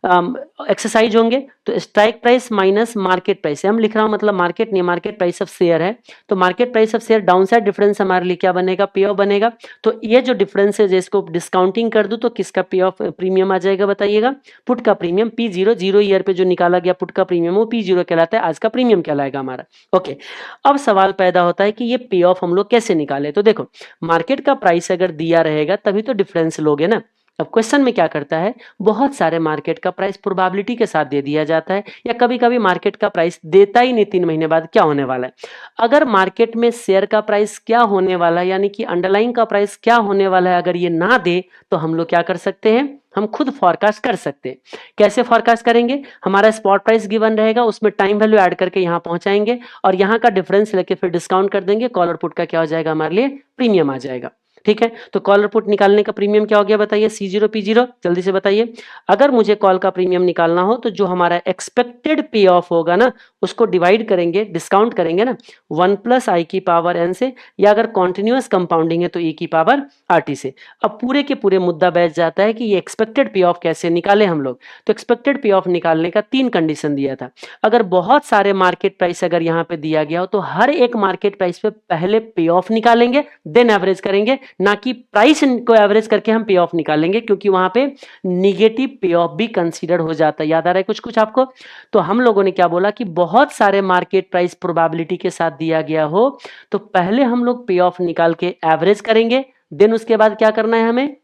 एक्सरसाइज होंगे, तो strike price minus market price हम लिख रहा हूं, मतलब मार्केट नहीं, मार्केट प्राइस ऑफ शेयर है, तो market price of share down side difference हमारे लिए क्या बनेगा, पे ऑफ बनेगा। तो ये जो डिफरेंस है इसको डिस्काउंटिंग कर दूं तो किसका पे ऑफ प्रीमियम आ जाएगा बताइएगा, पुट का प्रीमियम P0, जीरो ईयर पे जो निकाला गया पुट का प्रीमियम वो P0 कहलाता है, आज का प्रीमियम कहलाएगा हमारा। ओके, अब सवाल पैदा होता है कि ये पे ऑफ हम लोग कैसे निकाले, तो देखो मार्केट का प्राइस अगर दिया रहेगा तभी तो डिफरेंस लोगे ना। अब क्वेश्चन में क्या करता है, बहुत सारे मार्केट का प्राइस प्रोबेबिलिटी के साथ दे दिया जाता है, या कभी कभी मार्केट का प्राइस देता ही नहीं 3 महीने बाद क्या होने वाला है। अगर मार्केट में शेयर का प्राइस क्या होने वाला है, यानी कि अंडरलाइंग का प्राइस क्या होने वाला है, अगर ये ना दे तो हम लोग क्या कर सकते हैं, हम खुद फॉरकास्ट कर सकते हैं। कैसे फॉरकास्ट करेंगे, हमारा स्पॉट प्राइस गिवन रहेगा, उसमें टाइम वैल्यू ऐड करके यहां पहुंचाएंगे और यहां का डिफरेंस लेके फिर डिस्काउंट कर देंगे, कॉल और पुट का क्या हो जाएगा, हमारे लिए प्रीमियम आ जाएगा। ठीक है, तो कॉल और पुट निकालने का प्रीमियम क्या हो गया बताइए, C0 P0, जल्दी से बताइए। अगर मुझे कॉल का प्रीमियम निकालना हो तो जो हमारा एक्सपेक्टेड पे ऑफ होगा ना उसको डिवाइड करेंगे, डिस्काउंट करेंगे ना 1 प्लस आई की पावर n से, या अगर कॉन्टिन्यूअस कंपाउंडिंग है तो e की पावर RT से। अब पूरे के पूरे मुद्दा बैठ जाता है कि ये एक्सपेक्टेड पे ऑफ कैसे निकाले हम लोग। तो एक्सपेक्टेड पे ऑफ निकालने का 3 कंडीशन दिया था। अगर बहुत सारे मार्केट प्राइस अगर यहाँ पे दिया गया हो तो हर एक मार्केट प्राइस पे पहले पे ऑफ निकालेंगे, देन एवरेज करेंगे, ना कि प्राइस को एवरेज करके हम पे ऑफ निकालेंगे, क्योंकि वहां पे निगेटिव पे ऑफ भी कंसीडर हो जाता है। याद आ रहा है कुछ कुछ आपको। तो हम लोगों ने क्या बोला कि बहुत सारे मार्केट प्राइस प्रोबेबिलिटी के साथ दिया गया हो तो पहले हम लोग पे ऑफ निकाल के एवरेज करेंगे, देन उसके बाद क्या करना है हमें,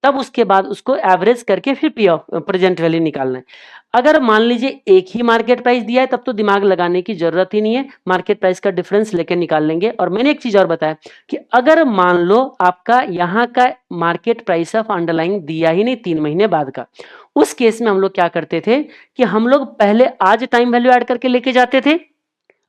तब उसके बाद उसको एवरेज करके फिर पी ऑफ प्रेजेंट वैल्यू निकालना है। अगर मान लीजिए एक ही मार्केट प्राइस दिया है तब तो दिमाग लगाने की जरूरत ही नहीं है, मार्केट प्राइस का डिफरेंस लेकर निकाल लेंगे। और मैंने एक चीज और बताया कि अगर मान लो आपका यहाँ का मार्केट प्राइस ऑफ अंडरलाइंग दिया ही नहीं 3 महीने बाद का, उस केस में हम लोग क्या करते थे कि हम लोग पहले आज टाइम वैल्यू ऐड करके लेके जाते थे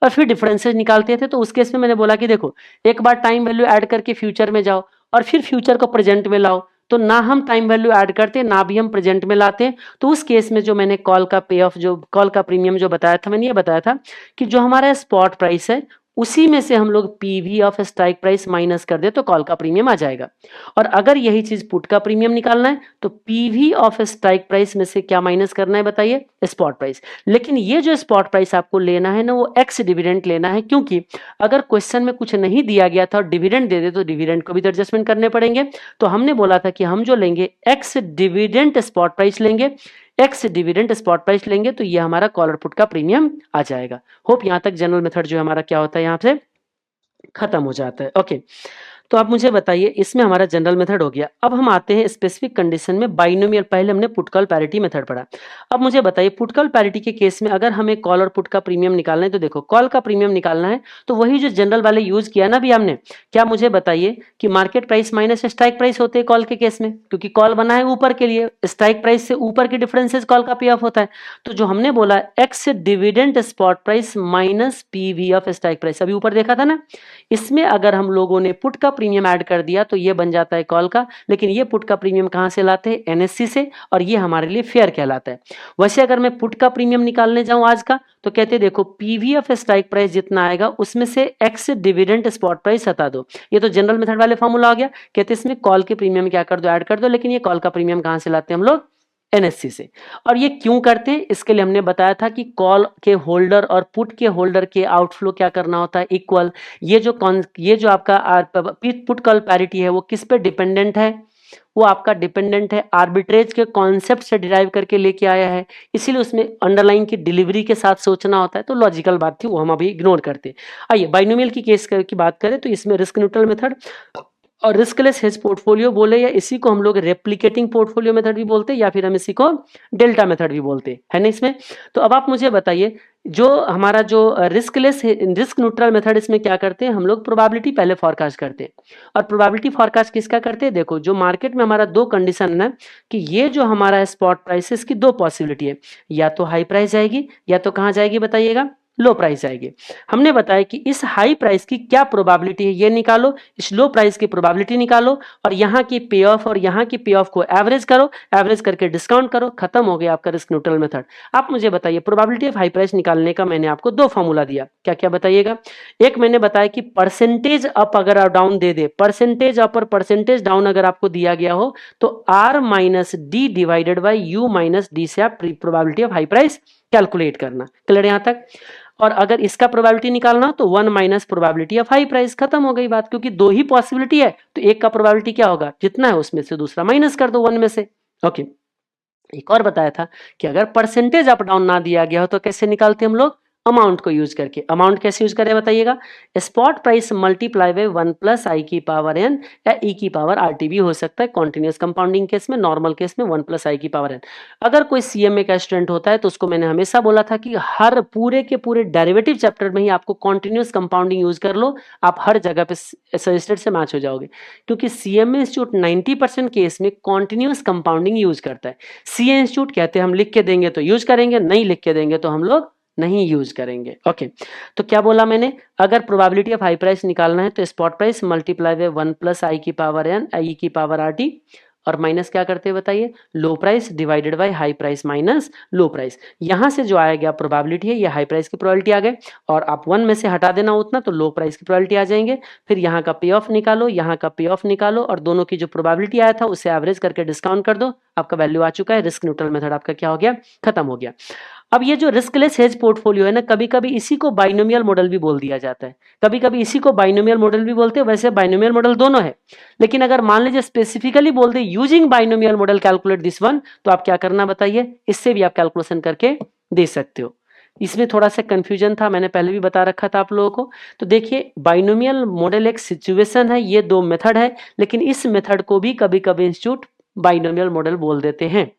और फिर डिफरेंसेस निकालते थे। तो उस केस में मैंने बोला कि देखो एक बार टाइम वैल्यू ऐड करके फ्यूचर में जाओ और फिर फ्यूचर को प्रेजेंट में लाओ, तो ना हम टाइम वैल्यू ऐड करते ना भी हम प्रेजेंट में लाते। तो उस केस में जो मैंने कॉल का पे ऑफ, जो कॉल का प्रीमियम जो बताया था, मैंने ये बताया था कि जो हमारा स्पॉट प्राइस है उसी में से हम लोग PV of strike price minus कर दे तो कॉल का प्रीमियम आ जाएगा। और अगर यही चीज पुट का प्रीमियम निकालना है तो पीवी ऑफ स्ट्राइक प्राइस में से क्या माइनस करना है बताइए, स्पॉट प्राइस। लेकिन ये जो स्पॉट प्राइस आपको लेना है ना वो एक्स डिविडेंड लेना है, क्योंकि अगर क्वेश्चन में कुछ नहीं दिया गया था और डिविडेंड दे दे तो डिविडेंड को भी तो एडजस्टमेंट करने पड़ेंगे। तो हमने बोला था कि हम जो लेंगे एक्स डिविडेंड स्पॉट प्राइस लेंगे, एक्स डिविडेंड स्पॉट प्राइस लेंगे, तो ये हमारा कॉल और पुट का प्रीमियम आ जाएगा। होप यहां तक जनरल मेथड जो हमारा क्या होता है यहाँ से खत्म हो जाता है। ओके, तो आप मुझे बताइए, इसमें हमारा जनरल मेथड हो गया। अब हम आते हैं स्पेसिफिक कंडीशन में बाइनोमियल। पहले हमने पुट कॉल पैरिटी मेथड पढ़ा। अब मुझे बताइए पुट कॉल पैरिटी के केस में अगर हमें कॉल और पुट का प्रीमियम निकालना है, तो देखो कॉल का प्रीमियम निकालना है तो वही जो जनरल वाले यूज किया ना भी हमने, क्या मुझे बताइए कि market price minus strike price होते हैं कॉल के केस में, क्योंकि कॉल बना है ऊपर के लिए, स्ट्राइक प्राइस से ऊपर के डिफरेंसेस कॉल का पे ऑफ होता है। तो जो हमने बोला x dividend spot price minus PV of strike price, अभी ऊपर देखा था ना, इसमें अगर हम लोगों ने पुट का प्रीमियम ऐड कर दिया तो ये बन जाता है कॉल का। लेकिन ये पुट का प्रीमियम कहां से लाते हैं, एनएससी से, और ये हमारे लिए फेयर कहलाता है। वैसे अगर मैं पुट का प्रीमियम निकालने जाऊं आज का, तो कहते हैं देखो पीवी ऑफ स्ट्राइक प्राइस जितना आएगा उसमें से एक्स डिविडेंड स्पॉट प्राइस हटा दो। ये तो जनरल मेथड वाले फॉर्मूला आ गया। कहते हैं इसमें कॉल के प्रीमियम क्या कर दो, ऐड कर दो। लेकिन ये कॉल का प्रीमियम कहां से लाते हैं हम लोग, एनएससी से। और ये क्यों करते हैं, इसके लिए हमने बताया था कि कॉल के होल्डर और पुट के होल्डर के आउटफ्लो क्या करना होता है, इक्वल। ये जो आपका पुट कॉल पैरिटी है वो किस पे डिपेंडेंट है, वो आपका डिपेंडेंट है आर्बिट्रेज के कॉन्सेप्ट से डिराइव करके लेके आया है, इसीलिए उसमें अंडरलाइन की डिलीवरी के साथ सोचना होता है। तो लॉजिकल बात थी, वो हम अभी इग्नोर करते। आइए बाइनोमियल की केस की बात करें तो इसमें रिस्क न्यूट्रल मेथड और रिस्कलेस हेज पोर्टफोलियो बोले, या इसी को हम लोग रेप्लिकेटिंग पोर्टफोलियो मेथड भी बोलते हैं, या फिर हम इसी को डेल्टा मेथड भी बोलते हैं, है ना इसमें। तो अब आप मुझे बताइए जो हमारा जो रिस्क न्यूट्रल मेथड, इसमें क्या करते हैं हम लोग, प्रोबेबिलिटी पहले फॉरकास्ट करते हैं। और प्रोबेबिलिटी फॉरकास्ट किसका करते हैं, देखो जो मार्केट में हमारा दो कंडीशन है कि ये जो हमारा स्पॉट प्राइस है इसकी दो पॉसिबिलिटी है, या तो हाई प्राइस जाएगी या तो कहाँ जाएगी बताइएगा, लो प्राइस आएगी। हमने बताया कि इस हाई प्राइस की क्या प्रोबेबिलिटी है ये निकालो, इस लो प्राइस की प्रोबेबिलिटी निकालो और यहाँ की पे ऑफ और यहाँ की पे ऑफ को एवरेज करो, एवरेज करके डिस्काउंट करो, खत्म हो गया आपका रिस्क न्यूट्रल मेथड। आप मुझे बताइए प्रोबेबिलिटी ऑफ हाई प्राइस निकालने का मैंने आपको दो फॉर्मूला दिया, क्या क्या बताइएगा। एक मैंने बताया कि परसेंटेज अप अगर आप डाउन दे दे, परसेंटेज अप और परसेंटेज डाउन अगर आपको दिया गया हो तो R minus D divided by U minus D से आप probability of high price calculate करना। क्लियर यहां तक। और अगर इसका प्रोबेबिलिटी निकालना हो तो 1 minus probability of high price, खत्म हो गई बात, क्योंकि दो ही पॉसिबिलिटी है तो एक का प्रोबेबिलिटी क्या होगा, जितना है उसमें से दूसरा माइनस कर दो 1 में से। ओके, एक और बताया था कि अगर परसेंटेज अप डाउन ना दिया गया हो तो कैसे निकालते हम लोग, अमाउंट को यूज करके। अमाउंट कैसे यूज करें बताइएगा, spot price multiply by 1 plus आई की पावर एन या ई की पावर आर टी भी हो सकता है, कॉन्टिन्यूस कंपाउंडिंग केस में, नॉर्मल केस में 1 प्लस आई की पावर एन। अगर कोई सीएमए का स्टूडेंट होता है तो उसको मैंने हमेशा बोला था कि हर पूरे के पूरे डेरिवेटिव चैप्टर में ही आपको कॉन्टिन्यूस कंपाउंडिंग यूज कर लो, आप हर जगह पे सजेस्टेड से मैच हो जाओगे, क्योंकि सीएमए इंस्टीट्यूट 90% केस में कॉन्टिन्यूस कंपाउंडिंग यूज करता है। सीए इंस्टीट्यूट कहते हैं हम लिख के देंगे तो यूज करेंगे, नहीं लिख के देंगे तो हम लोग नहीं यूज करेंगे। ओके, तो क्या बोला मैंने, अगर प्रोबेबिलिटी ऑफ हाई प्राइस निकालना है तो spot price multiply by 1 plus आई की पावर एन आई की पावर आर टी और माइनस क्या करते हैं बताइए, low price divided by high price minus low price. यहां से जो आएगा प्रोबेबिलिटी है ये हाई प्राइस की प्रोबेबिलिटी आ गए और आप 1 में से हटा देना उतना तो लो प्राइस की प्रोबेबिलिटी आ जाएंगे। फिर यहाँ का पे ऑफ निकालो, यहाँ का पे ऑफ निकालो और दोनों की जो प्रोबेबिलिटी आया था उसे एवरेज करके डिस्काउंट कर दो, आपका वैल्यू आ चुका है। रिस्क न्यूट्रल मेथड आपका क्या हो गया, खत्म हो गया। अब ये जो रिस्कलेस हेज पोर्टफोलियो है ना, कभी कभी इसी को बाइनोमियल मॉडल भी बोल दिया जाता है, कभी कभी इसी को बाइनोमियल मॉडल भी बोलते हैं। वैसे बाइनोमियल मॉडल दोनों है, लेकिन अगर मान लीजिए स्पेसिफिकली बोल they using binomial model calculate this one, तो आप क्या करना बताइए, इससे भी आप कैलकुलेशन करके दे सकते हो। इसमें थोड़ा सा कंफ्यूजन था, मैंने पहले भी बता रखा था आप लोगों को। तो देखिए बाइनोमियल मॉडल एक सिचुएशन है, ये दो मेथड है, लेकिन इस मेथड को भी कभी कभी इंस्टीट्यूट बाइनोमियल मॉडल बोल देते हैं,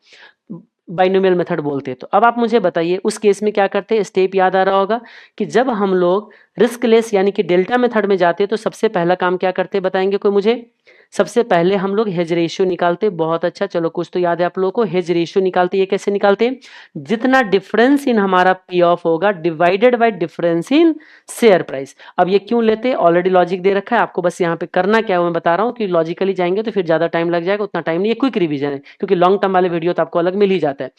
बाइनोमियल मेथड बोलते हैं। तो अब आप मुझे बताइए उस केस में क्या करते हैं, स्टेप याद आ रहा होगा कि जब हम लोग रिस्कलेस यानी कि डेल्टा मेथड में जाते हैं तो सबसे पहला काम क्या करते हैं बताएंगे कोई मुझे, सबसे पहले हम लोग हेज रेशियो निकालते हैं। बहुत अच्छा, चलो कुछ तो याद है आप लोगों को, हेज रेशियो निकालते हैं। ये कैसे निकालते हैं, जितना डिफरेंस इन हमारा पी ऑफ होगा divided by difference in share price. अब ये क्यों लेते हैं, ऑलरेडी लॉजिक दे रखा है, आपको बस यहाँ पे करना क्या है मैं बता रहा हूँ कि लॉजिकली जाएंगे तो फिर ज्यादा टाइम लग जाएगा, उतना टाइम नहीं है, क्विक रिवीजन है, क्योंकि लॉन्ग टर्म वाले वीडियो तो आपको अलग मिल ही जाता है।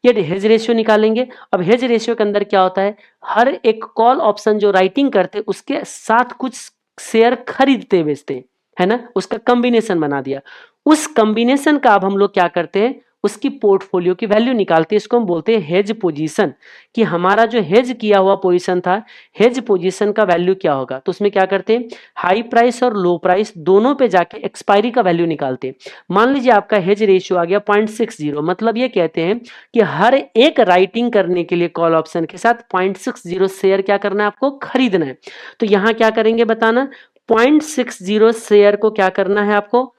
ये हेज रेशियो निकालेंगे। अब हेज रेशियो के अंदर क्या होता है, हर एक कॉल ऑप्शन जो राइटिंग करते उसके साथ कुछ शेयर खरीदते बेचते है ना, उसका कॉम्बिनेशन बना दिया। उस कॉम्बिनेशन का अब हम लोग क्या करते हैं, उसकी पोर्टफोलियो की वैल्यू निकालते हैं। इसको हम बोलते हैं हेज पोजीशन, कि हमारा जो हेज किया हुआ पोजीशन था, हेज पोजीशन का वैल्यू क्या होगा। तो उसमें क्या करते हैं, हाई प्राइस और लो प्राइस दोनों पे जाके एक्सपायरी का वैल्यू निकालते हैं। मान लीजिए आपका हेज रेशियो आ गया 0.60, मतलब ये कहते हैं कि हर एक राइटिंग करने के लिए कॉल ऑप्शन के साथ 0.60 शेयर क्या करना है, आपको खरीदना है। तो यहां क्या करेंगे बताना, 0.60 शेयर को क्या करना है, आपको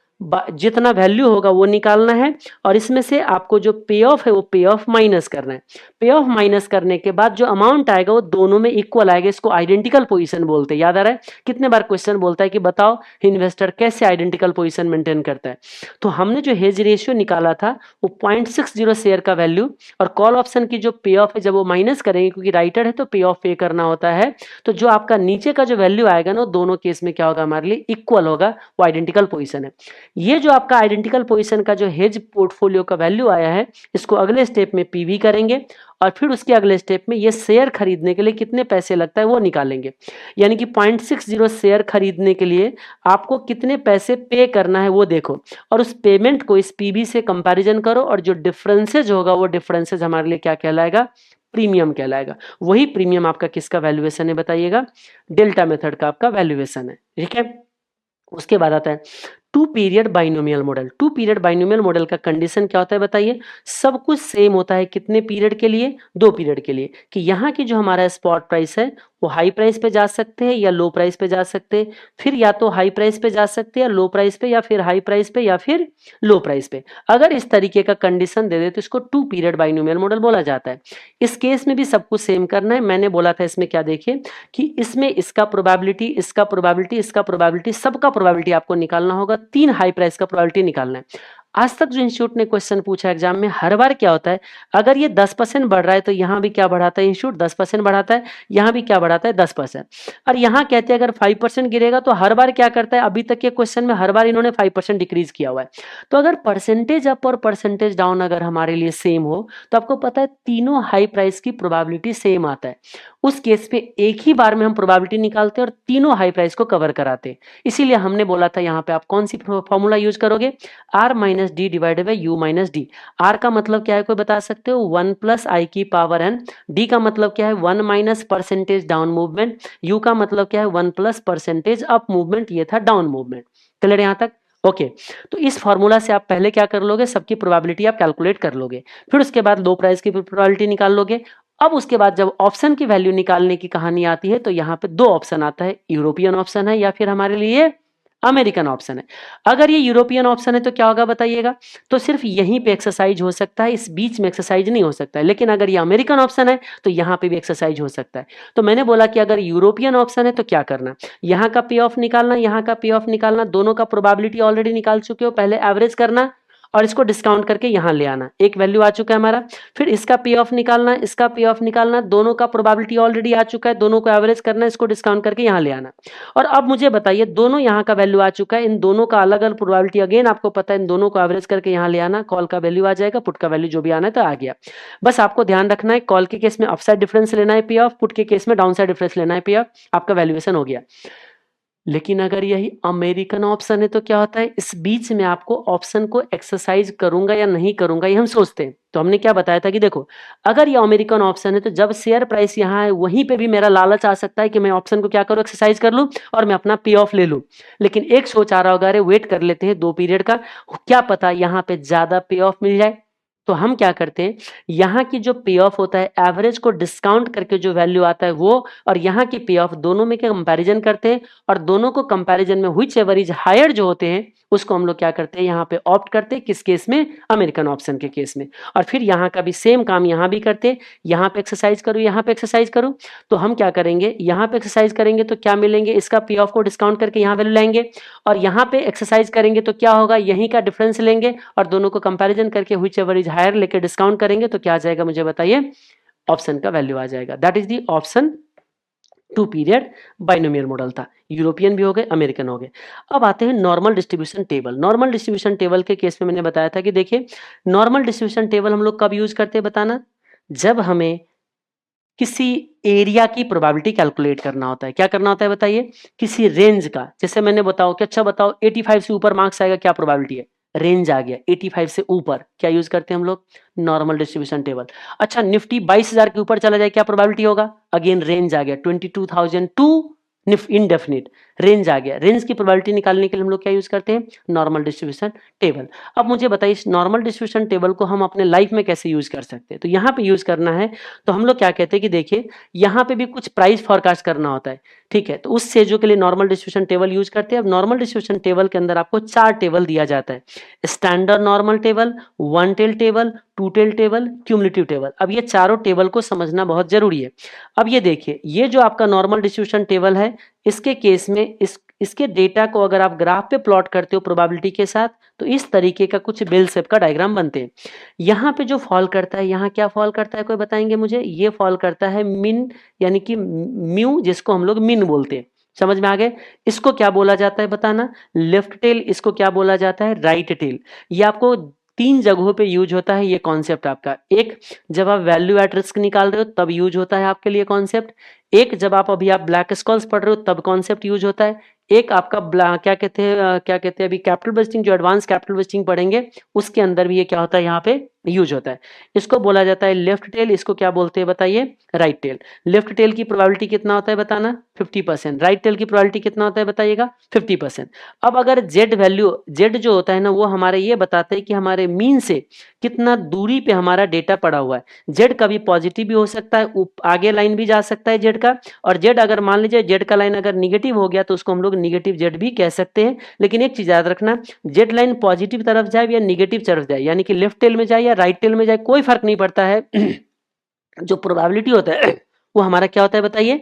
जितना वैल्यू होगा वो निकालना है और इसमें से आपको जो पे ऑफ है वो पे ऑफ माइनस करना है। पे ऑफ माइनस करने के बाद जो अमाउंट आएगा वो दोनों में इक्वल आएगा। इसको आइडेंटिकल पोजीशन बोलते हैं। याद आ रहा है, कितने बार क्वेश्चन बोलता है कि बताओ इन्वेस्टर कैसे आइडेंटिकल पोजीशन मेंटेन करता है। तो हमने जो हेज रेशियो निकाला था वो 0.60 शेयर का वैल्यू और कॉल ऑप्शन की जो पे ऑफ है जब वो माइनस करेंगे, क्योंकि राइटर है तो पे ऑफ पे करना होता है, तो जो आपका नीचे का जो वैल्यू आएगा ना दोनों केस में क्या होगा, हमारे लिए इक्वल होगा, वो आइडेंटिकल पोजीशन है। ये जो आपका आइडेंटिकल पोजीशन का जो हेज पोर्टफोलियो का वैल्यू आया है, इसको अगले स्टेप में पीवी करेंगे और फिर उसके अगले स्टेप में ये शेयर खरीदने के लिए कितने पैसे लगता है वो निकालेंगे। यानी कि 0.60 शेयर खरीदने के लिए आपको कितने पैसे पे करना है वो देखो और उस पेमेंट को इस पीवी से कंपैरिजन करो और जो डिफरेंसेज होगा वो डिफरेंसेज हमारे लिए क्या कहलाएगा, प्रीमियम कहलाएगा। वही प्रीमियम आपका किसका वैल्यूएशन है बताइएगा, डेल्टा मेथड का आपका वैल्यूएशन है। ठीक है, उसके बाद आता है two period binomial model. Two period binomial model का कंडीशन क्या होता है बताइए, सब कुछ सेम होता है, कितने पीरियड के लिए, 2 पीरियड के लिए, कि यहाँ की जो हमारा स्पॉट प्राइस है वो हाई प्राइस पे जा सकते हैं या लो प्राइस पे जा सकते हैं, फिर या तो हाई प्राइस पे जा सकते हैं या लो प्राइस पे, या फिर हाई प्राइस पे या फिर लो प्राइस पे। अगर इस तरीके का कंडीशन दे दे तो इसको टू पीरियड बाइनोमियल मॉडल बोला जाता है। इस केस में भी सब कुछ सेम करना है। मैंने बोला था इसमें क्या, देखिए कि इसमें इसका प्रोबेबिलिटी, इसका प्रोबेबिलिटी, इसका प्रोबेबिलिटी, सबका प्रोबेबिलिटी आपको निकालना होगा। 3 हाई प्राइस का प्रोबेबिलिटी निकालना है। आज तक जो इंस्टीट्यूट ने क्वेश्चन पूछा एग्जाम में, हर बार क्या होता है, अगर ये 10% बढ़ रहा है तो यहाँ भी क्या बढ़ाता है इंस्टीट्यूट, 10% बढ़ाता है, यहाँ भी क्या बढ़ाता है 10%। और यहाँ कहते हैं अगर 5% गिरेगा तो हर बार क्या करता है, अभी तक के क्वेश्चन में हर बार इन्होंने 5% डिक्रीज किया हुआ है। तो अगर परसेंटेज अप और परसेंटेज डाउन अगर हमारे लिए सेम हो, तो आपको पता है तीनों हाई प्राइस की प्रोबेबिलिटी सेम आता है। उस केस पे एक ही बार में हम प्रोबेबिलिटी निकालते हैं और तीनों हाई प्राइस को कवर कराते हैं। इसीलिए हमने बोला था यहाँ पे आप कौन सी फॉर्मूला यूज करोगे, R minus D divided by U minus D. R का मतलब क्या है कोई बता सकते हो, 1 प्लस आई की पावर एन। डी का मतलब क्या है, 1 minus percentage down movement. You का मतलब क्या है, 1 प्लस परसेंटेज अप मूवमेंट, ये था डाउन मूवमेंट। क्लियर यहां तक? ओके तो इस फॉर्मूला से आप पहले क्या कर लोगे, सबकी प्रोबेबिलिटी आप कैलकुलेट कर लोगे, फिर उसके बाद लो प्राइस की प्रोबेबिलिटी निकाल लोगे। अब उसके बाद जब ऑप्शन की वैल्यू निकालने की कहानी आती है तो यहाँ पे दो ऑप्शन आता है, यूरोपियन ऑप्शन है या फिर हमारे लिए अमेरिकन ऑप्शन है। अगर ये यूरोपियन ऑप्शन है तो क्या होगा बताइएगा, तो सिर्फ यहीं पे एक्सरसाइज हो सकता है, इस बीच में एक्सरसाइज नहीं हो सकता है। लेकिन अगर ये अमेरिकन ऑप्शन है तो यहाँ पे भी एक्सरसाइज हो सकता है। तो मैंने बोला कि अगर यूरोपियन ऑप्शन है तो क्या करना, यहाँ का पे ऑफ निकालना, यहाँ का पे ऑफ निकालना, दोनों का प्रोबेबिलिटी ऑलरेडी निकाल चुके हो, पहले एवरेज करना और इसको डिस्काउंट करके यहां ले आना, एक वैल्यू आ चुका है हमारा। फिर इसका पे ऑफ निकालना, इसका पे ऑफ निकालना, दोनों का प्रोबेबिलिटी ऑलरेडी आ चुका है, दोनों को एवरेज करना, इसको डिस्काउंट करके यहां ले आना। और अब मुझे बताइए, दोनों यहाँ का वैल्यू आ चुका है, इन दोनों का अलग अलग प्रोबेबिलिटी अगेन आपको पता है, इन दोनों को एवरेज करके यहाँ ले आना, कॉल का वैल्यू आ जाएगा, पुट का वैल्यू जो भी आना है तो आ गया। बस आपको ध्यान रखना है, कॉल के केस में अपसाइड डिफरेंस लेना है पे ऑफ, पुट के केस में डाउन साइड डिफरेंस लेना है पे ऑफ, आपका वैल्यूएशन हो गया। लेकिन अगर यही अमेरिकन ऑप्शन है तो क्या होता है, इस बीच में आपको ऑप्शन को एक्सरसाइज करूंगा या नहीं करूंगा ये हम सोचते हैं। तो हमने क्या बताया था कि देखो, अगर ये अमेरिकन ऑप्शन है तो जब शेयर प्राइस यहाँ है वहीं पे भी मेरा लालच आ सकता है कि मैं ऑप्शन को क्या करूं, एक्सरसाइज कर लूं और मैं अपना पे ऑफ ले लूं। लेकिन एक सोच आ रहा होगा, अरे वेट कर लेते हैं 2 पीरियड का, क्या पता यहाँ पे ज्यादा पे ऑफ मिल जाए। तो हम क्या करते हैं, यहाँ की जो पे ऑफ होता है एवरेज को डिस्काउंट करके जो वैल्यू आता है वो, और यहाँ की पे ऑफ दोनों में कंपैरिजन करते हैं, और दोनों को कंपैरिजन में व्हिच एवर इज हायर जो होते हैं उसको हम लोग क्या करते हैं, यहाँ पे ऑप्ट करते हैं, किस केस में, अमेरिकन ऑप्शन के केस में। और फिर यहाँ का भी सेम काम यहाँ भी करते हैं, यहाँ पे एक्सरसाइज करूँ, यहाँ पे एक्सरसाइज करूँ। तो हम क्या करेंगे, यहाँ पे एक्सरसाइज करेंगे तो क्या मिलेंगे, इसका पे ऑफ को डिस्काउंट करके यहाँ वैल्यू लाएंगे, और यहाँ पे एक्सरसाइज करेंगे तो क्या होगा, यहीं का डिफरेंस लेंगे और दोनों को कंपैरिजन करके व्हिच एवर इज हायर लेके डिस्काउंट करेंगे तो क्या आ जाएगा मुझे बताइए, ऑप्शन का वैल्यू आ जाएगा। That is the option 2 period binomial model था। यूरोपियन भी हो गए, अमेरिकन हो गए। अब आते हैं normal distribution table. Normal distribution table के केस में मैंने बताया था कि देखिए, नॉर्मल डिस्ट्रीब्यूशन टेबल हम लोग कब यूज करते हैं बताना, जब हमें किसी एरिया की प्रोबेबिलिटी कैलकुलेट करना होता है। क्या करना होता है बताइए, किसी रेंज का, जैसे मैंने बताओ कि अच्छा बताओ 85 से ऊपर मार्क्स आएगा, क्या प्रोबेबिलिटी है, रेंज आ गया 85 से ऊपर, क्या यूज करते हैं हम लोग, नॉर्मल डिस्ट्रीब्यूशन टेबल। अच्छा निफ्टी 22,000 के ऊपर चला जाए, क्या प्रोबेबिलिटी होगा, अगेन रेंज आ गया 22,000 टू इनडेफिनिट, रेंज आ गया। रेंज की प्रोबेबिलिटी निकालने के लिए हम लोग क्या यूज करते हैं, नॉर्मल डिस्ट्रीब्यूशन टेबल। अब मुझे बताइए, इस नॉर्मल डिस्ट्रीब्यूशन टेबल को हम अपने लाइफ में कैसे यूज कर सकते हैं। तो यहाँ पे यूज करना है तो हम लोग क्या कहते हैं कि देखिए, यहाँ पे भी कुछ प्राइस फोरकास्ट करना होता है, ठीक है। तो उस चीजों के लिए नॉर्मल डिस्ट्रीब्यूशन टेबल यूज करते हैं। अब नॉर्मल डिस्ट्रीब्यूशन टेबल के अंदर आपको 4 टेबल दिया जाता है, standard normal table, one tail table, two tail table, cumulative table. अब ये चारों टेबल को समझना बहुत जरूरी है। अब ये देखिए, ये जो आपका नॉर्मल डिस्ट्रीब्यूशन टेबल है, इसके केस में इसके डेटा को अगर आप ग्राफ पे प्लॉट करते हो प्रोबेबिलिटी के साथ, तो इस तरीके का कुछ बेल शेप का डायग्राम बनते हैं। यहाँ पे जो फॉल करता है, यहाँ क्या फॉल करता है कोई बताएंगे मुझे, ये फॉल करता है मिन, यानी कि म्यू, जिसको हम लोग मिन बोलते हैं। समझ में आ गए, इसको क्या बोला जाता है बताना, लेफ्ट टेल, इसको क्या बोला जाता है, राइट टेल। ये आपको 3 जगहों पे यूज होता है ये कॉन्सेप्ट आपका। एक, जब आप वैल्यू एट रिस्क निकाल रहे हो तब यूज होता है आपके लिए कॉन्सेप्ट। एक, जब आप ब्लैक स्कॉल्स पढ़ रहे हो तब कॉन्सेप्ट यूज होता है। एक आपका क्या कहते हैं अभी कैपिटल बजटिंग, जो एडवांस कैपिटल बजटिंग पढ़ेंगे उसके अंदर भी ये क्या होता है, यहाँ पे यूज होता है। इसको बोला जाता है लेफ्ट टेल, इसको क्या बोलते हैं बताइए, राइट टेल। लेफ्ट टेल की प्रोबेबिलिटी कितना होता है बताना, 50%। राइट टेल की प्रोबेबिलिटी कितना होता है बताइएगा, 50%। अब अगर जेड वैल्यू, जेड जो होता है ना, वो हमारे ये बताता है कि हमारे मीन से कितना दूरी पे हमारा डेटा पड़ा हुआ है। जेड कभी पॉजिटिव भी हो सकता है, आगे लाइन भी जा सकता है जेड का, और जेड अगर मान लीजिए जेड का लाइन अगर निगेटिव हो गया तो उसको हम लोग निगेटिव जेड भी कह सकते हैं। लेकिन एक चीज याद रखना, जेड लाइन पॉजिटिव तरफ जाए या निगेटिव तरफ जाए, यानी कि लेफ्ट टेल में जाए या राइट टेल में जाए, कोई फर्क नहीं पड़ता है। जो प्रोबेबिलिटी होता है वो हमारा क्या होता है बताइए,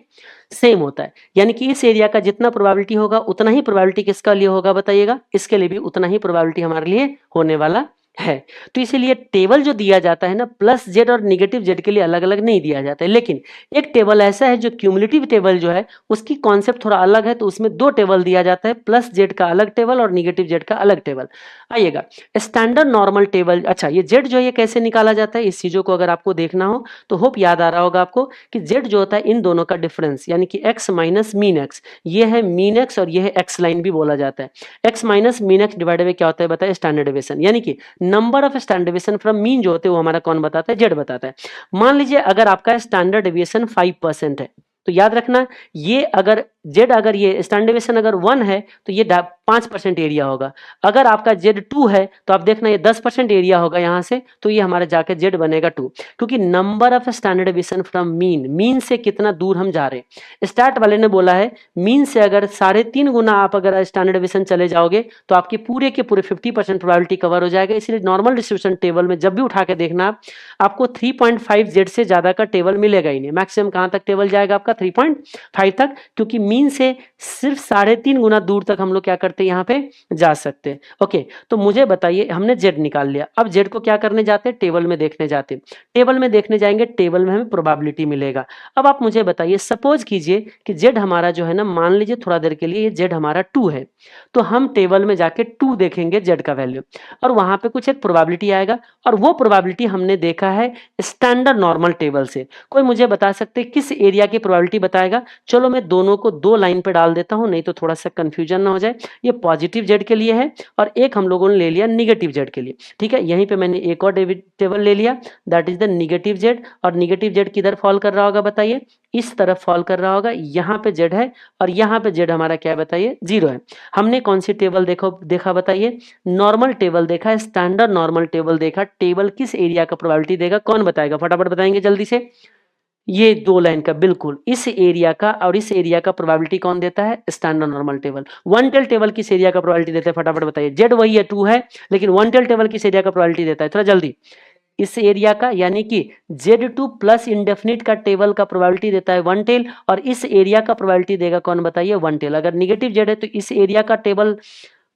सेम होता है। यानी कि इस एरिया का जितना प्रोबेबिलिटी होगा उतना ही प्रोबेबिलिटी किसका लिए होगा बताइएगा, इसके लिए भी उतना ही प्रोबेबिलिटी हमारे लिए होने वाला है। तो इसीलिए टेबल जो दिया जाता है ना, प्लस जेड और निगेटिव जेड के लिए अलग अलग नहीं दिया जाता है। लेकिन एक टेबल ऐसा है जो क्यूमुलेटिव टेबल जो है उसकी कॉन्सेप्ट थोड़ा अलग है, तो उसमें दो टेबल दिया जाता है, प्लस जेड का अलग टेबल और निगेटिव जेड का अलग टेबल। आइएगा स्टैंडर्ड नॉर्मल टेबल। अच्छा, ये जेड जो है ये कैसे निकाला जाता है, इस चीजों को अगर आपको देखना हो तो होप याद आ रहा होगा आपको कि जेड जो होता है इन दोनों का डिफरेंस, यानी कि एक्स माइनस मीन एक्स, ये है मीन एक्स और ये है एक्स लाइन भी बोला जाता है। X minus mean x divided by क्या होता है बताइए, स्टैंडर्ड डेविएशन। यानी कि number of standard deviation from mean जो होते हैं वो हमारा कौन बताता है, जेड बताता है। मान लीजिए अगर आपका स्टैंडर्ड डेविएशन 5% है, तो याद रखना ये अगर जेड, अगर ये स्टैंडर्ड डेविएशन अगर 1 है तो ये 5% एरिया होगा। अगर आपका जेड 2 है तो आप देखना ये 10% एरिया होगा यहां से, तो ये हमारा जाके जेड बनेगा 2, क्योंकि number of standard deviation from mean, mean से कितना दूर हम जा रहे हैं। स्टार्ट वाले ने बोला है मीन से अगर 3.5 गुना आप अगर स्टैंडर्ड डेविएशन चले जाओगे तो आपके पूरे के पूरे 50% प्रोबेबिलिटी कवर हो जाएगा। इसलिए नॉर्मल डिस्ट्रीब्यूशन टेबल में जब भी उठा के देखना आपको 3.5 जेड से ज्यादा का टेबल मिलेगा ही नहीं। मैक्सिमम कहां तक टेबल जाएगा आपका, 3.5 तक, क्योंकि मीन से सिर्फ 3.5 गुना दूर तक हम लोग क्या करते हैं यहाँ पे जा सकते हैं। ओके, तो मुझे बताइए हमने जेड निकाल लिया, अब जेड को क्या करने जाते हैं, टेबल में देखने जाते हैं। टेबल में देखने जाएंगे, टेबल में हमें प्रोबेबिलिटी मिलेगा। अब आप मुझे बताइए, सपोज कीजिए कि जेड हमारा जो है ना, मान लीजिए थोड़ा देर के लिए ये जेड हमारा 2 है, तो हम टेबल में जाके 2 देखेंगे जेड का वैल्यू, और वहां पे कुछ एक प्रोबेबिलिटी आएगा, और वो प्रोबेबिलिटी हमने देखा है स्टैंडर्ड नॉर्मल टेबल से। कोई मुझे बता सकते किस एरिया की प्रोबेबिलिटी बताएगा? चलो मैं दोनों को दो लाइन पे डाल देता हूं, नहीं तो थोड़ा सा कंफ्यूजन ना हो जाए। ये पॉजिटिव जेड के लिए है और एक हम लोगों ने ले लिया निगेटिव जेड के लिए। ठीक है, यहीं पे मैंने एक और टेबल ले लिया, that is the negative Z. और निगेटिव जेड किधर फॉल कर रहा होगा बताइए, इस तरफ फॉल कर रहा होगा। यहाँ पे जेड है और यहाँ पे जेड हमारा क्या बताइए, 0 है। हमने कौन सी टेबल देखा बताइए, नॉर्मल टेबल देखा, स्टैंडर्ड नॉर्मल टेबल देखा। टेबल किस एरिया का प्रोबेबिलिटी देगा, कौन बताएगा, फटाफट बताएंगे जल्दी से। ये दो लाइन का, बिल्कुल इस एरिया का और इस एरिया का प्रोबेबिलिटी कौन देता है, standard normal table. One tail table किस एरिया का प्रोबेबिलिटी देता है, फटाफट बताइए। जेड वही है, 2 है, लेकिन वन टेल टेबल किस एरिया का प्रोबेबिलिटी देता है, थोड़ा जल्दी। इस एरिया का, यानी कि Z2 प्लस इंडेफिनिट का टेबल का प्रोबेबिलिटी देता है 1 टेल, और इस एरिया का प्रोबेबिलिटी देगा कौन बताइए, 1 टेल। अगर निगेटिव जेड है तो इस एरिया का टेबल,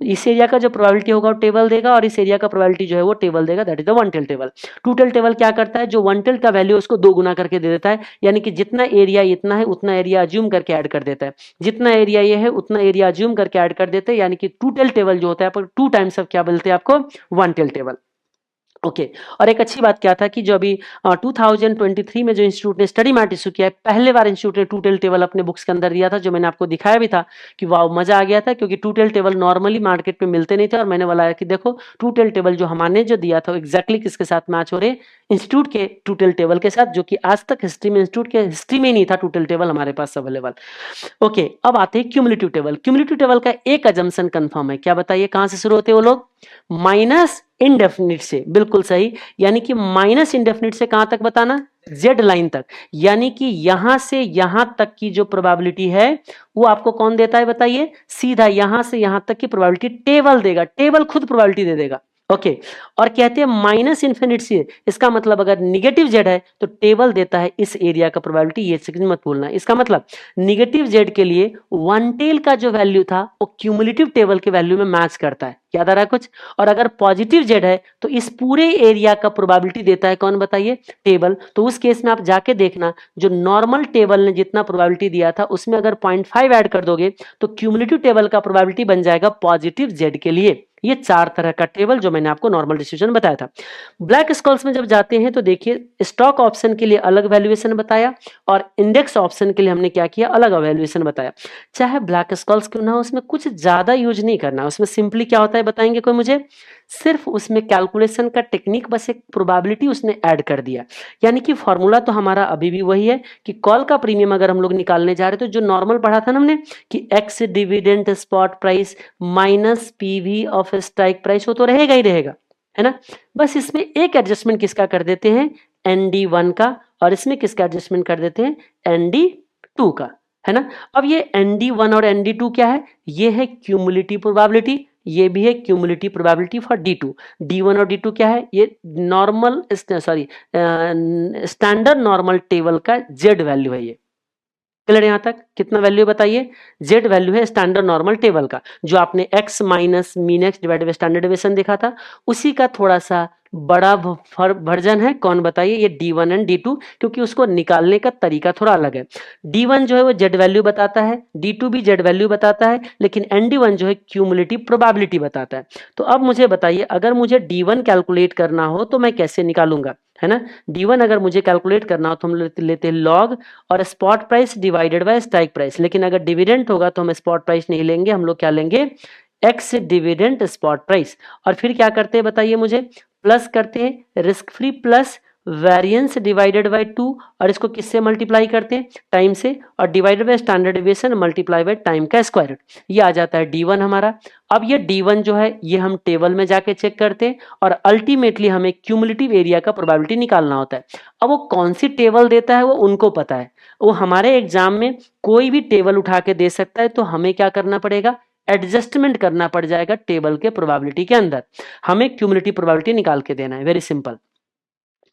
इस एरिया का जो प्रोबेबिलिटी होगा वो टेबल देगा, और इस एरिया का प्रोबेबिलिटी जो है वो टेबल देगा, that is the 1 tail table. 2 tail table क्या करता है, जो 1 टेल का वैल्यू उसको 2 गुना करके दे देता है, यानी कि जितना एरिया इतना है उतना एरिया अज्यूम करके ऐड कर देता है। जितना एरिया ये है उतना एरिया अज्यूम करके ऐड कर देते हैं, यानी कि 2 टेल टेबल जो होता है, 2 टाइम्स ऑफ क्या बोलते हैं आपको, 1 टेल टेबल। ओके, और एक अच्छी बात क्या था कि जो अभी 2023 में जो इंस्टीट्यूट ने स्टडी मैट इशू किया है, पहले बार इंस्टीट्यूट ने 2 टेल टेबल अपने बुक्स के अंदर दिया था, जो मैंने आपको दिखाया भी था कि वाह मजा आ गया था, क्योंकि 2 टेल टेबल नॉर्मली मार्केट में मिलते नहीं थे। और मैंने बोला कि देखो 2 टेल टेबल जो हमने जो दिया था एग्जैक्टली किसके साथ मैच हो रहे, इंस्टीट्यूट के 2 टेल टेबल के साथ, जो कि आज तक हिस्ट्री में, इंस्टीट्यूट के हिस्ट्री में ही नहीं था 2 टेल टेबल हमारे पास अवेलेबल। ओके, अब आते हैं क्यूमुलेटिव टेबल। क्यूमुलेटिव टेबल का एक अजम्पशन कंफर्म है, क्या बताइए, कहां से शुरू होते हैं वो लोग, माइनस इंडेफिनिट से, बिल्कुल सही। यानी कि माइनस इंडेफिनिट से कहां तक बताना, जेड लाइन तक। यानी कि यहां से यहां तक की जो प्रोबेबिलिटी है वो आपको कौन देता है बताइए, सीधा यहां से यहां तक की प्रोबेबिलिटी टेबल देगा, टेबल खुद प्रोबेबिलिटी दे देगा। ओके, और कहते हैं माइनस इन्फिनिट से, इसका मतलब अगर निगेटिव जेड है तो टेबल देता है इस एरिया का प्रोबेबिलिटी, ये चीज मत भूलना। इसका मतलब निगेटिव जेड के लिए 1 टेल का जो वैल्यू था वो क्यूमुलेटिव टेबल के वैल्यू में मैच करता है, याद आ रहा है कुछ। और अगर पॉजिटिव जेड है तो इस पूरे एरिया का प्रोबेबिलिटी देता है कौन बताइए, टेबल। तो उस केस में आप जाके देखना, जो नॉर्मल टेबल ने जितना प्रोबेबिलिटी दिया था उसमें अगर 0.5 ऐड कर दोगे तो क्यूमुलेटिव टेबल का प्रोबेबिलिटी बन जाएगा पॉजिटिव जेड के लिए। ये 4 तरह का टेबल जो मैंने आपको नॉर्मल डिस्ट्रीब्यूशन बताया था। ब्लैक स्कॉल्स में जब जाते हैं तो देखिए स्टॉक ऑप्शन के लिए अलग वैल्यूएशन बताया, और इंडेक्स ऑप्शन के लिए हमने क्या किया, अलग वैल्यूएशन बताया। चाहे ब्लैक स्कॉल्स क्यों ना हो, उसमें कुछ ज्यादा यूज नहीं करना, उसमें सिंपली क्या होता है बताएंगे कोई मुझे, सिर्फ उसमें कैलकुलेशन का टेक्निक, बस एक प्रोबेबिलिटी उसने ऐड कर दिया। यानी कि फॉर्मूला तो हमारा अभी भी वही है कि कॉल का प्रीमियम अगर हम लोग निकालने जा रहे तो जो नॉर्मल पढ़ा था ना हमने कि x dividend spot price minus PV of strike price, वो तो रहेगा ही रहेगा, है ना। बस इसमें एक एडजस्टमेंट किसका कर देते हैं, ND1 का, और इसमें किसका एडजस्टमेंट कर देते हैं, ND2 का, है ना। अब ये ND1 और ND2 क्या है, ये है क्यूमुलेटिव प्रोबेबिलिटी, ये भी है cumulative probability for D2। D1 और D2 क्या है, ये normal sorry standard normal table का जेड वैल्यू है। ये क्लियर यहाँ तक, कितना वैल्यू बताइए, जेड वैल्यू है स्टैंडर्ड नॉर्मल टेबल का, जो आपने x minus mean x divided by standard deviation देखा था, उसी का थोड़ा सा बड़ा वर्जन है। कौन बताइए, ये D1 एंड D2, क्योंकि उसको निकालने का तरीका थोड़ा अलग है। D1 जो है वो जेड वैल्यू बताता है, D2 भी जेड वैल्यू बताता है, लेकिन ND1 जो है क्यूमुलेटिव प्रोबेबिलिटी बताता है। तो अब मुझे बताइए, अगर मुझे D1 कैलकुलेट करना हो तो मैं कैसे निकालूंगा, है ना। D1 अगर मुझे कैलकुलेट करना हो तो हम लेते हैं लॉग और spot price divided bye strike price, लेकिन अगर डिविडेंड होगा तो हम स्पॉट प्राइस नहीं लेंगे, हम लोग क्या लेंगे, एक्स डिविडेंड स्पॉट प्राइस। और फिर क्या करते हैं बताइए मुझे, प्लस करते हैं risk free plus variance divided by 2, और इसको किससे मल्टीप्लाई करते हैं, टाइम से, और divided by standard deviation multiply by time का स्क्वायर रूट, ये आ जाता है D1 हमारा। अब ये D1 जो है ये हम टेबल में जाके चेक करते हैं, और अल्टीमेटली हमें क्यूमुलेटिव एरिया का प्रोबेबिलिटी निकालना होता है। अब वो कौन सी टेबल देता है वो उनको पता है, वो हमारे एग्जाम में कोई भी टेबल उठा के दे सकता है, तो हमें क्या करना पड़ेगा, एडजस्टमेंट करना पड़ जाएगा टेबल के प्रोबेबिलिटी के अंदर, हमें क्यूमुलेटिव प्रोबेबिलिटी निकाल के देना है, वेरी सिंपल।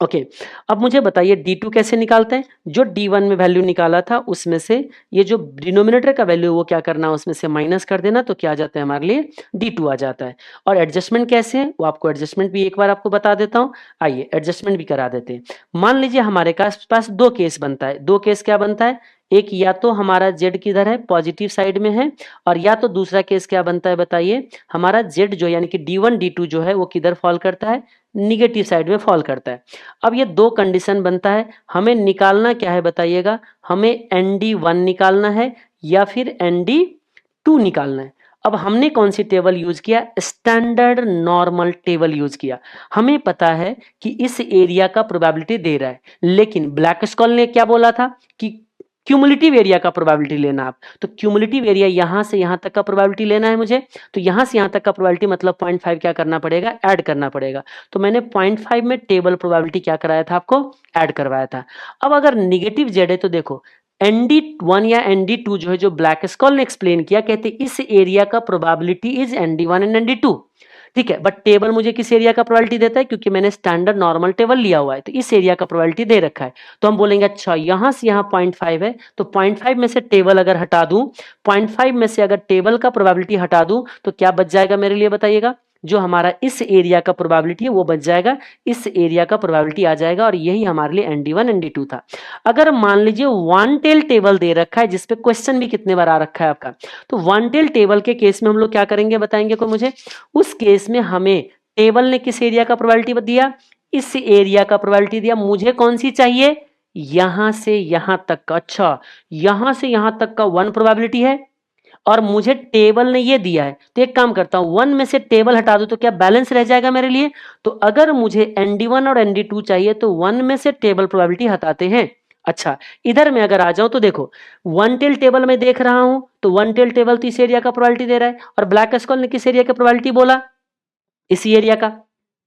ओके अब मुझे बताइए D2 कैसे निकालते हैं, जो D1 में वैल्यू निकाला था उसमें से ये जो डिनोमिनेटर का वैल्यू वो क्या करना है, उसमें से माइनस कर देना, तो क्या आ जाता है हमारे लिए, D2 आ जाता है। और एडजस्टमेंट कैसे है वो आपको एडजस्टमेंट भी एक बार आपको बता देता हूं, आइए एडजस्टमेंट भी करा देते हैं। मान लीजिए हमारे पास दो केस बनता है, दो केस क्या बनता है, एक या तो हमारा z किधर है, पॉजिटिव साइड में है, और या तो दूसरा केस क्या बनता है बताइए, हमारा z जो यानी कि D1 D2 जो है वो किधर फॉल करता है, निगेटिव साइड में फॉल करता है। अब ये दो कंडीशन बनता है, हमें निकालना क्या है बताइएगा, हमें ND1 निकालना है या फिर ND2 निकालना है। अब हमने कौन सी टेबल यूज किया, स्टैंडर्ड नॉर्मल टेबल यूज किया। हमें पता है कि इस एरिया का प्रोबेबिलिटी दे रहा है, लेकिन ब्लैक स्कॉल ने क्या बोला था कि क्यूमुलेटिव एरिया का प्रोबेबिलिटी लेना आप, तो क्यूमुलेटिव एरिया यहां से यहां तक का प्रोबेबिलिटी लेना है मुझे, तो यहां से यहां तक का प्रोबेबिलिटी मतलब 0.5 क्या करना पड़ेगा, ऐड करना पड़ेगा। तो मैंने 0.5 में टेबल प्रोबेबिलिटी क्या कराया था, आपको ऐड करवाया था। अब अगर निगेटिव जेड है तो देखो ND1 या ND2 जो है, जो ब्लैक स्कॉल ने एक्सप्लेन किया, कहते इस एरिया का probability is ND1 and ND2, ठीक है। बट टेबल मुझे किस एरिया का प्रोबेबिलिटी देता है, क्योंकि मैंने स्टैंडर्ड नॉर्मल टेबल लिया हुआ है, तो इस एरिया का प्रोबेबिलिटी दे रखा है। तो हम बोलेंगे अच्छा यहां से यहां 0.5 है, तो 0.5 में से टेबल अगर हटा दूं, 0.5 में से अगर टेबल का प्रोबेबिलिटी हटा दूं, तो क्या बच जाएगा मेरे लिए बताइएगा, जो हमारा इस एरिया का प्रोबेबिलिटी है वो बच जाएगा, इस एरिया का प्रोबेबिलिटी आ जाएगा, और यही हमारे लिए ND1 ND2 था। अगर मान लीजिए वन टेल टेबल दे रखा है, जिसपे क्वेश्चन भी कितने बार आ रखा है आपका, तो वन टेल टेबल के केस में हम लोग क्या करेंगे बताएंगे को मुझे, उस केस में हमें टेबल ने किस एरिया का प्रोबेबिलिटी दिया, इस एरिया का प्रोबेबिलिटी दिया, मुझे कौन सी चाहिए, यहां से यहां तक का। अच्छा यहां से यहां तक का 1 प्रोबेबिलिटी है, और मुझे टेबल ने ये दिया है, तो एक काम करता हूं 1 में से टेबल हटा दूं तो क्या बैलेंस रह जाएगा मेरे लिए। तो अगर मुझे ND1 और ND2 चाहिए तो 1 में से टेबल प्रोबेबिलिटी हटाते हैं। अच्छा इधर में अगर आ जाऊं तो देखो वन टेल टेबल में देख रहा हूं, तो वन टेल टेबल तो इस एरिया का प्रोबेबिलिटी दे रहा है, और ब्लैक स्कॉल ने किस एरिया का प्रोबेबिलिटी बोला, इसी एरिया का।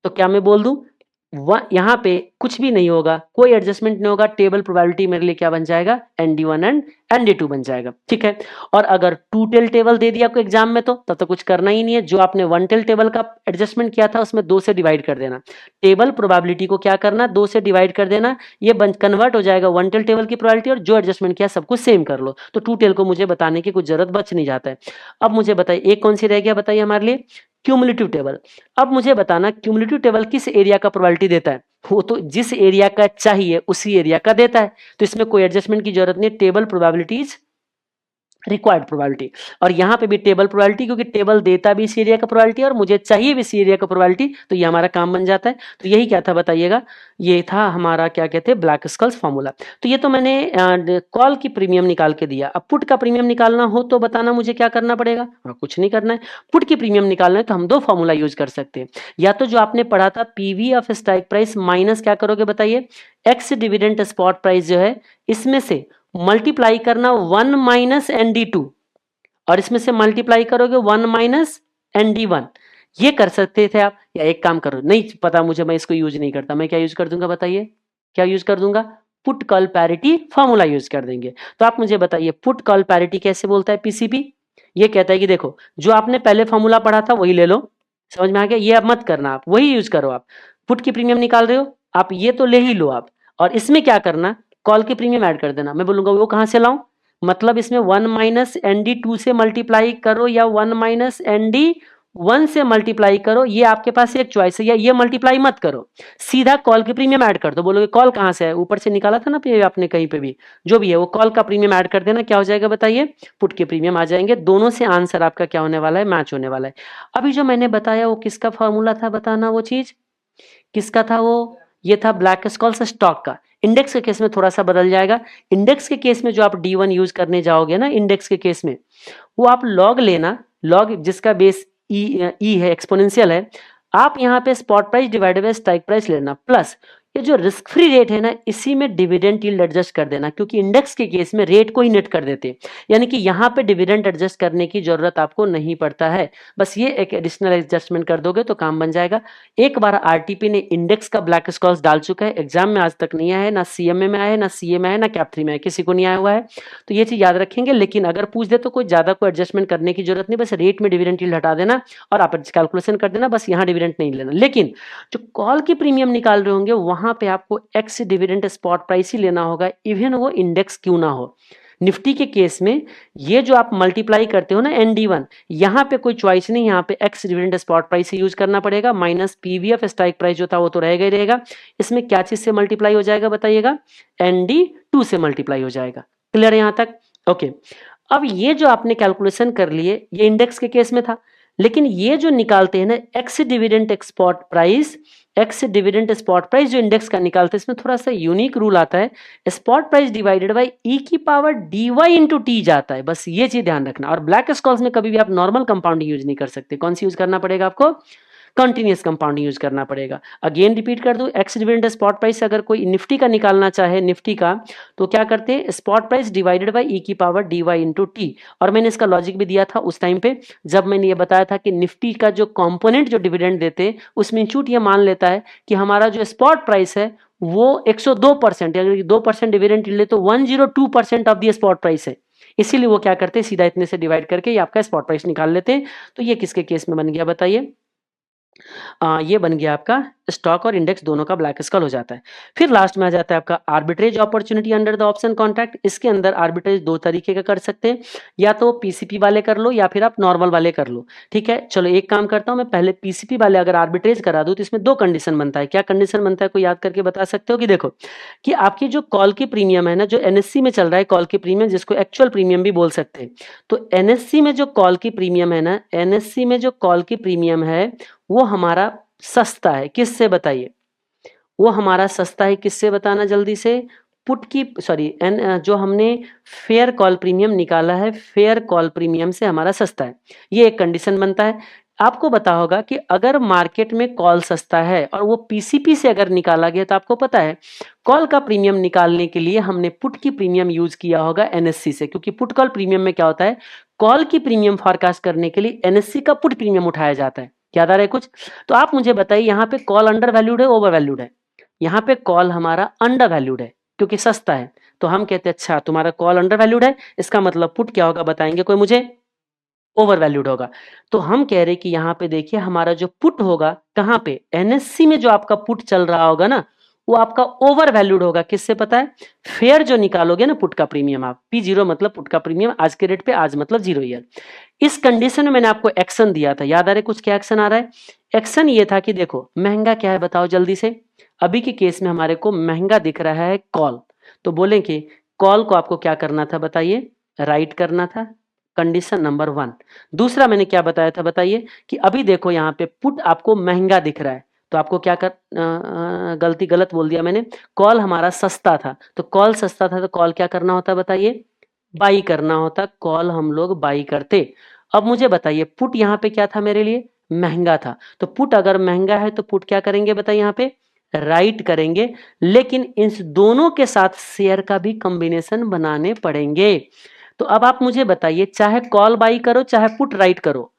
तो क्या मैं बोल दूं, यहां पे कुछ भी नहीं होगा, कोई एडजस्टमेंट नहीं होगा, टेबल प्रोबेबिलिटी मेरे लिए क्या बन जाएगा, ND1 एंड ND2 बन जाएगा, ठीक है। और अगर टू टेल टेबल दे दिया आपको एग्जाम में, तो तब तो कुछ करना ही नहीं है, जो आपने वन टेल टेबल का एडजस्टमेंट किया था उसमें 2 से डिवाइड कर देना, टेबल प्रोबेबिलिटी को क्या करना, 2 से डिवाइड कर देना, ये कन्वर्ट हो जाएगा वन टेल टेबल की प्रोबेबिलिटी, और जो एडजस्टमेंट किया सब कुछ सेम कर लो, तो टू टेल को मुझे बताने की कुछ जरूरत बच नहीं जाता है। अब मुझे बताइए एक कौन सी रह गया बताइए हमारे लिए, क्यूमुलेटिव टेबल। अब मुझे बताना क्यूमुलेटिव टेबल किस एरिया का प्रोबेबिलिटी देता है, वो तो जिस एरिया का चाहिए उसी एरिया का देता है, तो इसमें कोई एडजस्टमेंट की जरूरत नहीं, टेबल प्रोबेबिलिटीज रिक्वायर्ड प्रोबेबिलिटी। और यहां पे भी टेबल प्रोबेबिलिटी, क्योंकि टेबल देता भी इस एरिया का प्रोबेबिलिटी और मुझे चाहिए भी इस एरिया का प्रोबेबिलिटी, तो ये हमारा काम बन जाता है। तो यही क्या था बताइएगा, ये था हमारा क्या कहते हैं ब्लैक स्कल्स फॉर्मूला। तो ये तो मैंने कॉल की प्रीमियम निकाल के दिया। अब पुट का प्रीमियम निकालना हो तो बताना मुझे क्या करना पड़ेगा, कुछ नहीं करना है। पुट की प्रीमियम निकालना है तो हम दो फॉर्मूला यूज कर सकते हैं, या तो जो आपने पढ़ा था PV of strike price minus क्या करोगे बताइए, एक्स डिविडेंड स्पॉट प्राइस जो है इसमें से मल्टीप्लाई करना 1 माइनस ND2, और इसमें से मल्टीप्लाई करोगे 1 माइनस ND1, ये कर सकते थे आप। या एक काम करो, नहीं पता मुझे, मैं इसको यूज नहीं करता, मैं क्या यूज कर दूंगा बताइए, क्या यूज कर दूंगा, put call parity formula use कर देंगे। तो आप मुझे बताइए पुट कॉल पैरिटी कैसे बोलता है PCP, ये कहता है कि देखो जो आपने पहले फॉर्मूला पढ़ा था वही ले लो, समझ में आ गया, ये अब मत करना, आप वही यूज करो। आप पुट की प्रीमियम निकाल रहे हो, आप ये तो ले ही लो आप, और इसमें क्या करना, कॉल की प्रीमियम ऐड कर देना। मैं बोलूंगा वो कहां से लाऊं, मतलब इसमें 1 - ND 2 से मल्टीप्लाई करो या 1 - ND 1 से मल्टीप्लाई करो, ये आपके पास एक चॉइस है, या ये मल्टीप्लाई मत करो, सीधा कॉल की प्रीमियम ऐड कर दो। बोलोगे कॉल कहां से है, ऊपर से निकाला था ना आपने कहीं पे भी, जो भी है वो कॉल का प्रीमियम ऐड कर देना, क्या हो जाएगा बताइए, पुट के प्रीमियम आ जाएंगे। दोनों से आंसर आपका क्या होने वाला है, मैच होने वाला है। अभी जो मैंने बताया वो किसका फॉर्मूला था, बताना वो चीज किसका था, वो ये था ब्लैक स्कॉल्स स्टॉक का। इंडेक्स के केस में थोड़ा सा बदल जाएगा। इंडेक्स के केस में जो आप D1 यूज करने जाओगे ना इंडेक्स के केस में, वो आप लॉग लेना, लॉग जिसका बेस ई है, एक्सपोनेंशियल है। आप यहाँ पे spot price divided bye strike price लेना, प्लस ये जो रिस्क फ्री रेट है ना इसी में डिविडेंड यील्ड एडजस्ट कर देना, क्योंकि इंडेक्स के केस में रेट को ही नेट कर देते, यानी कि यहाँ पे डिविडेंड एडजस्ट करने की जरूरत आपको नहीं पड़ता है, बस ये एक एडिशनल एडजस्टमेंट कर दोगे तो काम बन जाएगा। एक बार आरटीपी ने इंडेक्स का ब्लैक स्कॉल्स डाल चुका है, एग्जाम में आज तक नहीं आया है, ना सीएमए में आया है, ना सीए में आया है, ना कैप 3 में आया, किसी को नहीं आया हुआ है, तो ये चीज याद रखेंगे। लेकिन अगर पूछ दे तो कोई ज्यादा कोई एडजस्टमेंट करने की जरूरत नहीं, बस रेट में डिविडेंड यील्ड हटा देना और आप कैलकुलेशन कर देना, बस यहाँ डिविडेंड नहीं लेना। लेकिन जो कॉल की प्रीमियम निकाल रहे होंगे वहां पे आपको एक्स डिविडेंड स्पॉट प्राइस ही लेना होगा, इवन वो इंडेक्स क्यों ना हो। निफ्टी के केस में ये जो आप मल्टीप्लाई करते हो ना ND1, यहां पे कोई चॉइस नहीं, यहाँ पे x dividend spot price use करना पड़ेगा, माइनस PVF स्ट्राइक प्राइस जो था वो तो रहेगा ही रहेगा। इसमें क्या चीज से मल्टीप्लाई हो जाएगा बताइएगा, ND2 से मल्टीप्लाई हो जाएगा। क्लियर है यहां तक, ओके। अब ये जो आपने कैलकुलेशन कर लिए ये इंडेक्स के केस में था, लेकिन ये जो निकालते हैं ना x dividend spot price, x dividend spot price जो इंडेक्स का निकालते हैं इसमें थोड़ा सा यूनिक रूल आता है, spot price divided bye e⁻ dy/t जाता है, बस ये चीज ध्यान रखना। और ब्लैक स्कॉल्स में कभी भी आप नॉर्मल कंपाउंडिंग यूज नहीं कर सकते, कौन सी यूज करना पड़ेगा आपको, कंटिन्यूअस कंपाउंडिंग यूज करना पड़ेगा। अगेन रिपीट कर दूं, एक्स डिविडेंड स्पॉट प्राइस अगर कोई निफ्टी का निकालना चाहे निफ्टी का, तो क्या करते हैं, spot price divided bye e⁻dy/t। और मैंने इसका लॉजिक भी दिया था उस टाइम पे जब मैंने ये बताया था कि निफ्टी का जो कंपोनेंट जो डिविडेंड देते उसमें इंस्टीट्यूट ये मान लेता है कि हमारा जो स्पॉट प्राइस है वो 102%, अगर 2% डिविडेंड ले तो 102% ऑफ द स्पॉट प्राइस है, इसीलिए वो क्या करते हैं सीधा इतने से डिवाइड करके ये आपका स्पॉट प्राइस निकाल लेते हैं। तो ये किसके केस में बन गया बताइए, ये बन गया आपका स्टॉक और इंडेक्स दोनों का ब्लैक स्कल हो जाता है। फिर लास्ट में आ जाता है आपका arbitrage opportunity under the option contract. इसके अंदर आर्बिट्रेज दो तरीके का कर सकते हैं, या तो पीसीपी वाले कर लो या फिर आप नॉर्मल वाले कर लो। ठीक है, चलो एक काम करता हूं मैं, पहले पीसीपी वाले अगर आर्बिट्रेज करा दूं तो इसमें दो कंडीशन बनता है। क्या कंडीशन बनता है, कोई याद करके बता सकते हो, कि देखो कि आपकी जो कॉल की प्रीमियम है ना, जो एनएससी में चल रहा है कॉल की प्रीमियम, जिसको एक्चुअल प्रीमियम भी बोल सकते हैं, तो एनएससी में जो कॉल की प्रीमियम है ना, एनएससी में जो कॉल की प्रीमियम है वो हमारा सस्ता है, किससे बताइए, वो हमारा सस्ता है किससे, बताना जल्दी से, पुट की सॉरी एन जो हमने फेयर कॉल प्रीमियम निकाला है, फेयर कॉल प्रीमियम से हमारा सस्ता है, ये एक कंडीशन बनता है। आपको पता होगा कि अगर मार्केट में कॉल सस्ता है और वो पीसीपी से अगर निकाला गया तो आपको पता है कॉल का प्रीमियम निकालने के लिए हमने पुट की प्रीमियम यूज किया होगा एनएससी से, क्योंकि पुट कॉल प्रीमियम में क्या होता है, कॉल की प्रीमियम फॉरकास्ट करने के लिए एनएससी का पुट प्रीमियम उठाया जाता है। याद आ रहा है कुछ, तो आप मुझे बताइए यहाँ पे कॉल अंडर वैल्यूड है ओवर वैल्यूड है, यहाँ पे कॉल हमारा अंडर वैल्यूड है क्योंकि सस्ता है, तो हम कहते हैं अच्छा तुम्हारा कॉल अंडर वैल्यूड है, इसका मतलब पुट क्या होगा बताएंगे कोई मुझे, ओवर वैल्यूड होगा। तो हम कह रहे हैं कि यहाँ पे देखिए हमारा जो पुट होगा कहाँ पे, एनएससी में जो आपका पुट चल रहा होगा ना वो आपका ओवर वैल्यूड होगा, किससे पता है, फेयर जो निकालोगे ना पुट का प्रीमियम, आप P0 मतलब पुट का प्रीमियम आज के रेट पे, आज मतलब 0 ईयर। इस कंडीशन में मैंने आपको एक्शन दिया था, याद आ रहा है कुछ, क्या एक्शन आ रहा है, एक्शन ये था कि देखो महंगा क्या है बताओ जल्दी से, अभी के केस में हमारे को महंगा दिख रहा है कॉल, तो बोलें कि कॉल को आपको क्या करना था बताइए, राइट करना था, कंडीशन नंबर 1। दूसरा मैंने क्या बताया था बताइए, कि अभी देखो यहाँ पे पुट आपको महंगा दिख रहा है, तो आपको क्या कर गलत बोल दिया मैंने, कॉल हमारा सस्ता था, तो कॉल सस्ता था तो कॉल क्या करना होता बताइए, बाई करना होता, कॉल हम लोग बाई करते। अब मुझे बताइए पुट यहाँ पे क्या था मेरे लिए, महंगा था, तो पुट अगर महंगा है तो पुट क्या करेंगे बताइए यहाँ पे, राइट करेंगे, लेकिन इन दोनों के साथ शेयर का भी कॉम्बिनेशन बनाने पड़ेंगे। तो अब आप मुझे बताइए चाहे कॉल बाई करो चाहे पुट राइट करो,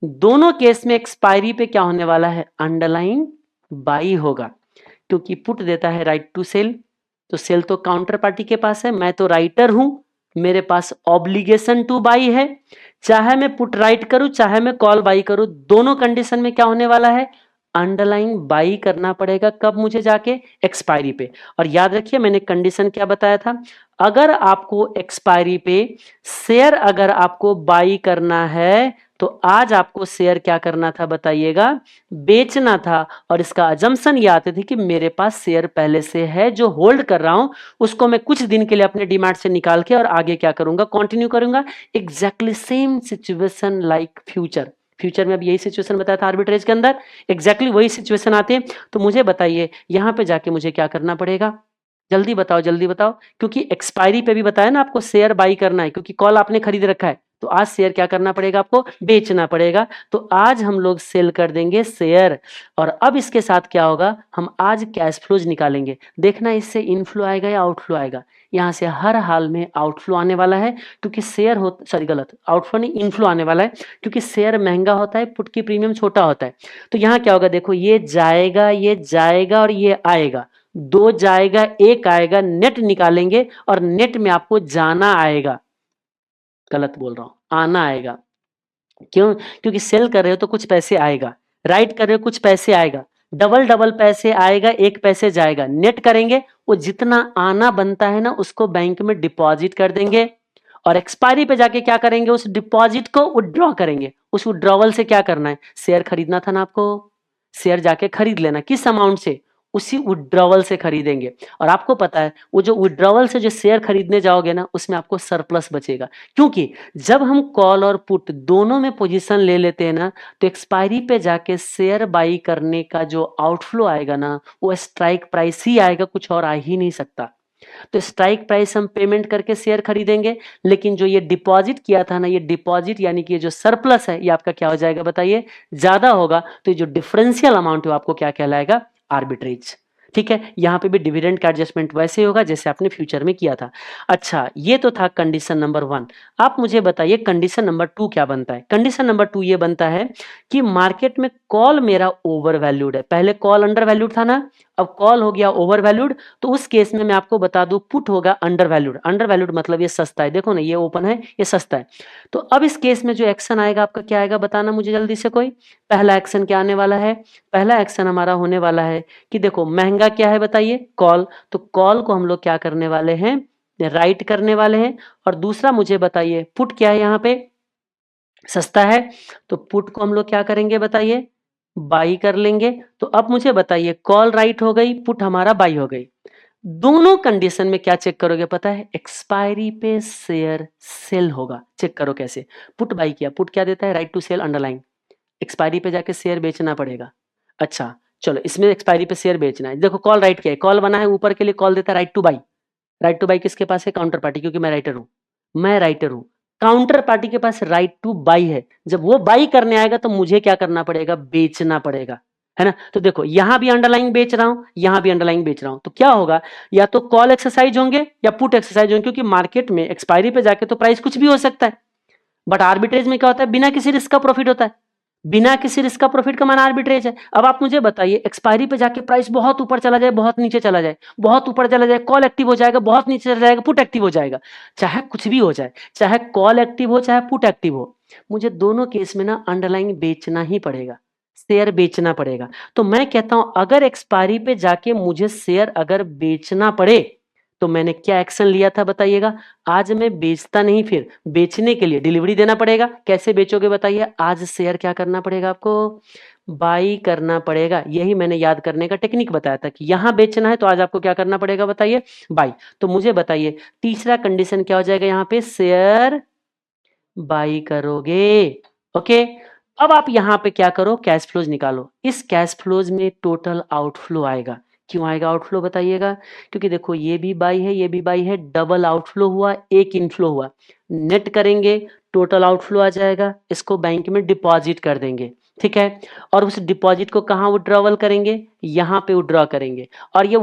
दोनों केस में एक्सपायरी पे क्या होने वाला है, अंडरलाइन बाई होगा, क्योंकि पुट देता है राइट टू सेल, तो सेल तो काउंटर पार्टी के पास है, मैं तो राइटर हूं, मेरे पास ऑब्लिगेशन टू बाई है, चाहे मैं पुट राइट करूं चाहे मैं कॉल बाई करूं, दोनों कंडीशन में क्या होने वाला है, अंडरलाइन बाई करना पड़ेगा। कब, मुझे जाके एक्सपायरी पे। और याद रखिए मैंने कंडीशन क्या बताया था, अगर आपको एक्सपायरी पे शेयर अगर आपको बाई करना है तो आज आपको शेयर क्या करना था बताइएगा, बेचना था। और इसका अजम्पशन ये आते थे कि मेरे पास शेयर पहले से है जो होल्ड कर रहा हूं, उसको मैं कुछ दिन के लिए अपने डीमैट से निकाल के और आगे क्या करूंगा, कंटिन्यू करूंगा। Exactly same situation like future. Future में अब यही सिचुएशन बताया था आर्बिट्रेज के अंदर, एग्जैक्टली वही सिचुएशन आते हैं। तो मुझे बताइए यहां पे जाके मुझे क्या करना पड़ेगा, जल्दी बताओ जल्दी बताओ, क्योंकि एक्सपायरी पे भी बताया ना आपको शेयर बाई करना है, क्योंकि कॉल आपने खरीद रखा है, तो आज शेयर क्या करना पड़ेगा, आपको बेचना पड़ेगा। तो आज हम लोग सेल कर देंगे शेयर। और अब इसके साथ क्या होगा, हम आज कैश फ्लोज निकालेंगे। देखना इससे इनफ्लो आएगा या आउटफ्लो आएगा। यहां से हर हाल में आउटफ्लो आने वाला है, क्योंकि शेयर हो, सॉरी गलत, आउटफ्लो नहीं, इनफ्लो आने वाला है, क्योंकि शेयर महंगा होता है, पुट की प्रीमियम छोटा होता है। तो यहाँ क्या होगा, देखो ये जाएगा और ये आएगा, दो जाएगा एक आएगा, नेट निकालेंगे और नेट में आपको जाना आएगा, गलत बोल रहा हूं, आना आएगा। क्यों, क्योंकि सेल कर रहे हो तो कुछ पैसे आएगा, राइट कर रहे हो कुछ पैसे आएगा, डबल डबल पैसे आएगा, एक पैसे जाएगा, नेट करेंगे, वो जितना आना बनता है ना उसको बैंक में डिपॉजिट कर देंगे। और एक्सपायरी पे जाके क्या करेंगे, उस डिपॉजिट को विड्रॉ करेंगे। उस विड्रॉवल से क्या करना है, शेयर खरीदना था ना आपको, शेयर जाके खरीद लेना, किस अमाउंट से, उसी विड्रॉवल से खरीदेंगे। और आपको पता है वो जो विड्रॉवल से जो शेयर खरीदने जाओगे ना उसमें आपको सरप्लस बचेगा, क्योंकि जब हम कॉल और पुट दोनों में पोजीशन ले लेते हैं ना तो एक्सपायरी पे जाके शेयर बाई करने का जो आउटफ्लो आएगा ना वो स्ट्राइक प्राइस ही आएगा, कुछ और आ ही नहीं सकता। तो स्ट्राइक प्राइस हम पेमेंट करके शेयर खरीदेंगे, लेकिन जो ये डिपॉजिट किया था ना, ये डिपॉजिट यानी कि ये जो सरप्लस है ये आपका क्या हो जाएगा बताइए, ज्यादा होगा। तो ये जो डिफरेंशियल अमाउंट है वो आपको क्या कहलाएगा, आर्बिट्रेज। ठीक है, यहां पे भी डिविडेंड का एडजस्टमेंट वैसे होगा जैसे आपने फ्यूचर में किया था। अच्छा, ये तो था कंडीशन नंबर 1। आप मुझे बताइए कंडीशन नंबर 2 क्या बनता है। कंडीशन नंबर 2 ये बनता है कि मार्केट में कॉल मेरा ओवर वैल्यूड है, पहले कॉल अंडर वैल्यूड था ना, अब कॉल हो गया ओवर वैल्यूड। तो उस केस में मैं आपको बता दूं पुट होगा अंडर वैल्यूड। अंडर वैल्यूड मतलब ये सस्ता है, देखो ना ये ओपन है ये सस्ता है। तो अब इस केस में जो एक्शन आएगा आपका क्या आएगा बताना मुझे जल्दी से कोई। पहला एक्शन क्या आने वाला है, पहला एक्शन हमारा होने वाला है कि देखो महंगा क्या है बताइए, कॉल। तो कॉल को हम लोग क्या करने वाले हैं, राइट करने वाले हैं। और दूसरा मुझे बताइए पुट क्या है, यहाँ पे सस्ता है, तो पुट को हम लोग क्या करेंगे बताइए, बाई कर लेंगे। तो अब मुझे बताइए कॉल राइट हो गई, पुट हमारा बाई हो गई। दोनों कंडीशन में क्या चेक करोगे पता है, एक्सपायरी पे शेयर सेल होगा। चेक करो कैसे, पुट बाई किया, पुट क्या देता है, right to sell underline, expiry पे जाके शेयर बेचना पड़ेगा। अच्छा चलो इसमें एक्सपायरी पे शेयर बेचना है, देखो कॉल राइट किया है, कॉल बना है ऊपर के लिए, कॉल देता है right two by. Right two by किसके पास है, काउंटर पार्टी, क्योंकि मैं राइटर हूं, मैं राइटर हूं, काउंटर पार्टी के पास राइट टू बाई है। जब वो बाई करने आएगा तो मुझे क्या करना पड़ेगा, बेचना पड़ेगा, है ना। तो देखो यहां भी अंडरलाइन बेच रहा हूं, यहां भी अंडरलाइन बेच रहा हूं, तो क्या होगा, या तो कॉल एक्सरसाइज होंगे या पुट एक्सरसाइज होंगे, क्योंकि मार्केट में एक्सपायरी पे जाके तो प्राइस कुछ भी हो सकता है। बट आर्बिट्रेज में क्या होता है, बिना किसी रिस्क का प्रॉफिट होता है, बिना किसी रिस्क का प्रॉफिट का माना आर्बिट्रेज है। अब आप मुझे बताइए एक्सपायरी पे जाके प्राइस बहुत ऊपर चला जाए, बहुत नीचे चला जाए, बहुत ऊपर चला जाए कॉल एक्टिव हो जाएगा, बहुत नीचे चला जाएगा पुट एक्टिव हो जाएगा, चाहे कुछ भी हो जाए, चाहे कॉल एक्टिव हो चाहे पुट एक्टिव हो, मुझे दोनों केस में ना अंडरलाइन बेचना ही पड़ेगा, शेयर बेचना पड़ेगा। तो मैं कहता हूं अगर एक्सपायरी पे जाके मुझे शेयर अगर बेचना पड़े तो मैंने क्या एक्शन लिया था बताइएगा, आज मैं बेचता नहीं, फिर बेचने के लिए डिलीवरी देना पड़ेगा। कैसे बेचोगे बताइए, आज शेयर क्या करना पड़ेगा आपको, बाई करना पड़ेगा। यही मैंने याद करने का टेक्निक बताया था कि यहां बेचना है तो आज आपको क्या करना पड़ेगा बताइए, बाई। तो मुझे बताइए तीसरा कंडीशन क्या हो जाएगा, यहां पे शेयर बाई करोगे। ओके, अब आप यहां पे क्या करो, कैश फ्लोज निकालो। इस कैश फ्लोज में टोटल आउटफ्लो आएगा। क्यों आएगा आउटफ्लो बताइएगा, क्योंकि देखो ये भी बाई है ये भी बाई है, डबल आउटफ्लो हुआ, एक इनफ्लो हुआ। नेट करेंगे टोटल आउटफ्लो आ जाएगा, इसको बैंक में डिपॉजिट कर देंगे। ठीक है, और उस डिपॉजिट को कहां विड्रॉवल करेंगे, यहां पे विड्रॉ करेंगे। और ये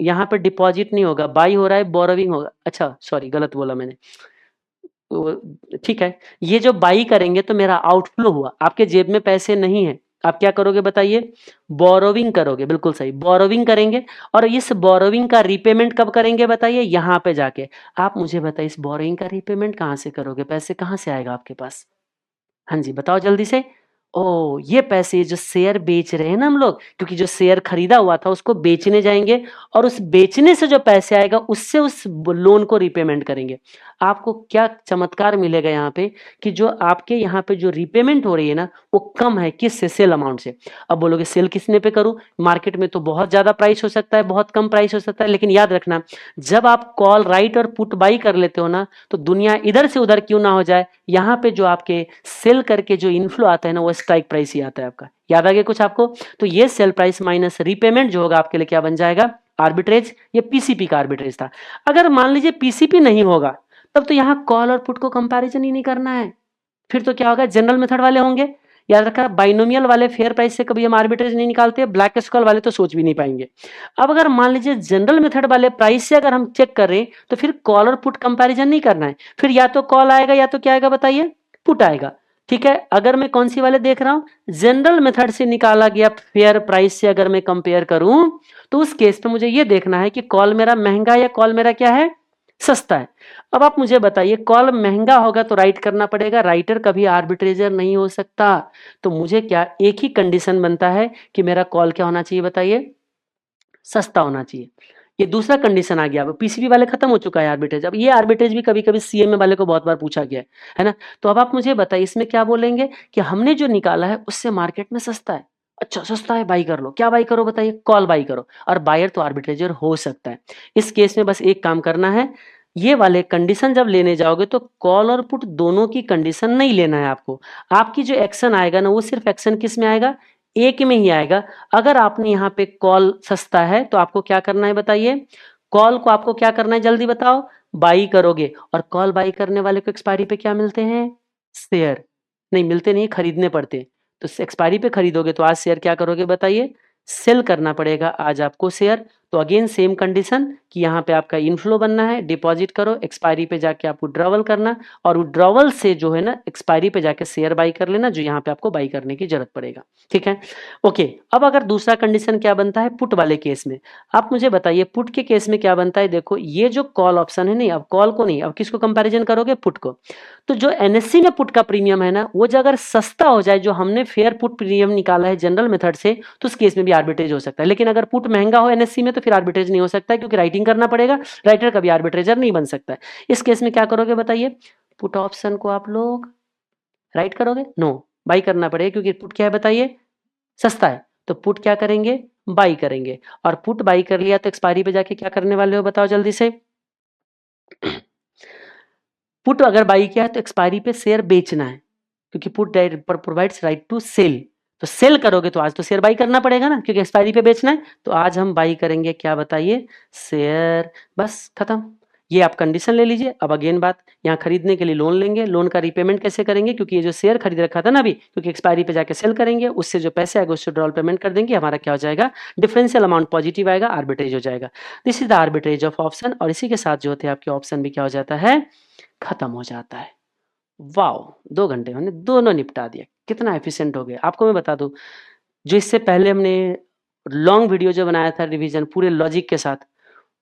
यहाँ पे डिपॉजिट नहीं होगा, बाई हो रहा है, बोरोविंग होगा, अच्छा सॉरी गलत बोला मैंने। ठीक है, ये जो बाई करेंगे तो मेरा आउटफ्लो हुआ, आपके जेब में पैसे नहीं है, आप क्या करोगे बताइए? बोरोविंग करोगे, बिल्कुल सही, बोरोविंग करेंगे। और इस बोरोविंग का रीपेमेंट कब करेंगे बताइए? यहाँ पे जाके। आप मुझे बताइए इस बोरोविंग का रीपेमेंट कहाँ से करोगे? पैसे कहाँ से आएगा आपके पास? हाँ जी, बताओ जल्दी से। ओह! ये पैसे जो शेयर बेच रहे हैं ना हम लोग, क्योंकि जो शेयर खरीदा हुआ था उसको बेचने जाएँगे और उस बेचने से जो पैसे आएगा उससे उस ब लोन को रीपेमेंट करेंगे। आपको क्या चमत्कार मिलेगा यहाँ पे कि जो आपके यहाँ पे जो रीपेमेंट हो रही है ना, वो कम है किससे? सेल अमाउंट से। अब बोलोगे सेल कितने पे करूँ? मार्केट में तो बहुत ज़्यादा प्राइस हो सकता है, बहुत कम प्राइस हो सकता है, लेकिन याद रखना जब आप कॉल राइट और पुट बाई कर लेते हो ना, तो दुनिया इधर से उधर क्यों ना हो जाए, यहाँ पे जो आपके सेल करके जो इनफ्लो आता है ना, वो स्ट्राइक प्राइस ही आता है आपका। याद आ गया कुछ आपको? तो ये सेल प्राइस माइनस रीपेमेंट जो होगा आपके लिए क्या बन जाएगा? आर्बिट्रेज। ये पीसीपी का आर्बिट्रेज था। अगर मान लीजिए पीसीपी नहीं होगा, तब तो यहाँ कॉल और पुट को कंपैरिजन ही नहीं करना है। फिर तो क्या होगा? जनरल मेथड वाले होंगे। याद रखा, बाइनोमियल वाले फेयर प्राइस से कभी हम आर्बिट्रेज नहीं निकालते, ब्लैक स्क्वायर वाले तो सोच भी नहीं पाएंगे। अब अगर मान लीजिए जनरल मेथड वाले प्राइस से अगर हम चेक करें, तो फिर कॉल और पुट कंपैरिजन नहीं करना है। फिर या तो कॉल आएगा या तो क्या आएगा बताइए? पुट आएगा। ठीक है, अगर मैं कौन सी वाले देख रहा हूं? जनरल मेथड से निकाला गया फेयर प्राइस से अगर मैं कंपेयर करूं, तो उस केस पे मुझे ये देखना है कि कॉल मेरा महंगा या कॉल मेरा क्या है? सस्ता है। अब आप मुझे बताइए, कॉल महंगा होगा तो राइट करना पड़ेगा, राइटर कभी आर्बिट्रेजर नहीं हो सकता। तो मुझे क्या एक ही कंडीशन बनता है कि मेरा कॉल क्या होना चाहिए बताइए? सस्ता होना चाहिए। ये दूसरा कंडीशन आ गया। अब पीसीबी वाले खत्म हो चुका है आर्बिट्रेज। अब ये आर्बिट्रेज भी कभी-कभी सीएमए वाले को बहुत बार पूछा गया है ना? तो अब आप मुझे बताइए इसमें क्या बोलेंगे कि हमने जो निकाला है उससे मार्केट में सस्ता है। अच्छा सस्ता है, बाई कर लो। क्या बाई करो बताइए? कॉल बाई करो। और बायर तो आर्बिट्रेजर हो सकता है। इस केस में बस एक काम करना है, ये वाले कंडीशन जब लेने जाओगे तो कॉल और पुट दोनों की कंडीशन नहीं लेना है आपको। आपकी जो एक्शन आएगा ना, वो सिर्फ एक्शन किस में आएगा? एक में ही आएगा। अगर आपने यहाँ पे कॉल सस्ता है तो आपको क्या करना है बताइए? कॉल को आपको क्या करना है जल्दी बताओ? बाई करोगे। और कॉल बाई करने वाले को एक्सपायरी पे क्या मिलते हैं? शेयर। नहीं मिलते, नहीं खरीदने पड़ते हैं। तो एक्सपायरी पे खरीदोगे तो आज शेयर क्या करोगे बताइए? सेल करना पड़ेगा आज आपको शेयर। तो अगेन सेम कंडीशन कि यहाँ पे आपका इनफ्लो बनना है, डिपॉजिट करो, एक्सपायरी पे जाके आप विड्रॉवल करना और विड्रॉवल से जो है ना एक्सपायरी पे जाके शेयर बाई कर लेना, जो यहाँ पे आपको बाई करने की जरूरत पड़ेगा। ठीक है, ओके। अब अगर दूसरा कंडीशन क्या बनता है पुट वाले केस में, आप मुझे बताइए पुट के केस में क्या बनता है? देखो ये जो कॉल ऑप्शन है, नहीं अब कॉल को नहीं, अब किसको कंपैरिजन करोगे? पुट को। तो जो एनएससी में पुट का प्रीमियम है ना, वो जो अगर सस्ता हो जाए, जो हमने फेयर पुट प्रीमियम निकाला है जनरल मेथड से, तो उस केस में भी आर्बिट्रेज हो सकता है। लेकिन अगर पुट महंगा हो एनएससी में, तो फिर आर्बिट्रेज नहीं हो सकता है, क्योंकि राइटिंग करना पड़ेगा, राइटर कभी आर्बिट्रेजर नहीं बन सकता है। इस केस में क्या करोगे बताइए? पुट ऑप्शन को आप लोग राइट करोगे? नो, बाई करना पड़ेगा, क्योंकि पुट क्या है बताइए? सस्ता है। तो पुट क्या करेंगे? बाई करेंगे। और पुट बाई कर लिया तो एक्सपायरी पे जाके क्या करने वाले हो बताओ जल्दी से? पुट अगर बाई किया है तो एक्सपायरी पे शेयर बेचना है, क्योंकि put provides right to sell. तो सेल करोगे तो आज तो शेयर बाई करना पड़ेगा ना, क्योंकि एक्सपायरी पे बेचना है। तो आज हम बाई करेंगे क्या बताइए? शेयर। बस खत्म। ये आप कंडीशन ले लीजिए। अब अगेन बात, यहाँ खरीदने के लिए लोन लेंगे, लोन का रीपेमेंट कैसे करेंगे? क्योंकि ये जो शेयर खरीद रखा था ना अभी, क्योंकि एक्सपायरी पे जाके सेल करेंगे, उससे जो पैसे आएगा उससे ड्रॉल पेमेंट कर देंगे, हमारा क्या हो जाएगा? डिफरेंशियल अमाउंट पॉजिटिव आएगा, आर्बिट्रेज हो जाएगा। This is the arbitrage of option. और इसी के साथ जो होते हैं आपके ऑप्शन भी क्या हो जाता है? खत्म हो जाता है। वाओ! 2 घंटे मैंने दोनों निपटा दिया। कितना एफिशिएंट हो गया। आपको मैं बता दूँ, जो इससे पहले हमने लॉन्ग वीडियो जो बनाया था रिवीजन पूरे लॉजिक के साथ,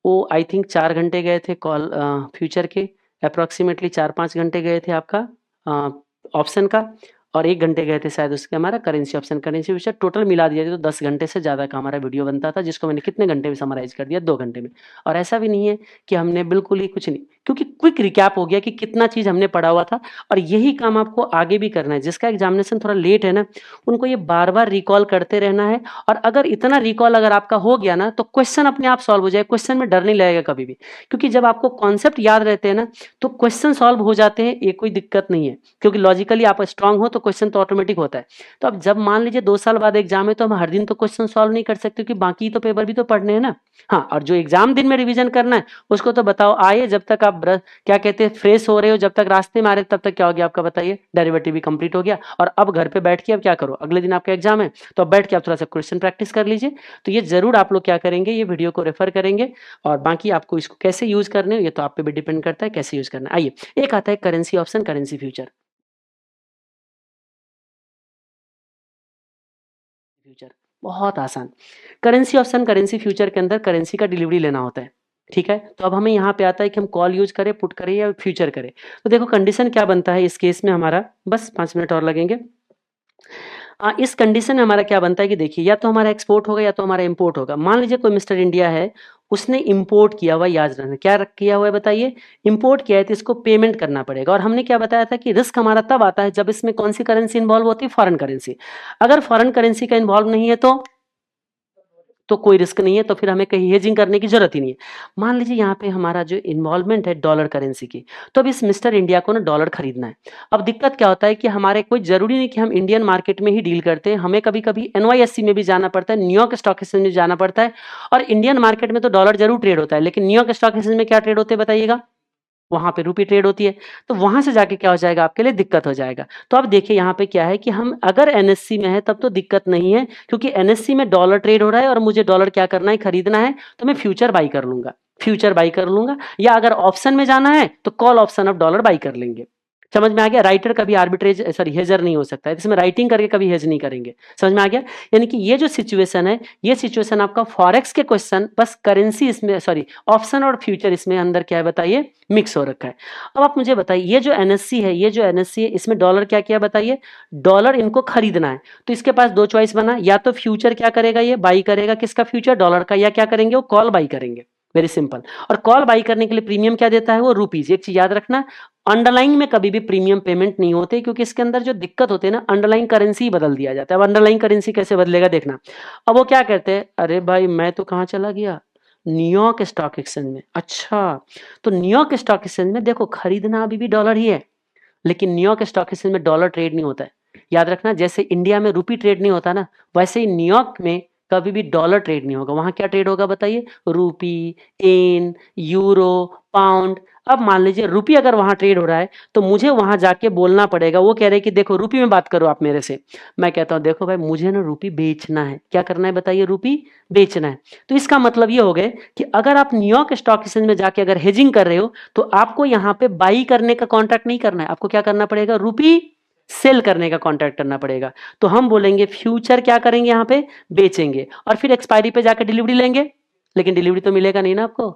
वो आई थिंक 4 घंटे गए थे कॉल फ्यूचर के, अप्रॉक्सिमेटली 4-5 घंटे गए थे आपका अ, ऑप्शन का, और 1 घंटे गए थे शायद उसके हमारा currency option, currency future. Total मिला दिया जाए तो 10 घंटे से ज़्यादा का हमारा वीडियो बनता था, जिसको मैंने कितने घंटे में समराइज़ कर दिया? 2 घंटे में। और ऐसा भी नहीं है कि हमने बिल्कुल ही कुछ नहीं, क्योंकि क्विक रिकैप हो गया कि कितना चीज़ हमने पढ़ा हुआ था, और यही काम आपको आगे भी करना है। जिसका एग्ज़ामिनेशन थोड़ा लेट है ना, उनको ये बार-बार रिकॉल करते रहना है। और अगर इतना रिकॉल अगर आपका हो गया ना, तो क्वेश्चन अपने आप सॉल्व हो जाएगा। क्वेश्चन में डर नहीं लगेगा कभी भी, क्योंकि जब आपको कॉन्सेप्ट याद रहते हैं ना, तो क्वेश्चन सॉल्व हो जाते हैं, ये कोई दिक्कत नहीं है, क्योंकि लॉजिकली आप स्ट्रांग हो तो क्वेश्चन तो ऑटोमेटिक होता है। तो अब जब मान लीजिए 2 साल बाद एग्जाम है, तो हम हर दिन तो क्वेश्चन सॉल्व नहीं कर सकते, क्योंकि बाकी तो पेपर भी तो पढ़ने हैं ना। हाँ, और जो एग्जाम दिन में रिवीजन करना है उसको तो बताओ आए, जब तक आप क्या कहते हैं फ्रेश हो रहे हो, जब तक रास्ते में आ रहे तब तक क्या हो गया आपका बताइए? डेरिवेटिव भी कंप्लीट हो गया। और अब घर पे बैठ के अब क्या करो, अगले दिन आपका एग्जाम है, तो अब बैठ के आप थोड़ा सा क्वेश्चन प्रैक्टिस कर लीजिए। तो ये जरूर आप लोग क्या करेंगे, ये वीडियो को रेफर करेंगे। और बाकी आपको इसको कैसे यूज करने हो, ये तो आप पे भी डिपेंड करता है कैसे यूज करना है। आइए, एक आता है करेंसी ऑप्शन, करेंसी फ्यूचर। बहुत आसान। करेंसी ऑप्शन, करेंसी फ्यूचर के अंदर करेंसी का डिलीवरी लेना होता है, ठीक है? तो अब हमें यहाँ पे आता है कि हम कॉल यूज़ करें, पुट करें या फ्यूचर करें। तो देखो कंडीशन क्या बनता है इस केस में हमारा, बस 5 मिनट और लगेंगे। इस कंडीशन में हमारा क्या बनता है कि देखिए या तो हमारा एक्सपोर्ट होगा या तो हमारा इम्पोर्ट होगा। मान लीजिए कोई मिस्टर इंडिया है, उसने इम्पोर्ट किया हुआ है, याद रखना क्या किया हुआ है बताइए? इम्पोर्ट किया है तो इसको पेमेंट करना पड़ेगा और हमने क्या बताया था कि रिस्क हमारा तब आता है जब इसमें कौन-सी करेंसी इन्वॉल्व होती है? Foreign currency. अगर फॉरेन करेंसी का इन्वॉल्व नहीं है तो कोई रिस्क नहीं है, तो फिर हमें कहीं हेजिंग करने की ज़रूरत ही नहीं है। मान लीजिए यहाँ पे हमारा जो इन्वॉल्वमेंट है डॉलर करेंसी की, तो अब इस मिस्टर इंडिया को ना डॉलर खरीदना है। अब दिक्कत क्या होता है कि हमारे कोई ज़रूरी नहीं कि हम इंडियन मार्केट में ही डील करते हैं, हमें कभी-कभी एनवाईएसई में भी जाना पड़ता है, न्यूयॉर्क स्टॉक एक्सचेंज में जाना पड़ता है और इंडियन मार्केट में तो डॉलर ज़रूर ट्रेड होता है, लेकिन न्यूयॉर्क स्टॉक एक्सचेंज में क्या ट्रेड होते हैं बताइएगा? वहाँ पे रूपी ट्रेड होती है, तो वहाँ से जाके क्या हो जाएगा आपके लिए दिक्कत हो जाएगा। तो अब देखिए यहाँ पे क्या है कि हम अगर एनएससी में है तब तो दिक्कत नहीं है, क्योंकि एनएससी में डॉलर ट्रेड हो रहा है और मुझे डॉलर क्या करना है खरीदना है, तो मैं फ्यूचर बाई कर लूँगा। फ्यूचर बाई कर लूँगा या अगर ऑप्शन में जाना है तो call option of dollar by कर लेंगे। समझ में आ गया? राइटर कभी आर्बिट्रेज सॉरी हेजर नहीं हो सकता है, इसमें राइटिंग करके कभी हेज नहीं करेंगे। समझ में आ गया? यानी कि ये जो सिचुएशन है, ये सिचुएशन आपका फॉरेक्स के क्वेश्चन बस करेंसी इसमें सॉरी ऑप्शन और फ्यूचर इसमें अंदर क्या है बताइए? मिक्स हो रखा है। अब आप मुझे बताइए ये जो एनएससी है इसमें डॉलर क्या किया बताइए? डॉलर इनको खरीदना है, तो इसके पास 2 चॉइस बना, या तो फ्यूचर क्या करेगा ये बाई करेगा किसका फ्यूचर? डॉलर का, या क्या करेंगे वो कॉल बाई करेंगे। Very simple. और कॉल बाई करने के लिए प्रीमियम क्या देता है वो? रुपीज़। एक चीज़ याद रखना, अंडरलाइन में कभी भी प्रीमियम पेमेंट नहीं होते, क्योंकि इसके अंदर जो दिक्कत होती है ना, अंडरलाइन करेंसी ही बदल दिया जाता है। अब अंडरलाइन करेंसी कैसे बदलेगा देखना। अब वो क्या कहते हैं, अरे भाई मैं तो कहाँ चला गया? न्यूयॉर्क स्टॉक एक्सचेंज में। अच्छा, तो न्यूयॉर्क स्टॉक एक्सचेंज में देखो खरीदना अभी भी डॉलर ही है, लेकिन न्यूयॉर्क स्टॉक एक्सचेंज में डॉलर ट्रेड नहीं होता है। याद रखना, जैसे इंडिया में रुपी ट्रेड नहीं होता ना, वैसे ही न्यूयॉर्क में कभी भी डॉलर ट्रेड नहीं होगा। वहां क्या ट्रेड होगा बताइए? रूपी, येन, यूरो, पाउंड। अब मान लीजिए रुपी अगर वहां ट्रेड हो रहा है तो मुझे वहां जाके बोलना पड़ेगा। वो कह रहे हैं कि देखो रुपी में बात करो आप मेरे से, मैं कहता हूं देखो भाई मुझे ना रुपी बेचना है। क्या करना है बताइए? रुपी बेचना है। तो इसका मतलब ये हो गए कि अगर आप न्यूयॉर्क स्टॉक एक्सचेंज में जाके अगर हेजिंग कर रहे हो तो आपको यहाँ पे बाई करने का कॉन्ट्रैक्ट नहीं करना है, आपको क्या करना पड़ेगा? रुपी सेल करने का कॉन्ट्रैक्ट करना पड़ेगा। तो हम बोलेंगे फ्यूचर क्या करेंगे यहाँ पे? बेचेंगे और फिर एक्सपायरी पे जाकर डिलीवरी लेंगे, लेकिन डिलीवरी तो मिलेगा नहीं ना आपको,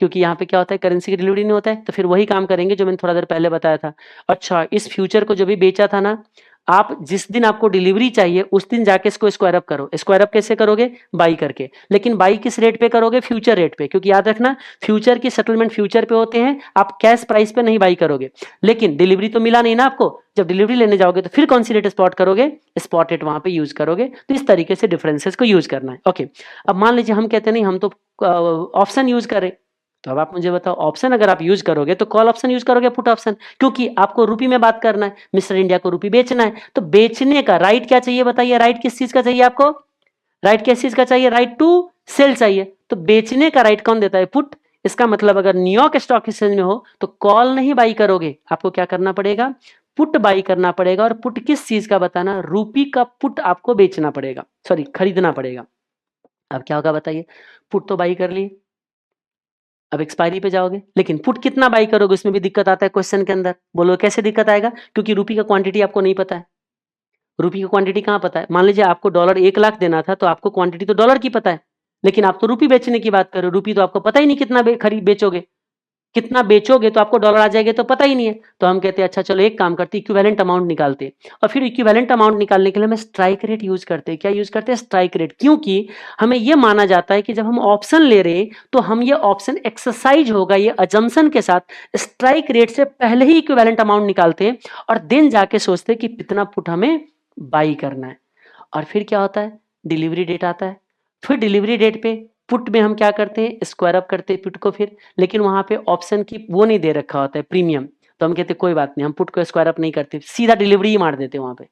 क्योंकि यहाँ पे क्या होता है करेंसी की डिलीवरी नहीं होता है। तो फिर वही काम करेंगे जो मैंने थोड़ा देर पहले बताया था। अच्छा, इस फ्यूचर को जो भी बेचा था ना, आप जिस दिन आपको डिलीवरी चाहिए उस दिन जाके इसको स्क्वायर अप करो। स्क्वायर अप कैसे करोगे? बाई करके। लेकिन बाई किस रेट पे करोगे? फ्यूचर रेट पे, क्योंकि याद रखना फ्यूचर की सेटलमेंट फ्यूचर पे होते हैं, आप कैश प्राइस पे नहीं बाई करोगे। लेकिन डिलीवरी तो मिला नहीं ना आपको, जब डिलीवरी लेने जाओगे तो फिर कौन सी रेट स्पॉट करोगे? स्पॉट रेट वहां पे यूज करोगे। तो इस तरीके से डिफरेंसेस को यूज करना है। ओके, अब मान लीजिए हम कहते नहीं हम तो ऑप्शन यूज करें, तो अब आप मुझे बताओ ऑप्शन अगर आप यूज करोगे तो कॉल ऑप्शन यूज करोगे पुट ऑप्शन, क्योंकि आपको रुपी में बात करना है, मिस्टर इंडिया को रुपी बेचना है। तो बेचने का राइट क्या चाहिए बताइए? राइट किस चीज का चाहिए आपको? राइट किस चीज का चाहिए? राइट टू सेल चाहिए। तो बेचने का राइट कौन देता है? पुट। इसका मतलब अगर न्यूयॉर्क स्टॉक एक्सचेंज में हो तो कॉल नहीं बाई करोगे, आपको क्या करना पड़ेगा? पुट बाई करना पड़ेगा। और पुट किस चीज का बताना? रुपी का पुट आपको बेचना पड़ेगा, सॉरी खरीदना पड़ेगा। अब क्या होगा बताइए? पुट तो बाई कर ली, अब एक्सपायरी पे जाओगे, लेकिन पुट कितना बाई करोगे उसमें भी दिक्कत आता है क्वेश्चन के अंदर। बोलो कैसे दिक्कत आएगा? क्योंकि रुपी का क्वांटिटी आपको नहीं पता है। रुपी की क्वांटिटी कहाँ पता है? मान लीजिए आपको डॉलर 1 लाख देना था तो आपको क्वांटिटी तो डॉलर की पता है, लेकिन आप तो रुपी बेचने की बात कर रहे हो। रुपी तो आपको पता ही नहीं कितना खरीद बेचोगे, कितना बेचोगे तो आपको डॉलर आ जाएंगे तो पता ही नहीं है। तो हम कहते हैं अच्छा चलो एक काम करते हैं, इक्विवेलेंट अमाउंट निकालते हैं। और फिर इक्विवेलेंट अमाउंट निकालने के लिए हम स्ट्राइक रेट यूज करते हैं। क्या यूज करते हैं? Strike rate. क्योंकि हमें यह माना जाता है कि जब हम ऑप्शन ले रहे हैं तो हम ये ऑप्शन एक्सरसाइज होगा ये अजम्पशन के साथ स्ट्राइक रेट से पहले ही इक्विवेलेंट अमाउंट निकालते हैं और देन जाके सोचते हैं कि कितना पुट हमें बाई करना है। और फिर क्या होता है? डिलीवरी डेट आता है। फिर डिलीवरी डेट पे पुट में हम क्या करते हैं? स्क्वायर अप करते हैं पुट को फिर, लेकिन वहां पे ऑप्शन की वो नहीं दे रखा होता है प्रीमियम, तो हम कहते हैं कोई बात नहीं, हम पुट को स्क्वायर अप नहीं करते, सीधा डिलीवरी ही मार देते हैं। वहां पे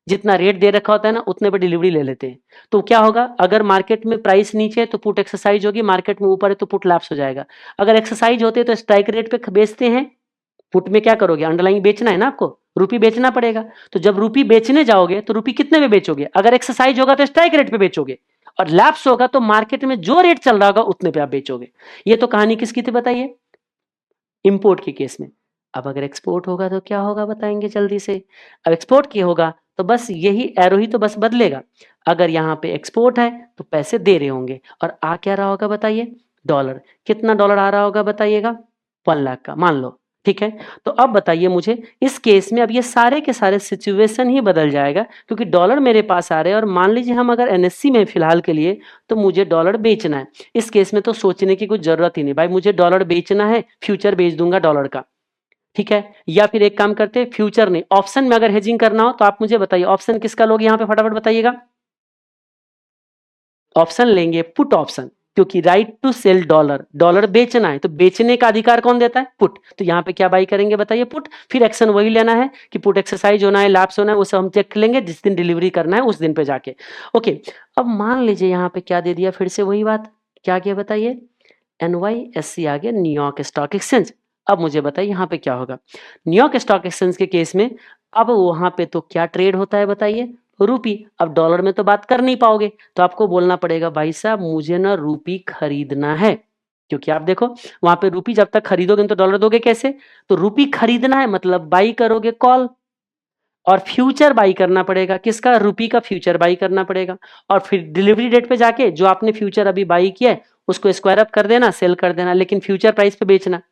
जितना रेट दे रखा होता है ना उतने पे डिलीवरी ले लेते हैं। तो क्या होगा? अगर मार्केट में प्राइस नीचे है तो पुट एक्सरसाइज होगी, मार्केट में ऊपर है तो पुट लैप्स हो जाएगा। अगर एक्सरसाइज होते हैं तो स्ट्राइक रेट पे बेचते हैं, पुट में क्या करोगे? अंडरलाइन बेचना है ना आपको, रुपी बेचना पड़ेगा। तो जब रुपी बेचने जाओगे तो रुपी कितने में बेचोगे? अगर एक्सरसाइज होगा तो स्ट्राइक रेट पे बेचोगे, और लैप्स होगा तो मार्केट में जो रेट चल रहा होगा उतने पे आप बेचोगे। ये तो कहानी किसकी थी बताइए? इंपोर्ट के केस में। अब अगर एक्सपोर्ट होगा तो क्या होगा बताएंगे जल्दी से। अब एक्सपोर्ट किया होगा तो बस यही एरो ही तो बस बदलेगा। अगर यहाँ पे एक्सपोर्ट है तो पैसे दे रहे होंगे, और आ क्या रहा होगा बताइए, डॉलर। कितना डॉलर आ रहा होगा बताइएगा, 1 लाख का मान लो, ठीक है। तो अब बताइए मुझे, इस केस में अब ये सारे के सारे सिचुएशन ही बदल जाएगा, क्योंकि डॉलर मेरे पास आ रहे हैं, और मान लीजिए हम अगर एनएससी में फिलहाल के लिए, तो मुझे डॉलर बेचना है। इस केस में तो सोचने की कुछ जरूरत ही नहीं भाई, मुझे डॉलर बेचना है, फ्यूचर बेच दूंगा डॉलर का, ठीक है। या फिर एक काम करते हैं, फ्यूचर नहीं, ऑप्शन में अगर हेजिंग करना हो तो आप मुझे बताइए, ऑप्शन किसका लोग यहाँ पे फटाफट बताइएगा। ऑप्शन लेंगे पुट ऑप्शन, क्योंकि right to sell dollar, dollar बेचना है तो बेचने का अधिकार कौन देता है, पुट। तो यहाँ पे क्या बाई करेंगे बताइए, पुट। फिर एक्शन वही लेना है कि पुट एक्सरसाइज होना है, लैप्स होना है, वो सब हम चेक लेंगे जिस दिन डिलीवरी करना है उस दिन पे जाके। ओके, अब मान लीजिए यहाँ पे क्या दे दिया, फिर से वही बात, क्या किया बताइए, NYSE आ गया, न्यूयॉर्क स्टॉक एक्सचेंज। अब मुझे बताइए यहाँ पे क्या होगा, न्यूयॉर्क स्टॉक एक्सचेंज के केस में अब वहां पे तो क्या ट्रेड होता है बताइए, रूपी। अब डॉलर में तो बात कर नहीं पाओगे, तो आपको बोलना पड़ेगा भाई साहब मुझे ना रूपी खरीदना है, क्योंकि आप देखो वहां पे रूपी जब तक खरीदोगे तो डॉलर दोगे कैसे, तो रूपी खरीदना है मतलब बाई करोगे कॉल, और फ्यूचर बाई करना पड़ेगा, किसका, रूपी का फ्यूचर बाई करना पड़ेगा। और फिर डिलीवरी डेट पे जाके जो आपने फ्यूचर अभी बाई किया है उसको स्क्वायर अप कर देना, सेल कर देना, लेकिन फ्यूचर प्राइस पे बेचना।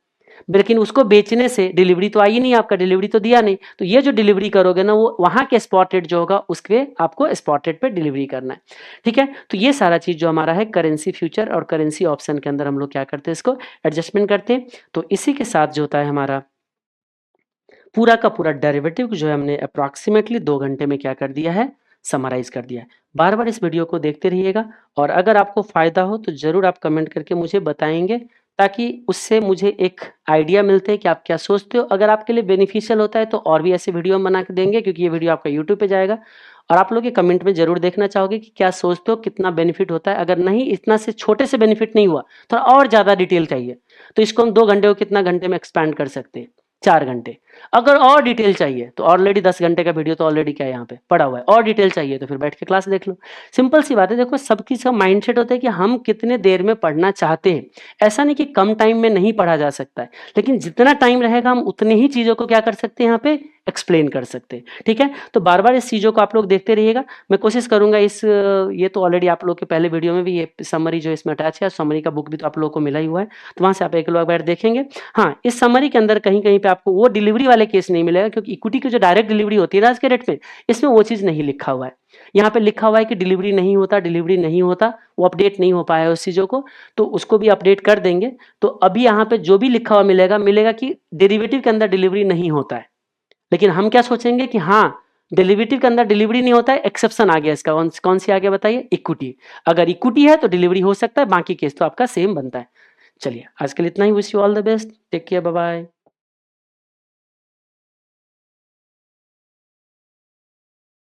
लेकिन उसको बेचने से डिलीवरी तो आई नहीं, आपका डिलीवरी तो दिया नहीं, तो ये जो डिलीवरी करोगे ना वो वहां के स्पॉट रेट जो होगा उसके आपको स्पॉट रेट पे डिलीवरी करना है, ठीक है। तो ये सारा चीज जो हमारा है करेंसी फ्यूचर और करेंसी ऑप्शन के अंदर हम लोग क्या करते हैं, इसको एडजस्टमेंट करते हैं। तो इसी के साथ जो होता है हमारा पूरा का पूरा डेरिवेटिव जो है हमने अप्रॉक्सीमेटली 2 घंटे में क्या कर दिया है, समराइज कर दिया है। बार बार इस वीडियो को देखते रहिएगा, और अगर आपको फायदा हो तो जरूर आप कमेंट करके मुझे बताएंगे, ताकि उससे मुझे एक आइडिया मिलते हैं कि आप क्या सोचते हो। अगर आपके लिए बेनिफिशियल होता है तो और भी ऐसे वीडियो हम बना के देंगे, क्योंकि ये वीडियो आपका यूट्यूब पे जाएगा, और आप लोग ये कमेंट में जरूर देखना चाहोगे कि क्या सोचते हो, कितना बेनिफिट होता है। अगर नहीं, इतना से छोटे से बेनिफिट नहीं हुआ, थोड़ा और ज्यादा डिटेल चाहिए, तो इसको हम 2 घंटे को कितना घंटे में एक्सपैंड कर सकते हैं, 4 घंटे। अगर और डिटेल चाहिए तो ऑलरेडी 10 घंटे का वीडियो तो ऑलरेडी क्या है यहाँ पे पड़ा हुआ है, और डिटेल चाहिए तो फिर बैठ के क्लास देख लो। सिंपल सी बात है, देखो सबकी सब माइंडसेट होता है कि हम कितने देर में पढ़ना चाहते हैं। ऐसा नहीं कि कम टाइम में नहीं पढ़ा जा सकता है, लेकिन जितना टाइम रहेगा हम उतनी ही चीजों को क्या कर सकते हैं, यहाँ पे एक्सप्लेन कर सकते हैं, ठीक है। तो बार बार इस चीजों को आप लोग देखते रहिएगा। मैं कोशिश करूंगा ये तो ऑलरेडी आप लोग के पहले वीडियो में भी ये समरी जो इसमें अटैच है, समरी का बुक भी तो आप लोगों को मिला ही हुआ है, तो वहां से आप एक बार बैठ देखेंगे। हाँ, इस समरी के अंदर कहीं कहीं पे आपको वो डिलीवरी वाले केस नहीं मिलेगा, क्योंकि इक्विटी की जो डायरेक्ट डिलीवरी होती है ना आज के डेट में, इसमें वो चीज नहीं लिखा हुआ है। यहाँ पे लिखा हुआ है कि डिलीवरी नहीं होता, डिलीवरी नहीं होता, वो अपडेट नहीं हो पाया है उस चीजों को, तो उसको भी अपडेट कर देंगे। तो अभी यहाँ पे जो भी लिखा हुआ मिलेगा मिलेगा कि डेरिवेटिव के अंदर डिलीवरी नहीं होता है, लेकिन हम क्या सोचेंगे कि हाँ डेरिवेटिव के अंदर डिलीवरी नहीं होता है, एक्सेप्शन आ गया इसका, कौन सी आ गया बताइए, इक्विटी। अगर इक्विटी है तो डिलीवरी हो सकता है, बाकी केस तो आपका सेम बनता है। चलिए आज के लिए इतना ही, wish you all the best, take care, bye bye.